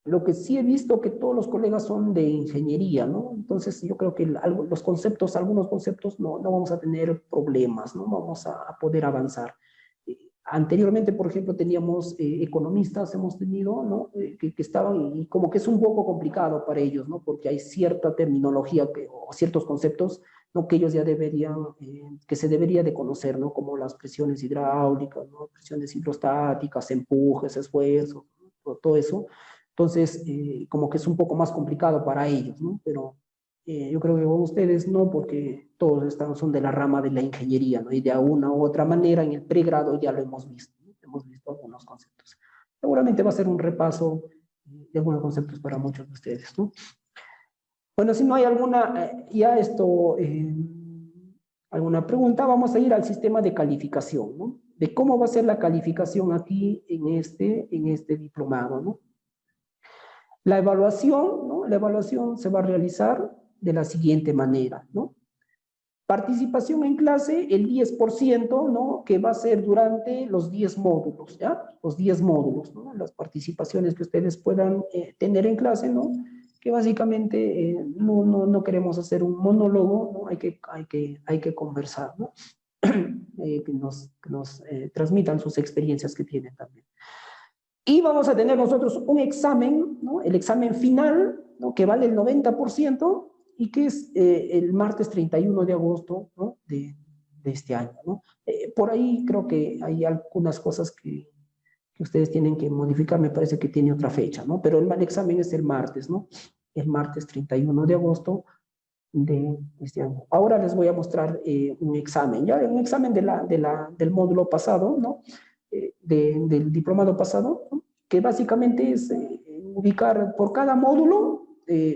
Lo que sí he visto que todos los colegas son de ingeniería, ¿no? Entonces yo creo que los conceptos, algunos conceptos no vamos a tener problemas, ¿no? Vamos a poder avanzar. Anteriormente, por ejemplo, teníamos economistas, hemos tenido, ¿no? Que estaban, y como que es un poco complicado para ellos, ¿no? Porque hay cierta terminología o ciertos conceptos, ¿no? Que ellos ya deberían, que se debería de conocer, ¿no? Como las presiones hidráulicas, ¿no? Presiones hidrostáticas, empujes, esfuerzos, ¿no? Todo eso. Entonces, como que es un poco más complicado para ellos, ¿no? Pero yo creo que con ustedes no, porque todos son de la rama de la ingeniería, ¿no? Y de una u otra manera en el pregrado ya lo hemos visto, ¿no? Hemos visto algunos conceptos. Seguramente va a ser un repaso de algunos conceptos para muchos de ustedes, ¿no? Bueno, si no hay alguna, alguna pregunta, vamos a ir al sistema de calificación, ¿no? De cómo va a ser la calificación aquí en este diplomado, ¿no? La evaluación, ¿no? La evaluación se va a realizar de la siguiente manera, ¿no? Participación en clase, el 10%, ¿no? Que va a ser durante los 10 módulos, ¿ya? Los 10 módulos, ¿no? Las participaciones que ustedes puedan tener en clase, ¿no? Que básicamente no queremos hacer un monólogo, ¿no? Hay que conversar, ¿no? Que nos transmitan sus experiencias que tienen también. Y vamos a tener nosotros un examen, ¿no? El examen final, ¿no? Que vale el 90% y que es el martes 31 de agosto, ¿no? de este año, ¿no? Por ahí creo que hay algunas cosas que ustedes tienen que modificar, me parece que tiene otra fecha, ¿no? Pero el examen es el martes, ¿no? El martes 31 de agosto de este año. Ahora les voy a mostrar un examen, ya un examen del módulo pasado, ¿no? Del diplomado pasado, ¿no? Que básicamente es ubicar por cada módulo,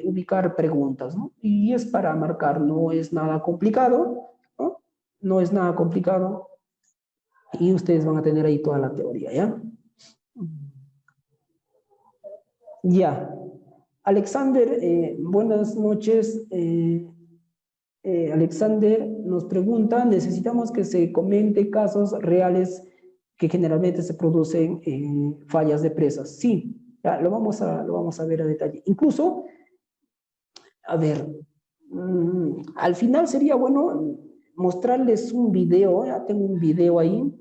ubicar preguntas, ¿no? Y es para marcar, no es nada complicado, ¿no? No es nada complicado y ustedes van a tener ahí toda la teoría, ¿ya? Ya. Alexander, buenas noches. Alexander nos pregunta, necesitamos que se comente casos reales que generalmente se producen fallas de presas. Sí, ya, lo vamos a ver a detalle. Incluso, a ver, al final sería bueno mostrarles un video, ya tengo un video ahí,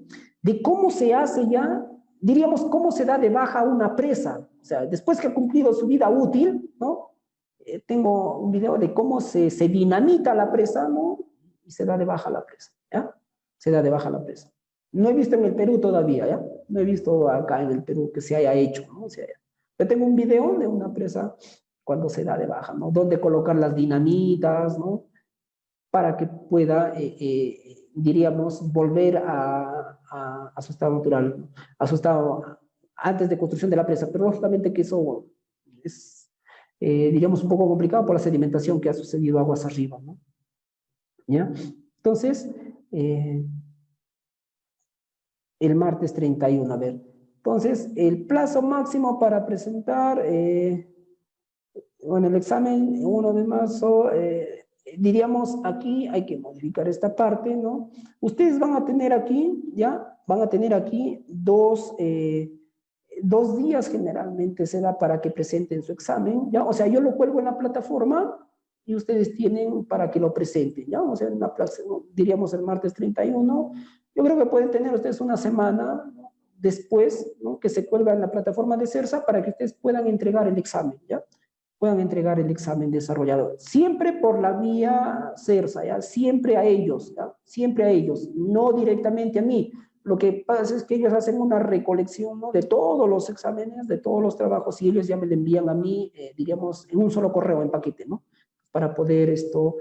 de cómo se hace ya, diríamos, cómo se da de baja una presa. O sea, después que ha cumplido su vida útil, ¿no? Tengo un video de cómo se dinamita la presa, ¿no? Y se da de baja la presa, ¿ya? Se da de baja la presa. No he visto en el Perú todavía, ¿ya? No he visto acá en el Perú que se haya hecho, ¿no? Yo tengo un video de una presa cuando se da de baja, ¿no? Dónde colocar las dinamitas, ¿no? Para que pueda, diríamos, volver a su estado natural, a su estado antes de construcción de la presa. Pero lógicamente que eso es, diríamos, un poco complicado por la sedimentación que ha sucedido aguas arriba, ¿no? ¿Ya? Entonces, el martes 31, a ver. Entonces, el plazo máximo para presentar, bueno, el examen 1 de marzo, diríamos aquí hay que modificar esta parte, ¿no? Ustedes van a tener aquí, ya, van a tener aquí dos días generalmente se da para que presenten su examen, ¿ya? O sea, yo lo cuelgo en la plataforma y ustedes tienen para que lo presenten, ¿ya? O sea, en la plaza, diríamos el martes 31, yo creo que pueden tener ustedes una semana, ¿no? Después, ¿no? Que se cuelga en la plataforma de CERSA para que ustedes puedan entregar el examen, ¿ya? Puedan entregar el examen desarrollado. Siempre por la vía CERSA, ¿ya? Siempre a ellos, ¿ya? Siempre a ellos, no directamente a mí. Lo que pasa es que ellos hacen una recolección, ¿no? De todos los exámenes, de todos los trabajos, y ellos ya me lo envían a mí, diríamos, en un solo correo, en paquete, ¿no? Para poder esto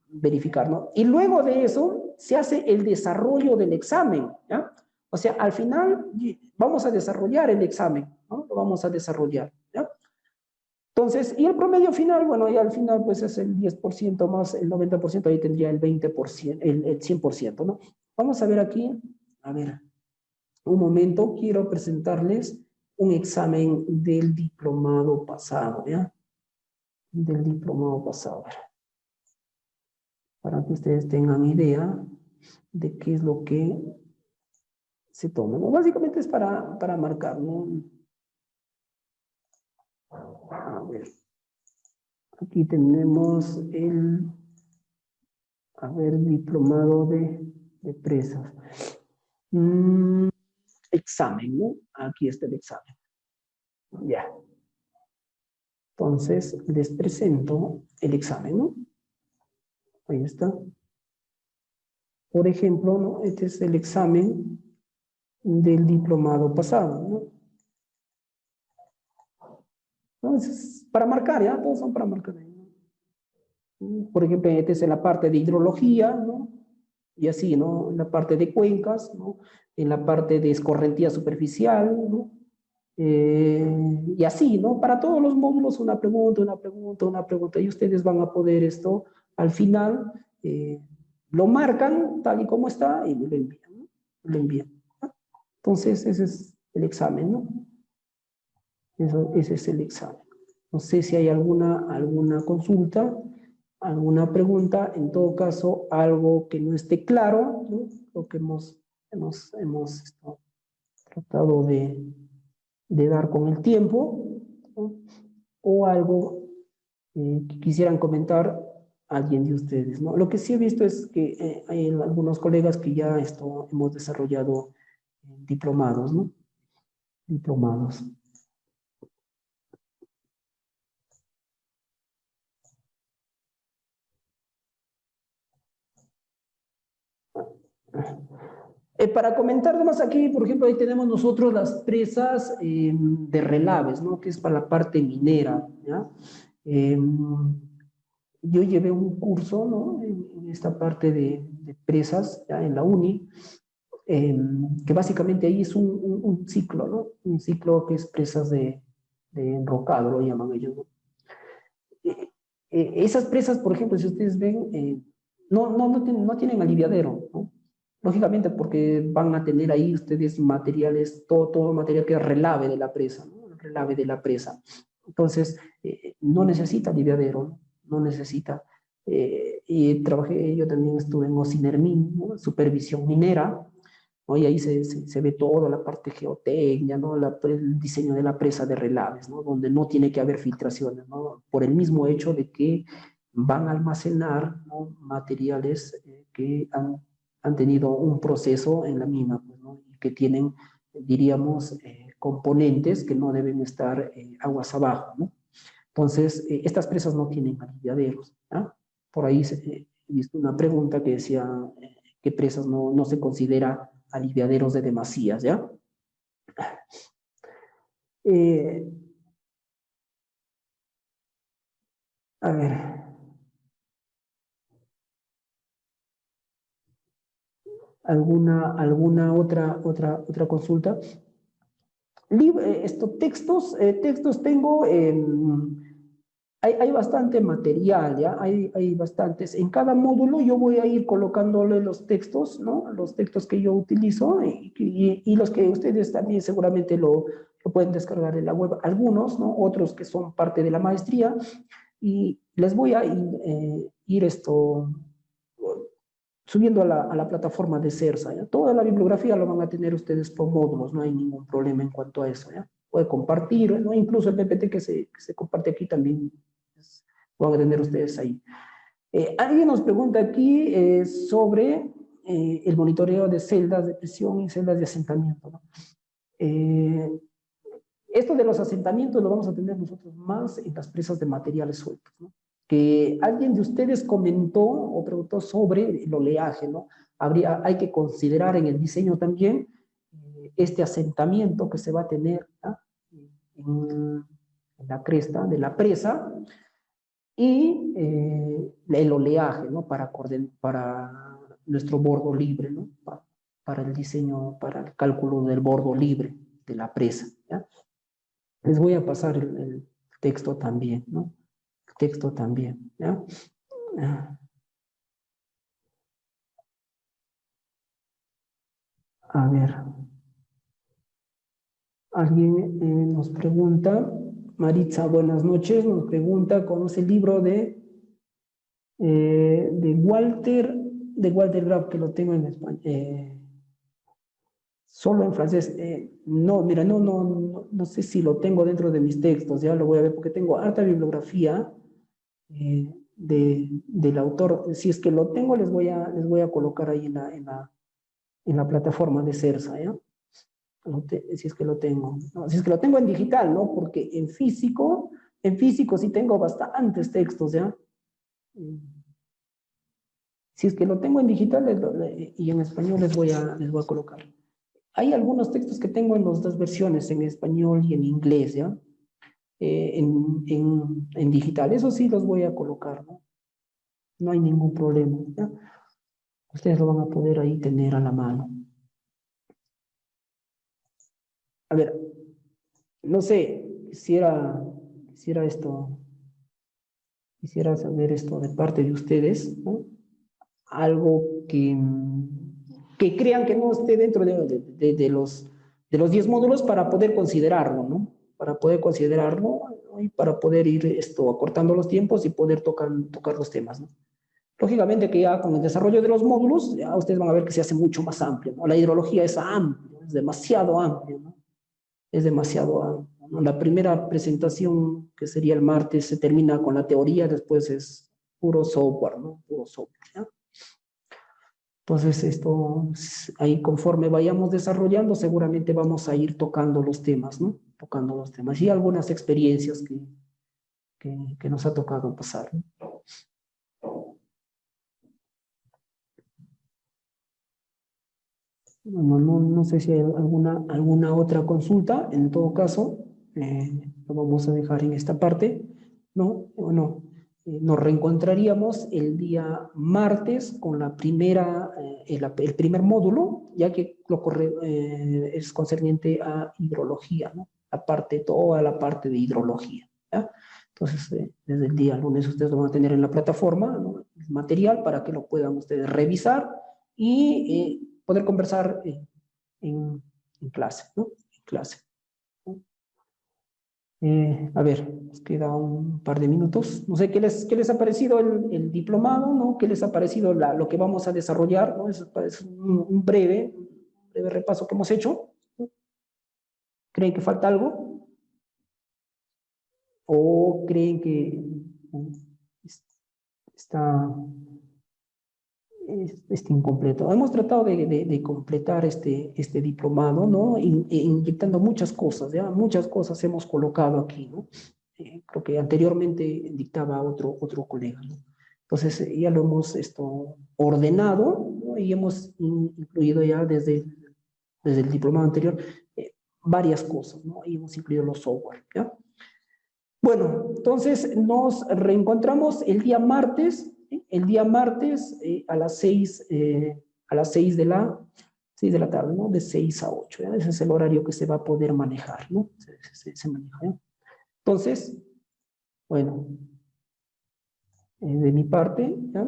verificar, ¿no? Y luego de eso se hace el desarrollo del examen, ¿ya? O sea, al final vamos a desarrollar el examen, ¿no? Lo vamos a desarrollar, ¿ya? Entonces, y el promedio final, bueno, ya al final pues es el 10% más el 90%, ahí tendría el 20%, el 100%, ¿no? Vamos a ver aquí, a ver, un momento, quiero presentarles un examen del diplomado pasado, ¿ya? Del diplomado pasado, para que ustedes tengan idea de qué es lo que se toma, ¿no? Básicamente es para marcar, ¿no? A ver, aquí tenemos a ver, diplomado de presas. Examen, ¿no? Aquí está el examen. Ya. Entonces, les presento el examen, ¿no? Ahí está. Por ejemplo, ¿no? Este es el examen del diplomado pasado, ¿no? Entonces, para marcar, ¿ya? Todos son para marcar. Por ejemplo, este es en la parte de hidrología, ¿no? Y así, ¿no? En la parte de cuencas, ¿no? En la parte de escorrentía superficial, ¿no? Y así, ¿no? Para todos los módulos una pregunta, una pregunta, una pregunta, y ustedes van a poder esto, al final, lo marcan tal y como está y me lo envían, ¿no? Lo envían, ¿no? Entonces, ese es el examen, ¿no? Ese es el examen. No sé si hay alguna consulta, alguna pregunta, en todo caso, algo que no esté claro, ¿no? Lo que hemos tratado de dar con el tiempo, ¿no? O algo que quisieran comentar alguien de ustedes, ¿no? Lo que sí he visto es que hay algunos colegas que ya hemos desarrollado diplomados, ¿no? diplomados. Para comentar más aquí, por ejemplo, ahí tenemos nosotros las presas de relaves, ¿no? Que es para la parte minera, ¿ya? Yo llevé un curso, ¿no? En esta parte de presas, ¿ya? En la uni, que básicamente ahí es un ciclo, ¿no? Un ciclo que es presas de enrocado, lo llaman ellos, ¿no? Esas presas, por ejemplo, si ustedes ven, no tienen aliviadero, ¿no? Lógicamente porque van a tener ahí ustedes materiales, todo material que es relave de la presa, ¿no? Relave de la presa. Entonces, no necesita aliviadero, no necesita. Y trabajé, yo también estuve en Ocinermin, ¿no? Supervisión minera, ¿no? Y ahí se ve toda la parte geotecnia, ¿no? El diseño de la presa de relaves, ¿no? Donde no tiene que haber filtraciones, ¿no? Por el mismo hecho de que van a almacenar, ¿no? Materiales que han tenido un proceso en la mina, pues, ¿no? Y que tienen, diríamos, componentes que no deben estar aguas abajo, ¿no? Entonces, estas presas no tienen aliviaderos, ¿no? Por ahí he visto una pregunta que decía que presas no se considera aliviaderos de demasías, ¿ya? Eh, a ver, ¿alguna otra consulta? Textos tengo, hay bastante material, ¿ya? Hay bastantes. En cada módulo yo voy a ir colocándole los textos, ¿no? Los textos que yo utilizo y los que ustedes también seguramente lo pueden descargar en la web. Algunos, ¿no? Otros que son parte de la maestría y les voy a ir subiendo a la plataforma de CERSA, ¿ya? Toda la bibliografía lo van a tener ustedes por módulos, no hay ningún problema en cuanto a eso, ¿ya? Puede compartir, ¿no? Incluso el PPT que se comparte aquí también lo van a tener ustedes ahí. Alguien nos pregunta aquí sobre el monitoreo de celdas de presión y celdas de asentamiento, ¿no? Esto de los asentamientos lo vamos a tener nosotros más en las presas de materiales sueltos, ¿no? Que alguien de ustedes comentó o preguntó sobre el oleaje, ¿no? Hay que considerar en el diseño también este asentamiento que se va a tener, ¿no? En la cresta de la presa y el oleaje, ¿no? Para nuestro bordo libre, ¿no? Para el diseño, para el cálculo del bordo libre de la presa, ¿ya? Les voy a pasar el texto también, ¿no? El texto también, ¿ya? A ver, alguien nos pregunta, Maritza, buenas noches, nos pregunta, ¿conoce el libro de Walter Graf, que lo tengo en español? Solo en francés. No, mira, no sé si lo tengo dentro de mis textos, ya lo voy a ver porque tengo harta bibliografía del autor. Si es que lo tengo, les voy a colocar ahí en la plataforma de CERSA, ¿ya? Si es que lo tengo. No, si es que lo tengo en digital, ¿no? Porque en físico sí tengo bastantes textos, ¿ya? Si es que lo tengo en digital y en español les voy a colocar. Hay algunos textos que tengo en las dos versiones, en español y en inglés, ¿ya? En digital. Eso sí los voy a colocar, ¿no? No hay ningún problema, ¿ya? Ustedes lo van a poder ahí tener a la mano. A ver, no sé, quisiera saber esto de parte de ustedes, ¿no? Algo que crean que no esté dentro de los 10 módulos para poder considerarlo, ¿no? Para poder considerarlo, ¿no? Y para poder ir acortando los tiempos y poder tocar los temas, ¿no? Lógicamente que ya con el desarrollo de los módulos, ya ustedes van a ver que se hace mucho más amplio, ¿no? La hidrología es amplia, es demasiado amplia, ¿no? Es demasiado amplio, ¿no? La primera presentación, que sería el martes, se termina con la teoría, después es puro software, ¿no? Puro software, ¿ya? Entonces, esto, ahí conforme vayamos desarrollando, seguramente vamos a ir tocando los temas, ¿no? Tocando los temas y algunas experiencias que nos ha tocado pasar, ¿no? No sé si hay alguna otra consulta. En todo caso, lo vamos a dejar en esta parte, ¿no? Bueno, nos reencontraríamos el día martes con la primera, el primer módulo, ya que es concerniente a hidrología, ¿no? Toda la parte de hidrología, ¿ya? Entonces, desde el día lunes ustedes lo van a tener en la plataforma, ¿no? El material para que lo puedan ustedes revisar y poder conversar en clase, ¿no? En clase. A ver, nos queda un par de minutos. No sé qué les ha parecido el diplomado, ¿no? ¿Qué les ha parecido lo que vamos a desarrollar, ¿no? Es un breve repaso que hemos hecho. ¿Creen que falta algo? ¿O creen que está incompleto? Hemos tratado de completar este diplomado, ¿no? Inyectando muchas cosas, ¿ya? Muchas cosas hemos colocado aquí, ¿no? Creo que anteriormente dictaba otro colega, ¿no? Entonces, ya lo hemos ordenado, ¿no? Y hemos incluido ya desde el diplomado anterior varias cosas, ¿no? Y hemos incluido los software, ¿ya? Bueno, entonces nos reencontramos el día martes, ¿sí? El día martes a las 6 de la tarde, ¿no? De 6 a 8, ¿ya? Ese es el horario que se va a poder manejar, ¿no? Se maneja, ¿ya? Entonces, bueno, de mi parte, ¿ya?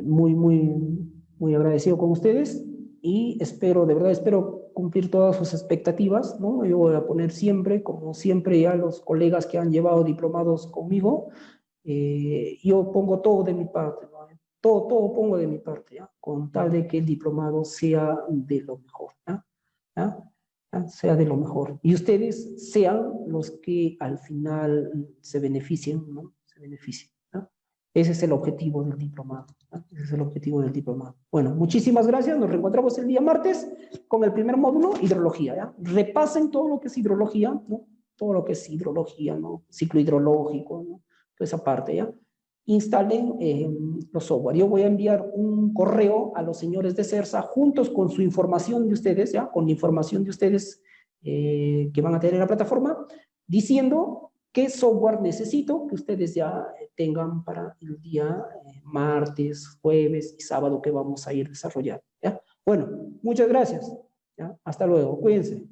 Muy agradecido con ustedes y de verdad espero cumplir todas sus expectativas, ¿no? Yo voy a poner siempre, como siempre, ya los colegas que han llevado diplomados conmigo, yo pongo todo de mi parte, ¿no? Todo pongo de mi parte, ¿ya? Con tal de que el diplomado sea de lo mejor, ¿ya? ¿Ya? ¿Ya? Sea de lo mejor. Y ustedes sean los que al final se beneficien, ¿no? Se beneficien, ¿ya? Ese es el objetivo del diplomado, ¿no? Ese es el objetivo del diplomado. Bueno, muchísimas gracias. Nos reencontramos el día martes con el primer módulo, hidrología, ¿ya? Repasen todo lo que es hidrología, ¿no? Todo lo que es hidrología, ¿no? Ciclo hidrológico, ¿no? Toda esa parte, ¿ya? Instalen los software. Yo voy a enviar un correo a los señores de CERSA juntos con su información de ustedes, ¿ya? Con la información de ustedes que van a tener en la plataforma, diciendo qué software necesito que ustedes ya tengan para el día martes, jueves y sábado que vamos a ir desarrollando, ¿ya? Bueno, muchas gracias, ¿ya? Hasta luego, cuídense.